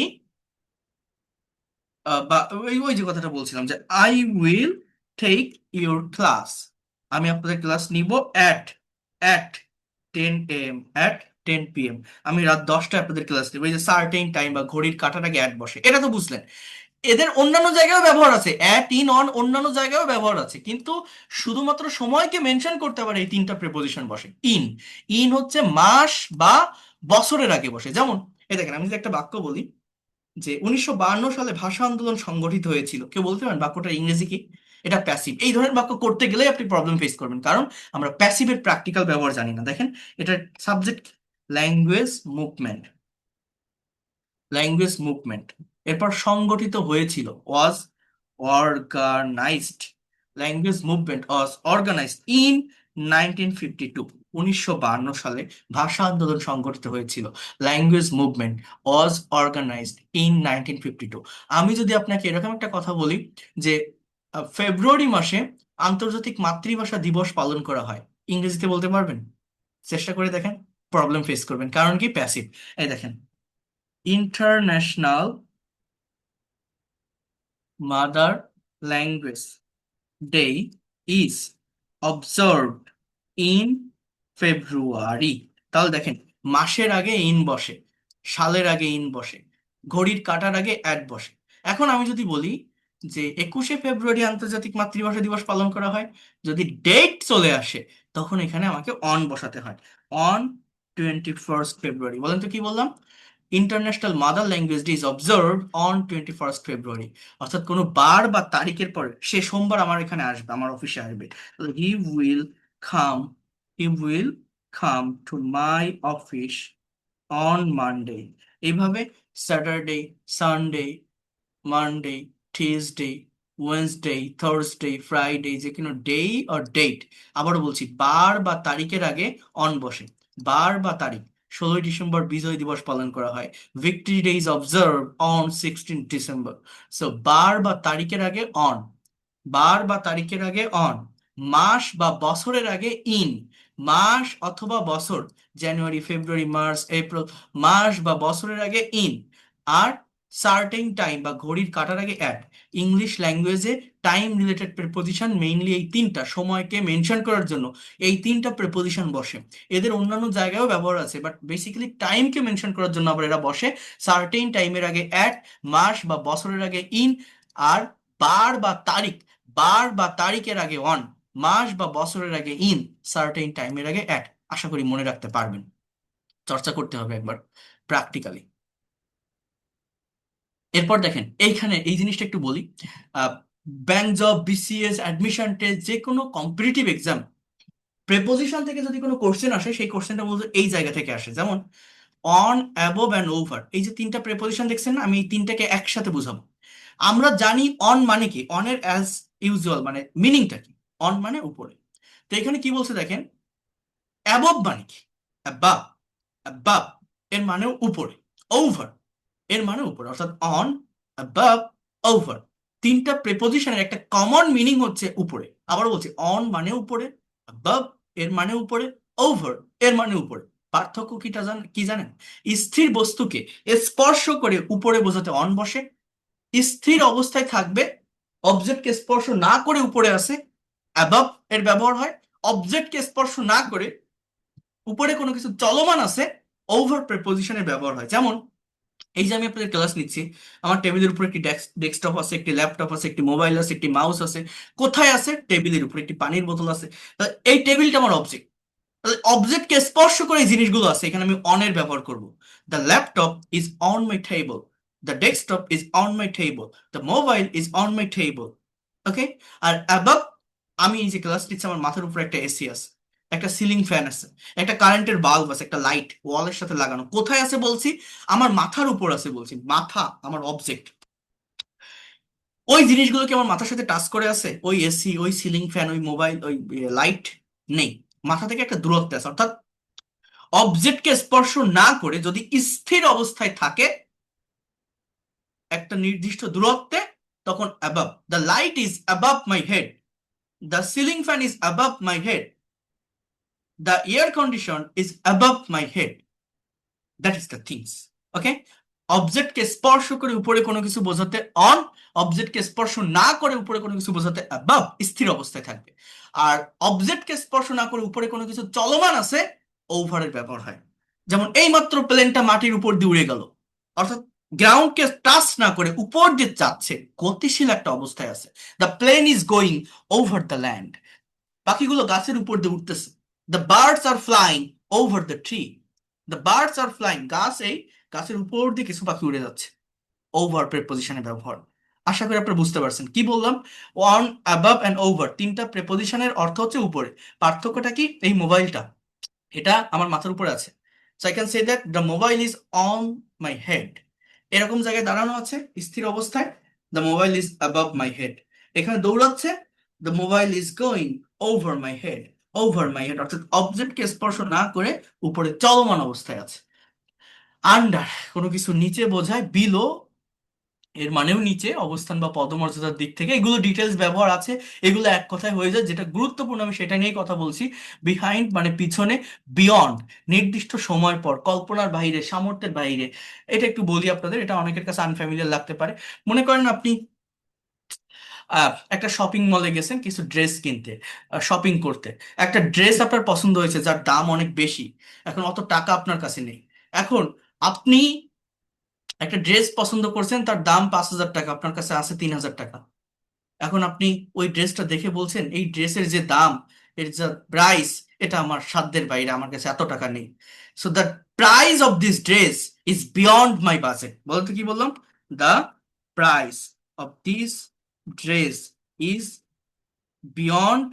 [SPEAKER 1] বা ওই ওই যে কথাটা বলছিলাম, যে I will take your class, আমি আপনাদের ক্লাস নিব at at 10 AM, at 10 PM, আমি রাত 10টায় আপনাদের ক্লাস নিব। এই যে সার্টেইন টাইম বা ঘড়ির কাঁটার আগে অ্যাড বসে, এটা তো বুঝলেন। এদের অন্যান্য জায়গায়ও ব্যবহার আছে, অ্যাট, ইন, অন, অন্যান্য জায়গায়ও ব্যবহার আছে, কিন্তু শুধুমাত্র সময়কে মেনশন করতে পারে এই 3টা প্রিপোজিশন বসে। ইন, ইন হচ্ছে মাস বা বছরের আগে বসে। যেমন এই দেখেন, আমি যদি একটা বাক্য বলি যে 1952 সালে ভাষা আন্দোলন সংগঠিত হয়েছিল, কেউ বলতে পারেন বাক্যটার ইংরেজি কি? এটা প্যাসিভ। এই ধরনের বাক্য করতে গেলেই আপনি প্রবলেম ফেস করবেন, কারণ আমরা প্যাসিভের প্র্যাকটিক্যাল ব্যবহার জানি না। দেখেন এটার subject language movement, language movement. এরপর সংগঠিত হয়েছিল, was organised, language movement was organised in 1952, 1952 সালে ভাষা আন্দোলন সংগঠিত হয়েছিল। Language movement was organised in 1952। আমি যদি আপনাকে এরকম একটা কথা বলি যে ফেব্রুয়ারি মাসে আন্তর্জাতিক মাতৃভাষা দিবস পালন করা হয়, ইংরেজিতে বলতে পারবেন? চেষ্টা করে দেখেন, প্রবলেম ফেস করবেন, কারণ কি? প্যাসিভ। এই দেখেন, international mother language day is observed in February. তাহলে দেখেন, মাসের আগে ইন বসে, সালের আগে ইন বসে, ঘড়ির কাঁটার আগে অ্যাট বসে। এখন আমি যদি বলি যে 21শে ফেব্রুয়ারি আন্তর্জাতিক মাতৃভাষা দিবস পালন করা হয়, যদি ডেট চলে আসে, তখন এখানে আমাকে অন বসাতে হয়। অন 21 ফেব্রুয়ারি, বলেন তো কি বললাম? International mother language day is observe on 21 ফেব্রুয়ারি, অর্থাৎ কোনো বার বা তারিখের পরে, সে সোমবার আমার এখানে আসবে, আমার অফিসে আসবে। He will come, he will come to my office on Monday. এইভাবে Saturday, Sunday, Monday, Tuesday, Wednesday, Thursday, Friday, যে কোনো ডে অর ডেট। আবারও বলছি, বার বা তারিখের আগে অন বসে, বার বা তারিখ, 16ই ডিসেম্বর বিজয় দিবস পালন করা হয়। Victory day is observe on 16 December. So বার বা তারিখের আগে অন, বার বা তারিখের আগে অন, মাস বা বছরের আগে ইন, মাস অথবা বছর, জানুয়ারি, ফেব্রুয়ারি, মার্চ, এপ্রিল, মাস বা বছরের আগে ইন, আর সার্টেন টাইম বা ঘড়ির কাঁটার আগে অ্যাট। ইংলিশ ল্যাঙ্গুয়েজে টাইম রিলেটেড প্রেপোজিশন মেইনলি এই তিনটা, সময়কে মেনশন করার জন্য এই তিনটা প্রেপোজিশন বসে। এদের অন্যান্য জায়গায়ও ব্যবহার আছে, বাট বেসিক্যালি টাইমকে মেনশন করার জন্য আবার এরা বসে। সার্টেন টাইমের আগে অ্যাট, মাস বা বছরের আগে ইন, আর বার বা তারিখ, বার বা তারিখের আগে অন, মাস বা বছরের আগে ইন, সার্টেন টাইমের আগে অ্যাট। আশা করি মনে রাখতে পারবেন, চর্চা করতে হবে একবার প্র্যাকটিক্যালি। এরপর দেখেন এইখানে এই জিনিসটা একটু বলি। Bank job, BCS, admission test, যে কোনো কম্পিটিটিভ এক্সাম, প্রেপোজিশন থেকে যদি কোনো কোশ্চেন আসে সেই কোশ্চেনটা মূলত এই জায়গা থেকে আসে। যেমন অন, অ্যাবোভ অ্যান্ড ওভার, এই যে তিনটা প্রেপোজিশন দেখছেন না, আমি এই তিনটাকে একসাথে বুঝাবো। আমরা জানি অন মানে কি, অনের অ্যাজ ইউজুয়াল মানে মিনিংটা কি, অন মানে উপরে। তো এখানে কি বলছে দেখেন, অ্যাবভ মানে কি, অ্যাবাভ, অ্যাবাভ এর মানেও উপরে, ওভার এর মানে উপরে, অর্থাৎ অন, অ্যাবাভ, ওভার, তিনটা প্রেপোজিশনের একটা কমন মিনিং হচ্ছে উপরে। আবার বলছি, অন মানে উপরে, অ্যাবাভ এর মানে উপরে, ওভার এর মানে উপরে। পার্থক্য কি জানেন? স্থির বস্তুকে স্পর্শ করে উপরে বোঝাতে অন বসে, স্থির অবস্থায় থাকবে, অবজেক্টকে স্পর্শ না করে উপরে আসে, অ্যাবাভ এর ব্যবহার হয়। অবজেক্টকে স্পর্শ না করে উপরে কোনো কিছু চলমান আছে, ওভার প্রেপোজিশনের ব্যবহার হয়। যেমন এই যে আমি আপনাদের ক্লাস নিচ্ছি, আমার টেবিলের উপর একটি ডেস্কটপ আছে, একটি ল্যাপটপ আছে, একটি মোবাইল আছে, একটি মাউস আছে। কোথায় আছে? টেবিলের উপর। একটি পানির বোতল আছে। তাহলে এই টেবিলটা আমার অবজেক্ট, তাহলে অবজেক্টকে স্পর্শ করে এই জিনিসগুলো আছে, এখানে আমি অনের ব্যবহার করব। The laptop is on my table, the desktop is on my table, the mobile is on my table. Okay. আর অ্যাবাভ, আমি এই যে ক্লাস নিচ্ছি, আমার মাথার উপর একটা এসি আছে, একটা সিলিং ফ্যান আছে, একটা কারেন্টের বাল্ব আছে, একটা লাইট ওয়ালের সাথে লাগানো। কোথায় আছে বলছি? আমার মাথার উপর আছে বলছি। মাথা আমার অবজেক্ট। ওই জিনিসগুলো কি আমার মাথার সাথে টাচ করে আছে? ওই এসি, ওই সিলিং ফ্যান, ওই মোবাইল, ওই লাইট নেই। মাথা থেকে একটা দূরত্বে আছে। অর্থাৎ অবজেক্টকে স্পর্শ না করে যদি স্থির অবস্থায় থাকে একটা নির্দিষ্ট দূরত্বে, তখন above. The light is above my head, the ceiling fan is above my head, the air condition is above my head. That is the things. Okay. অবজেক্টকে স্পর্শ করে উপরে কোনো কিছু বোঝাতে অন, অবজেক্টকে স্পর্শ না করে উপরে কোনো কিছু বোঝাতে অ্যাবাভ, স্থির অবস্থায় থাকবে। আর অবজেক্টকে স্পর্শ না করে উপরে কোনো কিছু চলমান আছে, ওভারের ব্যবহার হয়। যেমন এই মাত্র প্লেনটা মাটির উপর দিয়ে উড়ে গেল, অর্থাৎ গ্রাউন্ডকে টাচ না করে উপর দিয়ে যাচ্ছে, গতিশীল একটা অবস্থায় আছে। The plane is going over the land, পাখিগুলো গাছের উপর দিয়ে উঠতেছে। The birds are flying over the tree, the birds are flying, গাছের উপর দিয়ে কিছু পাখি উড়ে যাচ্ছে। ওভার প্রেপোজিশনের ব্যবহার। আশা করি আপনারা বুঝতে পারছেন কি বললাম। অন, অ্যাবাভ অ্যান্ড ওভার, তিনটা প্রেপোজিশনের অর্থ হচ্ছে উপরে। পার্থক্যটা কি? এই মোবাইলটা, এটা আমার মাথার উপরে আছে, so I can say that the mobile is on my head. এরকম জায়গায় দাঁড়ানো আছে স্থির অবস্থায়, the mobile is above my head. এখানে দৌড়াচ্ছে, the mobile is going over my head, over my head, অর্থাৎ অবজেক্টকে স্পর্শ না করে উপরে চলমান অবস্থায় আছে। আন্ডার, কোনো কিছু নিচে বোঝায়। বিলো এর মানেও নিচে, অবস্থান বা পদমর্যাদার দিক থেকে। এগুলো ডিটেলস ব্যবহার আছে, এগুলো এক কথায় হয়ে যায়। যেটা গুরুত্বপূর্ণ আমি সেটা নিয়েই কথা বলছি। বিহাইন্ড মানে পিছনে, বিয়ন্ড নির্দিষ্ট সময় পর, কল্পনার বাইরে, সামর্থ্যের বাইরে। এটা একটু বলি আপনাদের, এটা অনেকের কাছে আনফ্যামিলিয়ার লাগতে পারে। মনে করেন আপনি একটা শপিং মলে গেছেন কিছু ড্রেস কিনতে, শপিং করতে। একটা ড্রেস আপনার পছন্দ হয়েছে যার দাম অনেক বেশি, এখন অত টাকা আপনার কাছে নেই। এখন আপনি একটা ড্রেস পছন্দ করছেন, তার দাম 5,000 টাকা, আপনার কাছে আছে 3,000 টাকা। এখন আপনি ওই ড্রেসটা দেখে বলছেন এই ড্রেসের যে দাম, এর যে প্রাইস, এটা আমার সাধ্যের বাইরে, আমার কাছে এত টাকা নেই। So the price of this dress is beyond my budget. বলতো কি বললাম? The price of this dress is beyond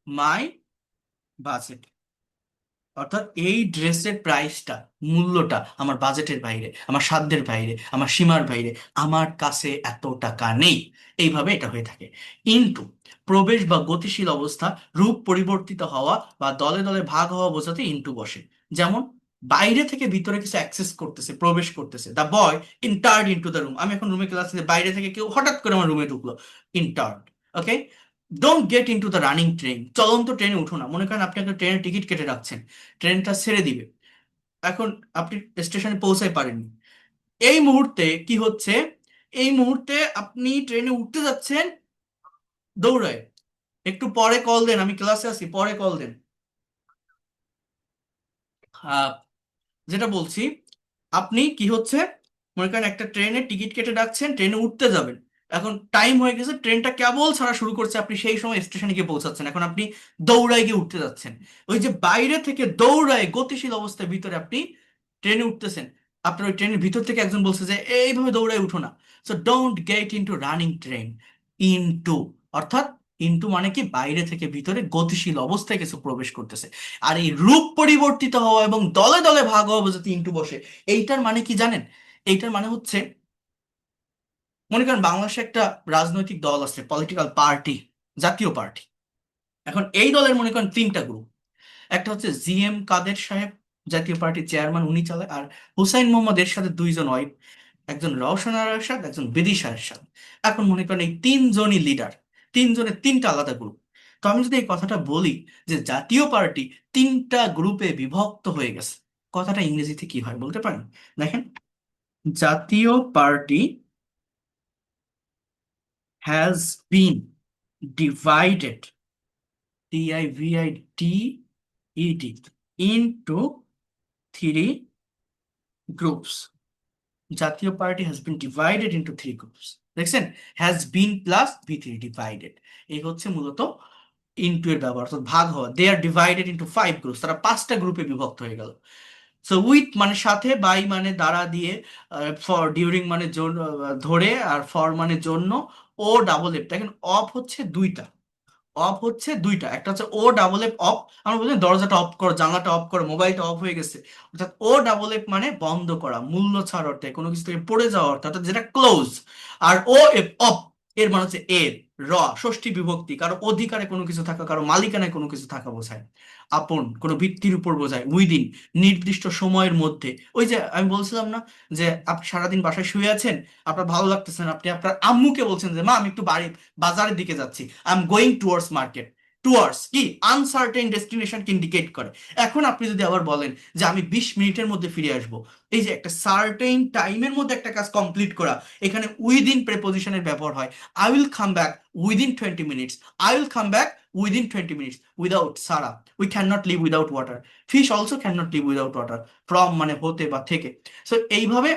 [SPEAKER 1] my budget. অর্থাৎ এই ড্রেসের প্রাইসটা, মূল্যটা আমার বাজেটের বাইরে, আমার সাধ্যের বাইরে, আমার সীমার বাইরে, আমার কাছে এত টাকা নেই। এইভাবে এটা হয়ে থাকে। ইনটু, প্রবেশ বা গতিশীল অবস্থা, রূপ পরিবর্তিত হওয়া বা দলে দলে ভাগ হওয়া বোঝাতে ইনটু বসে। যেমন বাইরে থেকে ভিতরে কিছু অ্যাক্সেস করতেছে, প্রবেশ করতেছে। The boy entered into the room. আমি এখন রুমে ক্লাসে, বাইরে থেকে কেউ হঠাৎ করে আমার রুমে ঢুকলো, entered. Okay, don't get into the running train. চলন্ত ট্রেনে উঠো না। মনে করেন আপনি একটা ট্রেনের টিকিট কেটে রাখছেন, ট্রেনটা ছেড়ে দিবে, এখন আপনি স্টেশনে পৌঁছাতে পারেননি। এই মুহূর্তে কি হচ্ছে, এই মুহূর্তে আপনি ট্রেনে উঠতে যাচ্ছেন দৌড়ায়, একটু পরে কল দেন, আমি ক্লাসে আছি, পরে কল দেন। আহ, যেটা বলছি, আপনি কি হচ্ছে, মনে করেন একটা ট্রেনের টিকিট কেটে রাখছেন, ট্রেনে উঠতে যাবেন, এখন টাইম হয়ে গেছে, ট্রেনটা কেবল ছাড়া শুরু করছে, আপনি সেই সময় স্টেশনে গিয়ে পৌঁছাচ্ছেন, এখন আপনি দৌড়ায় গিয়ে উঠতে যাচ্ছেন। ওই যে বাইরে থেকে দৌড়ায় গতিশীল অবস্থায় ভিতরে আপনি ট্রেনে উঠতেছেন, আপনার ওই ট্রেনের ভিতর থেকে একজন বলছে যে এইভাবে দৌড়ায় উঠো না। So don't get into running train. Into, অর্থাৎ ইনটু মানে কি, বাইরে থেকে ভিতরে গতিশীল অবস্থায় কিছু প্রবেশ করতেছে। আর এই রূপ পরিবর্তিত হওয়া এবং দলে দলে ভাগ হওয়া বোঝাতে ইনটু বসে। এইটার মানে কি জানেন? এইটার মানে হচ্ছে, মনে করেন বাংলাদেশে একটা রাজনৈতিক দল আছে, পলিটিক্যাল পার্টি, জাতীয় পার্টি। এখন এই দলের মনে করেন তিনটা গ্রুপ। একটা হচ্ছে জিএম কাদের সাহেব, জাতীয় পার্টির চেয়ারম্যান, উনি চালায়। আর হুসাইন মোহাম্মদ এরশাদের দুইজন ওয়াইফ, একজন রওশন আরা এরশাদ, একজন বিদিশা এরশাদ। এখন মনে করেন এই তিনজনই লিডার, তিনজনের তিনটা আলাদা গ্রুপ। তো আমি যদি এই কথাটা বলি যে জাতীয় পার্টি তিনটা গ্রুপে বিভক্ত হয়ে গেছে, কথাটা ইংরেজিতে কি হয় বলতে পারেন? দেখেন, Jatiya party has been divided, DIVIDED, into three groups. Jatiya party has been divided into three groups. দেখছেন, has been plus V3, divided. এই হচ্ছে মূলত ইনটু এর ব্যবহার, অর্থাৎ ভাগ হওয়া। They are divided into five groups, তারা পাঁচটা গ্রুপে বিভক্ত হয়ে গেল। সো উইথ মানে সাথে, বাই মানে দ্বারা দিয়ে, ফর ডিউরিং মানে জন্য, ধরে, আর ফর মানে জন্য, ও ডাবল এফ। দেখেন, অফ হচ্ছে দুইটা, অফ হচ্ছে দুইটা, একটা হচ্ছে ও ডাবল এফ অফ। আমরা বলি না, দরজাটা অফ করো, জানলাটা অফ করো, মোবাইলটা অফ হয়ে গেছে, অর্থাৎ ও ডাবল এফ মানে বন্ধ করা, মূল্য ছাড় অর্থে, কোনো কিছু থেকে পড়ে যাওয়া অর্থে, অর্থাৎ যেটা ক্লোজ। আর ও এফ অফ, এর মানে হচ্ছে এর, র, ষষ্ঠী বিভক্তি, কারো অধিকারে কোনো কিছু থাকা, কারো মালিকানায় কোনো কিছু থাকা বোঝায়। আপন, কোনো ভিত্তির উপর বোঝায়। উইদিন, নির্দিষ্ট সময়ের মধ্যে। ওই যে আমি বলছিলাম না, যে আপনি সারাদিন বাসায় শুয়ে আছেন, আপনার ভালো লাগতেছে না, আপনি আপনার আম্মুকে বলছেন যে মা আমি একটু বাড়ি, বাজারের দিকে যাচ্ছি, I am going towards market. Towards কি, আনসার্টেন ডেস্টিনেশনকে ইন্ডিকেট করে। এখন আপনি যদি আবার বলেন যে আমি 20 মিনিটের মধ্যে ফিরে আসব, এই যে একটা সার্টেন টাইমের মধ্যে একটা কাজ কমপ্লিট করা, এখানে উইদিন প্রেপোজিশনের ব্যবহার হয়। I will come back within 20 minutes, I will come back within 20 minutes. Without সারা, we can not live without water, fish also can not live without water. From মানে হতে বা থেকে। সো এইভাবে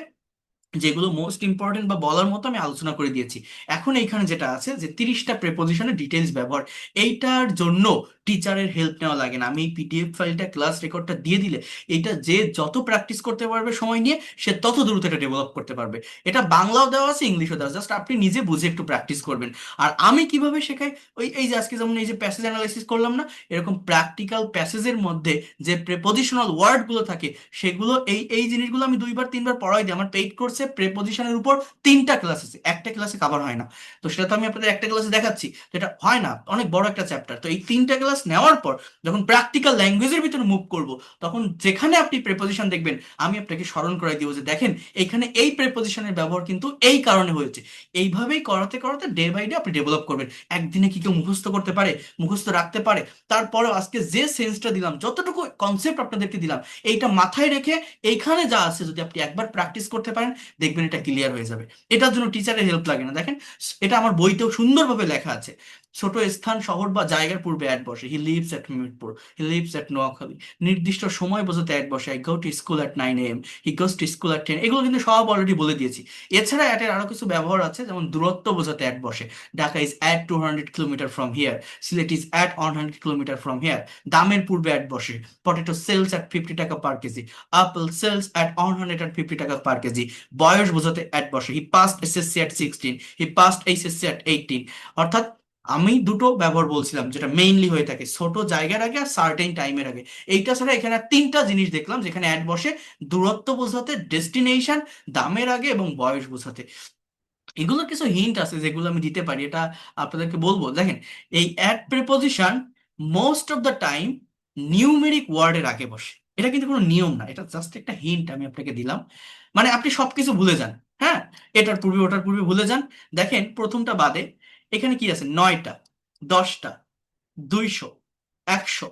[SPEAKER 1] যেগুলো মোস্ট ইম্পর্টেন্ট বা বলার মতো আমি আলোচনা করে দিয়েছি। এখন এইখানে যেটা আছে যে 30টা প্রেপোজিশনের ডিটেলস ব্যবহার, এইটার জন্য টিচারের হেল্প নেওয়া লাগে না। আমি এই PDF ফাইলটা, ক্লাস রেকর্ডটা দিয়ে দিলে, এটা যে যত প্র্যাকটিস করতে পারবে সময় নিয়ে, সে তত দ্রুত এটা ডেভেলপ করতে পারবে। এটা বাংলাও দেওয়া আছে, ইংলিশও দেওয়া আছে, জাস্ট আপনি নিজে বুঝে একটু প্র্যাকটিস করবেন। আর আমি কিভাবে শেখাই, ওই এই যে আজকে যেমন এই যে প্যাসেজ অ্যানালাইসিস করলাম না, এরকম প্র্যাকটিক্যাল প্যাসেজের মধ্যে যে প্রেপোজিশনাল ওয়ার্ডগুলো থাকে, সেগুলো এই এই জিনিসগুলো আমি 2 বার 3 বার পড়াই দিই। আমার পেইড কোর্সে প্রেপোজিশনের উপর 3টা ক্লাস আছে, একটা ক্লাসে কভার হয় না। তো সেটা তো আমি আপনাদের একটা ক্লাসে দেখাচ্ছি, যেটা হয় না, অনেক বড় একটা চ্যাপ্টার। তো এই 3টা ক্লাস নেওয়ার পর যখন প্র্যাকটিক্যাল ল্যাঙ্গুয়েজের ভিতরে মুভ করব, তখন যেখানে আপনি প্রেপোজিশন দেখবেন, আমি আপনাকে স্মরণ করাই দিব যে দেখেন, এখানে এই প্রেপোজিশনের ব্যবহার কিন্তু এই কারণে হয়েছে। এইভাবেই করাতে করাতে ডে বাই ডে আপনি ডেভেলপ করবেন। একদিনে কি কেউ মুখস্থ করতে পারে, মুখস্থ রাখতে পারে? তারপরে আজকে যে সেন্সটা দিলাম, যতটুকু কনসেপ্ট আপনাদেরকে দিলাম, এইটা মাথায় রেখে এইখানে যা আছে যদি আপনি একবার প্র্যাকটিস করতে পারেন, দেখবেন এটা ক্লিয়ার হয়ে যাবে। এটার জন্য টিচারের হেল্প লাগে না। দেখেন, এটা আমার বইতেও সুন্দরভাবে লেখা আছে। ছোট স্থান, শহর বা জায়গার পূর্বে অ্যাড বসে, he lives at Mirpur, he lives at Noakhali. নির্দিষ্ট সময় বোঝাতে অ্যাড বসে, I go to school at 9 AM, he goes to school at 10। এগুলো কিন্তু সব অলরেডি বলে দিয়েছি। এছাড়া অ্যাটের আরো কিছু ব্যবহার আছে, যেমন দূরত্ব বোঝাতে অ্যাড বসে, Dhaka is at 200 kilometre from here, Sylhet is at 100 kilometre from here. দামের পূর্বে অ্যাড বসে, potato sells at 50 taka per kg, apple sells at 150 taka per kg. বয়স বোঝাতে অ্যাড বসে, he passed SSC at 16, he passed HSC at 18। অর্থাৎ আমি দুটো ব্যবহার বলছিলাম যেটা মেইনলি হয়ে থাকে, ছোট জায়গার আগে আর সার্টেন টাইমের আগে। এইটা ছাড়া এখানে আর 3টা জিনিস দেখলাম যেখানে অ্যাড বসে, দূরত্ব বোঝাতে, ডেস্টিনেশন, দামের আগে, এবং বয়স বোঝাতে। এগুলোর কিছু হিন্ট আছে যেগুলো আমি দিতে পারি, এটা আপনাদেরকে বলবো। দেখেন, এই at preposition most of the time numeric ওয়ার্ডের আগে বসে। এটা কিন্তু কোনো নিয়ম না, এটা জাস্ট একটা হিন্ট আমি আপনাকে দিলাম। মানে আপনি সবকিছু ভুলে যান, হ্যাঁ, এটার পূর্বে ওটার পূর্বে ভুলে যান। দেখেন প্রথমটা বাদে এখানে কি আছে, 9টা, 10টা, 200, 100,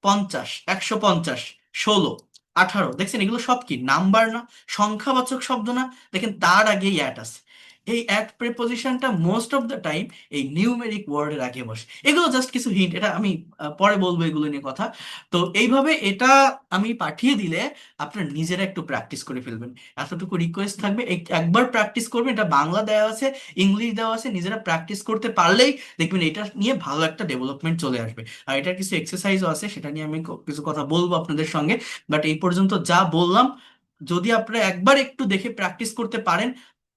[SPEAKER 1] 50, 150, 16, 18, দেখছেন এগুলো সব কি নাম্বার না, সংখ্যাবাচক শব্দ না? দেখেন তার আগেই অ্যাট আছে। এই অ্যাট প্রিপজিশনটা মোস্ট অফ দ্য টাইম এই নিউমেরিক ওয়ার্ডের আগে বসে। এগুলো জাস্ট কিছু হিন্ট, এটা আমি পরে বলবো এগুলো নিয়ে কথা। তো এইভাবে এটা আমি পাঠিয়ে দিলে আপনার নিজেরা একটু প্র্যাকটিস করে ফেলবেন। এতটুকু রিকোয়েস্ট থাকবে, একবার প্র্যাকটিস করবেন। এটা বাংলা দেওয়া আছে, ইংলিশ দেওয়া আছে, নিজেরা প্র্যাকটিস করতে পারলেই দেখবেন এটা নিয়ে ভালো একটা ডেভেলপমেন্ট চলে আসবে। আর এটার কিছু এক্সারসাইজও আছে, সেটা নিয়ে আমি কিছু কথা বলবো আপনাদের সঙ্গে। বাট এই পর্যন্ত যা বললাম, যদি আপনারা একবার একটু দেখে প্র্যাকটিস করতে পারেন,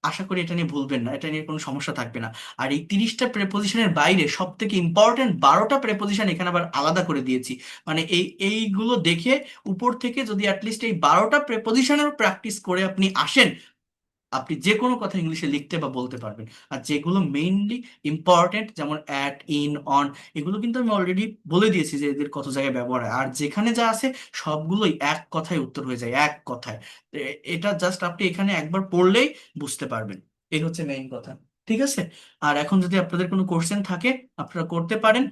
[SPEAKER 1] আশা করি এটা নিয়ে ভুলবেন না, এটা নিয়ে কোনো সমস্যা থাকবে না। আর এই 30টা প্রেপোজিশনের বাইরে সব থেকে ইম্পর্টেন্ট 12টা প্রেপোজিশন এখানে আবার আলাদা করে দিয়েছি। মানে এইগুলো দেখে উপর থেকে যদি অ্যাটলিস্ট এই 12টা প্রেপোজিশনেরও প্র্যাকটিস করে আপনি আসেন, আপনি যে কোনো কথা ইংলিশে লিখতে বা বলতে পারবেন। আর যেগুলো মেইনলি ইম্পর্টেন্ট, যেমন অ্যাট, ইন, অন, এগুলো কিন্তু আমি অলরেডি বলে দিয়েছি যে এদের কত জায়গায় ব্যবহার হয়। আর যেখানে যা আছে সবগুলোই এক কথায় উত্তর হয়ে যায়, এক কথায়। এটা জাস্ট আপনি এখানে একবার পড়লেই বুঝতে পারবেন। এই হচ্ছে মেইন কথা। ঠিক আছে? আর এখন যদি আপনাদের কোনো কোশ্চেন থাকে আপনারা করতে পারেন।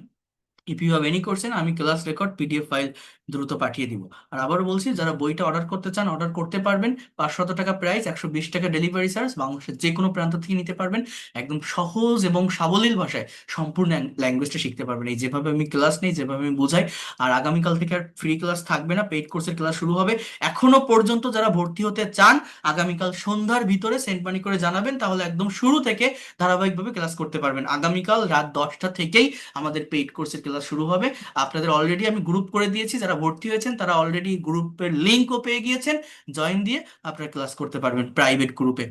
[SPEAKER 1] If you have any question, আমি ক্লাস রেকর্ড পিডিএফ ফাইল দ্রুত পাঠিয়ে দিব। আর আবারও বলছি, যারা বইটা অর্ডার করতে চান অর্ডার করতে পারবেন। 500 টাকা প্রাইস, 120 টাকা ডেলিভারি চার্জ, বাংলাদেশের যে কোনো প্রান্ত থেকে নিতে পারবেন। একদম সহজ এবং সাবলীল ভাষায় সম্পূর্ণ ল্যাঙ্গুয়েজটা শিখতে পারবেন, এই যেভাবে আমি ক্লাস নেই, যেভাবে আমি বোঝাই। আর আগামীকাল থেকে আর ফ্রি ক্লাস থাকবে না, পেইড কোর্সের ক্লাস শুরু হবে। এখনো পর্যন্ত যারা ভর্তি হতে চান, আগামীকাল সন্ধ্যার ভিতরে সেন্ড মানি করে জানাবেন, তাহলে একদম শুরু থেকে ধারাবাহিকভাবে ক্লাস করতে পারবেন। আগামীকাল রাত 10টা থেকেই আমাদের পেইড কোর্সের ক্লাস শুরু হবে। আপনাদের অলরেডি আমি গ্রুপ করে দিয়েছি, যারা ভর্তি হয়েছেন তারা অলরেডি গ্রুপের লিঙ্কও পেয়ে গিয়েছেন। জয়েন দিয়ে আপনারা ক্লাস করতে পারবেন প্রাইভেট গ্রুপে।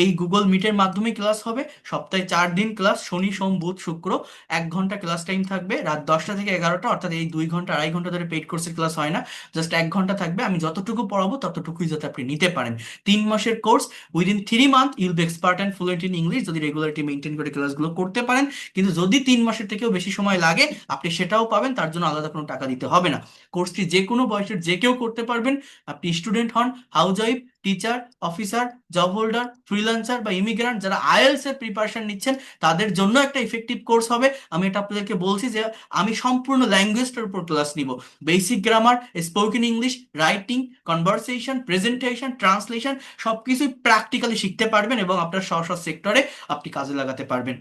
[SPEAKER 1] এই গুগল মিটের মাধ্যমে ক্লাস হবে। সপ্তাহে 4 দিন ক্লাস, শনি সোম বুধ শুক্র। 1 ঘন্টা ক্লাস টাইম থাকবে রাত 10টা থেকে 11টা, অর্থাৎ এই 2 ঘন্টা 2.5 ঘন্টা ধরে পেইড কোর্সের ক্লাস হয় না। জাস্ট 1 ঘন্টা থাকবে, আমি যতটুকু পড়াবো ততটুকুই যাতে আপনি নিতে পারেন। 3 মাসের course, within 3 month you'll be expert and fluent in English, যদি রেগুলারিটি মেনটেন করে ক্লাসগুলো করতে পারেন। কিন্তু যদি 3 মাসের থেকেও বেশি সময় লাগে, আপনি সেটাও পাবেন, তার জন্য আলাদা কোনো টাকা দিতে হবে না। কোর্সটি যে কোনো বয়সের যে কেউ করতে পারবেন। আপনি স্টুডেন্ট হন, house wife, teacher, officer, job holder, freelancer বা ইমিগ্রান্ট, যারা আইএলস এর প্রিপারেশন নিচ্ছেন, তাদের জন্য একটা ইফেক্টিভ কোর্স হবে। আমি এটা আপনাদেরকে বলছি যে আমি সম্পূর্ণ ল্যাঙ্গুয়েজটার উপর ক্লাস নিব। Basic grammar, spoken English, writing, conversation, presentation, translation, সবকিছুই প্র্যাকটিক্যালি শিখতে পারবেন এবং আপনার স্ব স্ব সেক্টরে আপনি কাজে লাগাতে পারবেন।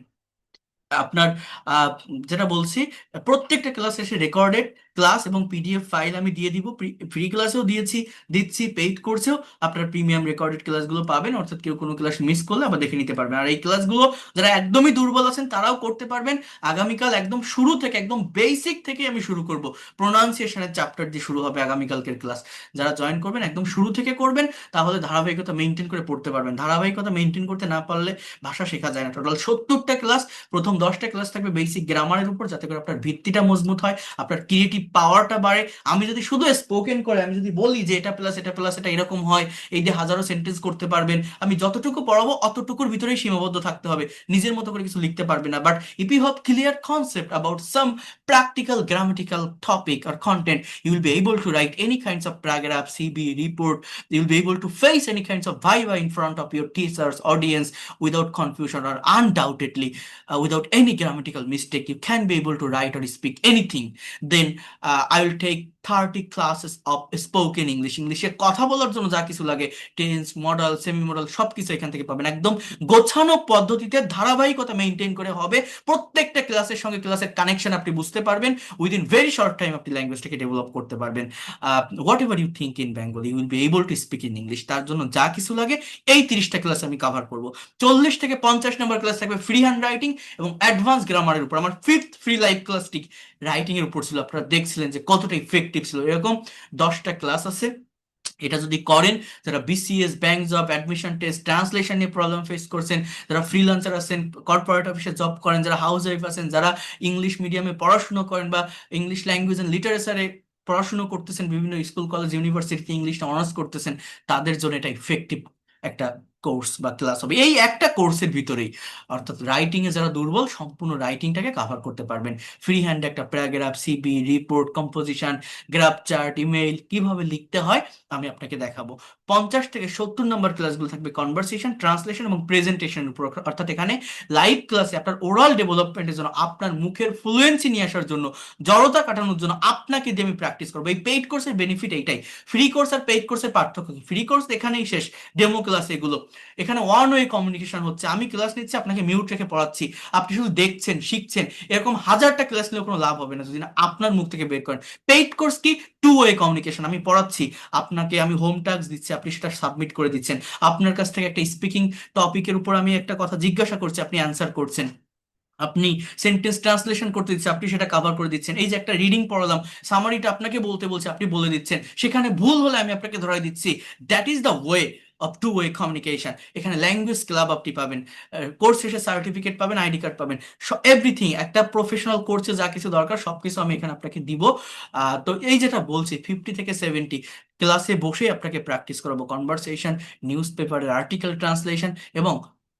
[SPEAKER 1] আপনার আহ, যেটা বলছি, প্রত্যেকটা ক্লাস শেষে রেকর্ডেড ক্লাস এবং পিডিএফ ফাইল আমি দিয়ে দিব। ফ্রি ক্লাসেও দিচ্ছি, পেইড কোর্সেও আপনার প্রিমিয়াম রেকর্ডেড ক্লাসগুলো পাবেন, অর্থাৎ কেউ কোনো ক্লাস মিস করলে আবার দেখে নিতে পারবেন। আর এই ক্লাসগুলো যারা একদমই দুর্বল আছেন তারাও করতে পারবেন। আগামীকাল একদম শুরু থেকে, একদম বেসিক থেকে আমি শুরু করব। প্রোনাউন্সিয়েশনের চ্যাপ্টার দিয়ে শুরু হবে আগামীকালকের ক্লাস। যারা জয়েন করবেন একদম শুরু থেকে করবেন, তাহলে ধারাবাহিকতা মেনটেন করে পড়তে পারবেন। ধারাবাহিকতা মেনটেন করতে না পারলে ভাষা শেখা যায় না। টোটাল 70টা ক্লাস, প্রথম 10টা ক্লাস থাকবে বেসিক গ্রামারের উপর, যাতে করে আপনার ভিত্তিটা মজবুত হয়, আপনার ক্রিয়েটিভ পাওয়ারটা বাড়ে। আমি যদি শুধু স্পোকেন করে আমি যদি বলি যে এটা প্লাস এটা প্লাস এটা এরকম হয়, এই যে হাজারো সেন্টেন্স করতে পারবেন, আমি যতটুকু পড়াবো অতটুকুর ভিতরেই সীমাবদ্ধ থাকতে হবে, নিজের মতো করে কিছু লিখতে পারবে না। But if you have clear concept about some practical grammatical topic or content, you will be able to write any kinds of paragraph, cv, report. You will be able to face any kinds of viva in front of your teachers audience without confusion, or undoubtedly without any grammatical mistake. You can be able to write or speak anything. Then I will take 30 classes of spoken English. ইংলিশে কথা বলার জন্য যা কিছু লাগে, tense, modal, semi modal, সবকিছু এখান থেকে পাবেন। একদম গোছানো পদ্ধতিতে ধারাবাহিকতা মেনটেন করে হবে। প্রত্যেকটা ক্লাসের সঙ্গে ক্লাসের কানেকশন আপনি বুঝতে পারবেন। উইদিন ভেরি শর্ট টাইম আপনি ল্যাঙ্গুয়েজটাকে ডেভেলপ করতে পারবেন। Whatever you think in Bengali, you will be able to speak in English. তার জন্য যা কিছু লাগে এই 30টা ক্লাস আমি কভার করব। 40 থেকে 50 নম্বর ক্লাস থাকবে ফ্রি হ্যান্ড রাইটিং এবং অ্যাডভান্স গ্রামারের উপর। আমার ফিফথ ফ্রি লাইভ ক্লাসটি রাইটিং এর উপর ছিল, আপনারা দেখছিলেন যে কতটা ইফেক্টিভ ছিল। এরকম 10টা ক্লাস আছে। এটা যদি করেন, যারা BCS, bank job, admission test, translation নিয়ে প্রবলেম ফেস করছেন, যারা ফ্রিল্যান্সার আছেন, কর্পোরেট অফিসে জব করেন, যারা হাউস ওয়াইফ আছেন, যারা ইংলিশ মিডিয়ামে পড়াশোনা করেন বা ইংলিশ ল্যাঙ্গুয়েজ এন্ড লিটারেচারে পড়াশোনা করতেছেন, বিভিন্ন স্কুল কলেজ ইউনিভার্সিটিতে ইংলিশটা অনার্স করতেছেন, তাদের জন্য এটা ইফেক্টিভ একটা কোর্স বা ক্লাস হবে এই একটা কোর্সের ভিতরেই। অর্থাৎ রাইটিং এ যারা দুর্বল সম্পূর্ণ রাইটিংটাকে কাভার করতে পারবেন। ফ্রি হ্যান্ড একটা paragraph, CV, report, composition, graph chart, email কিভাবে লিখতে হয় আমি আপনাকে দেখাবো। 50 থেকে 70 নম্বর ক্লাসগুলো থাকবে কনভারসেশন, ট্রান্সলেশন এবং প্রেজেন্টেশনের উপর। অর্থাৎ এখানে লাইভ ক্লাসে আপনার ওরাল ডেভেলপমেন্টের জন্য, আপনার মুখের ফ্লুয়েন্সি নিয়ে আসার জন্য, জড়তা কাটানোর জন্য আপনাকে দিয়ে আমি প্র্যাকটিস করবো। এই পেইড কোর্সের বেনিফিট এইটাই। ফ্রি কোর্স আর পেইড কোর্সের পার্থক্য কি? ফ্রি কোর্স এখানেই শেষ, ডেমো ক্লাস এগুলো। এখানে ওয়ান ওয়ে কমিউনিকেশন হচ্ছে, আমি ক্লাস নিচ্ছি, আপনাকে মিউট রেখে পড়াচ্ছি, আপনি শুধু দেখছেন, শিখছেন। এরকম হাজারটা ক্লাস নিলেও কোনো লাভ হবে না যদি না আপনার মুখ থেকে বের করেন। পেইড কোর্স কি? Two way communication. আমি পড়াচ্ছি, আপনাকে আমি হোম টাস্ক দিচ্ছি, আপনি সেটা সাবমিট করে দিচ্ছেন। আপনার কাছ থেকে একটা স্পিকিং টপিকের উপর আমি একটা কথা জিজ্ঞাসা করছি, আপনি অ্যান্সার করছেন। আপনি সেন্টেন্স ট্রান্সলেশন করতে দিচ্ছেন, আপনি সেটা কভার করে দিচ্ছেন। এই যে একটা রিডিং পড়ালাম, সামারিটা আপনাকে বলতে বলছে, আপনি বলে দিচ্ছেন। সেখানে ভুল হলে আমি আপনাকে ধরাই দিচ্ছি। That is the way of two way communication. এখানে ল্যাঙ্গুয়েজ ক্লাব আপনি পাবেন, কোর্স শেষে সার্টিফিকেট পাবেন, আইডি কার্ড পাবেন, এভরিথিং। একটা প্রফেশনাল কোর্সে যা কিছু দরকার সবকিছু আমি এখানে আপনাকে দিব। তো এই যেটা বলছি 50 থেকে 70 ক্লাসে বসে আপনাকে প্র্যাকটিস করাবো কনভারসেশন, নিউজ পেপারের আর্টিকেল ট্রান্সলেশন এবং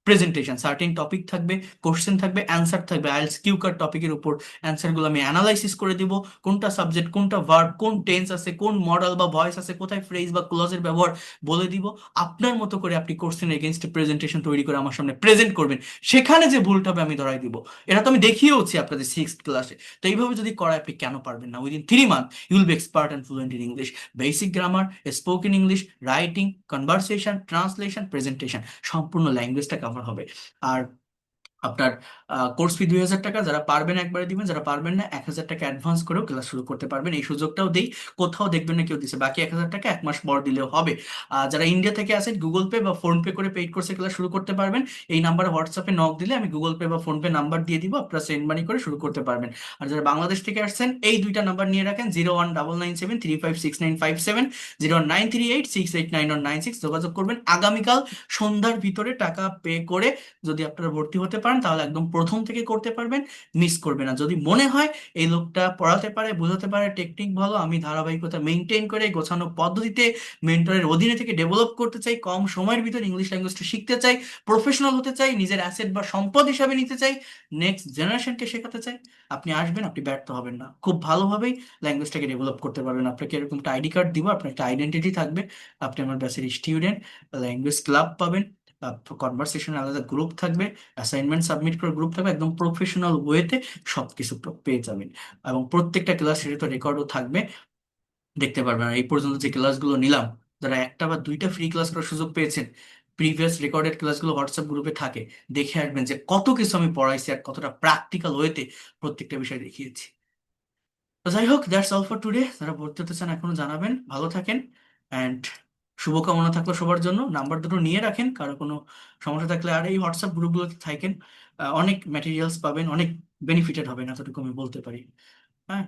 [SPEAKER 1] প্রেজেন্টেশন। সার্টেন টপিক থাকবে, কোশ্চেন থাকবে, অ্যান্সার থাকবে। আইএলটিএস কিউ কার্ড টপিকের উপর অ্যান্সারগুলো আমি অ্যানালাইসিস করে দিব। কোনটা সাবজেক্ট, কোনটা ভার্ব, কোন টেন্স আছে, কোন মডেল বা ভয়েস আছে, কোথায় ফ্রেজ বা ক্লজের ব্যবহার বলে দিব। আপনার মতো করে আপনি কোশ্চেন এগেইনস্ট প্রেজেন্টেশন তৈরি করে আমার সামনে প্রেজেন্ট করবেন। সেখানে যে ভুলটা হবে আমি ধরাই দিব। এটা তো আমি দেখিয়েওছি আপনাদের 6th ক্লাসে। তো এইভাবে যদি করায় আপনি কেন পারবেন না? Within 3 month you will be expert and fluent in English. Basic grammar, spoken English, writing, conversation, translation, presentation, সম্পূর্ণ ল্যাঙ্গুয়েজটা কভার হবে। আর আপনার কোর্স ফি 2,000 টাকা। যারা পারবেন একবারে দিবেন, যারা পারবেন না 1,000 টাকা অ্যাডভান্স করেও ক্লাস শুরু করতে পারবেন। এই সুযোগটাও দেই, কোথাও দেখবেন না কেউ দিছে। বাকি 1,000 টাকা 1 মাস পর দিলেও হবে। যারা ইন্ডিয়া থেকে আসেন গুগল পে বা ফোন পে করে পেইড কোর্সে ক্লাস শুরু করতে পারবেন। এই নাম্বারে হোয়াটসঅ্যাপে নক দিলে আমি গুগল পে বা ফোন পে নাম্বার দিয়ে দিব, আপনারা সেন্ড মানি করে শুরু করতে পারবেন। আর যারা বাংলাদেশ থেকে আসছেন এই দুইটা নাম্বার নিয়ে রাখেন, 01997356957, 09386899196। যোগাযোগ করবেন। আগামীকাল সন্ধ্যার ভিতরে টাকা পে করে যদি আপনারা ভর্তি হতে পারেন তাহলে একদম প্রথম থেকে করতে পারবেন, মিস করবে না। যদি মনে হয় এই লোকটা পড়াতে পারে, বোঝাতে পারে, টেকনিক ভালো, আমি ধারাবাহিকতা মেনটেন করে গোছানো পদ্ধতিতে মেন্টরের অধীনে থেকে ডেভেলপ করতে চাই, কম সময়ের ভিতর ইংলিশ ল্যাঙ্গুয়েজটা শিখতে চাই, প্রফেশনাল হতে চাই, নিজের অ্যাসেট বা সম্পদ হিসাবে নিতে চাই, নেক্সট জেনারেশনকে শেখাতে চাই, আপনি আসবেন, আপনি ব্যর্থ হবেন না। খুব ভালোভাবেই ল্যাঙ্গুয়েজটাকে ডেভেলপ করতে পারবেন। আপনাকে এরকম একটা আইডি কার্ড দিব, আপনার একটা আইডেন্টিটি থাকবে, আপনি আমার ব্যাচের স্টুডেন্ট। ল্যাঙ্গুয়েজ ক্লাব পাবেন, কনভারসেশন আলাদা গ্রুপ থাকবে, অ্যাসাইনমেন্ট সাবমিট করার গ্রুপ থাকবে। একদম প্রফেশনাল ওয়েতে সবকিছু পেয়ে যাবেন। এবং প্রত্যেকটা ক্লাস শেষে তো রেকর্ডও থাকবে, দেখতে পারবেন। আর এই পর্যন্ত যে ক্লাসগুলো নিলাম, যারা একটা বা দুইটা ফ্রি ক্লাস করার সুযোগ পেয়েছেন, প্রিভিয়াস রেকর্ডেড ক্লাসগুলো হোয়াটসঅ্যাপ গ্রুপে থাকে, দেখে আসবেন যে কত কিছু আমি পড়াইছি আর কতটা প্র্যাকটিক্যাল ওয়েতে প্রত্যেকটা বিষয় দেখিয়েছি। তো যাই হোক, দ্যাটস অল ফর টুডে। যারা ভর্তি হতে চান এখনো জানাবেন। ভালো থাকেন অ্যান্ড শুভকামনা থাকলো সবার জন্য। নাম্বার দুটো নিয়ে রাখেন, কারো কোনো সমস্যা থাকলে। আর এই হোয়াটসঅ্যাপ গ্রুপগুলোতে থাকেন, অনেক ম্যাটেরিয়ালস পাবেন, অনেক বেনিফিটেড হবেন, এতটুকু আমি বলতে পারি। হ্যাঁ।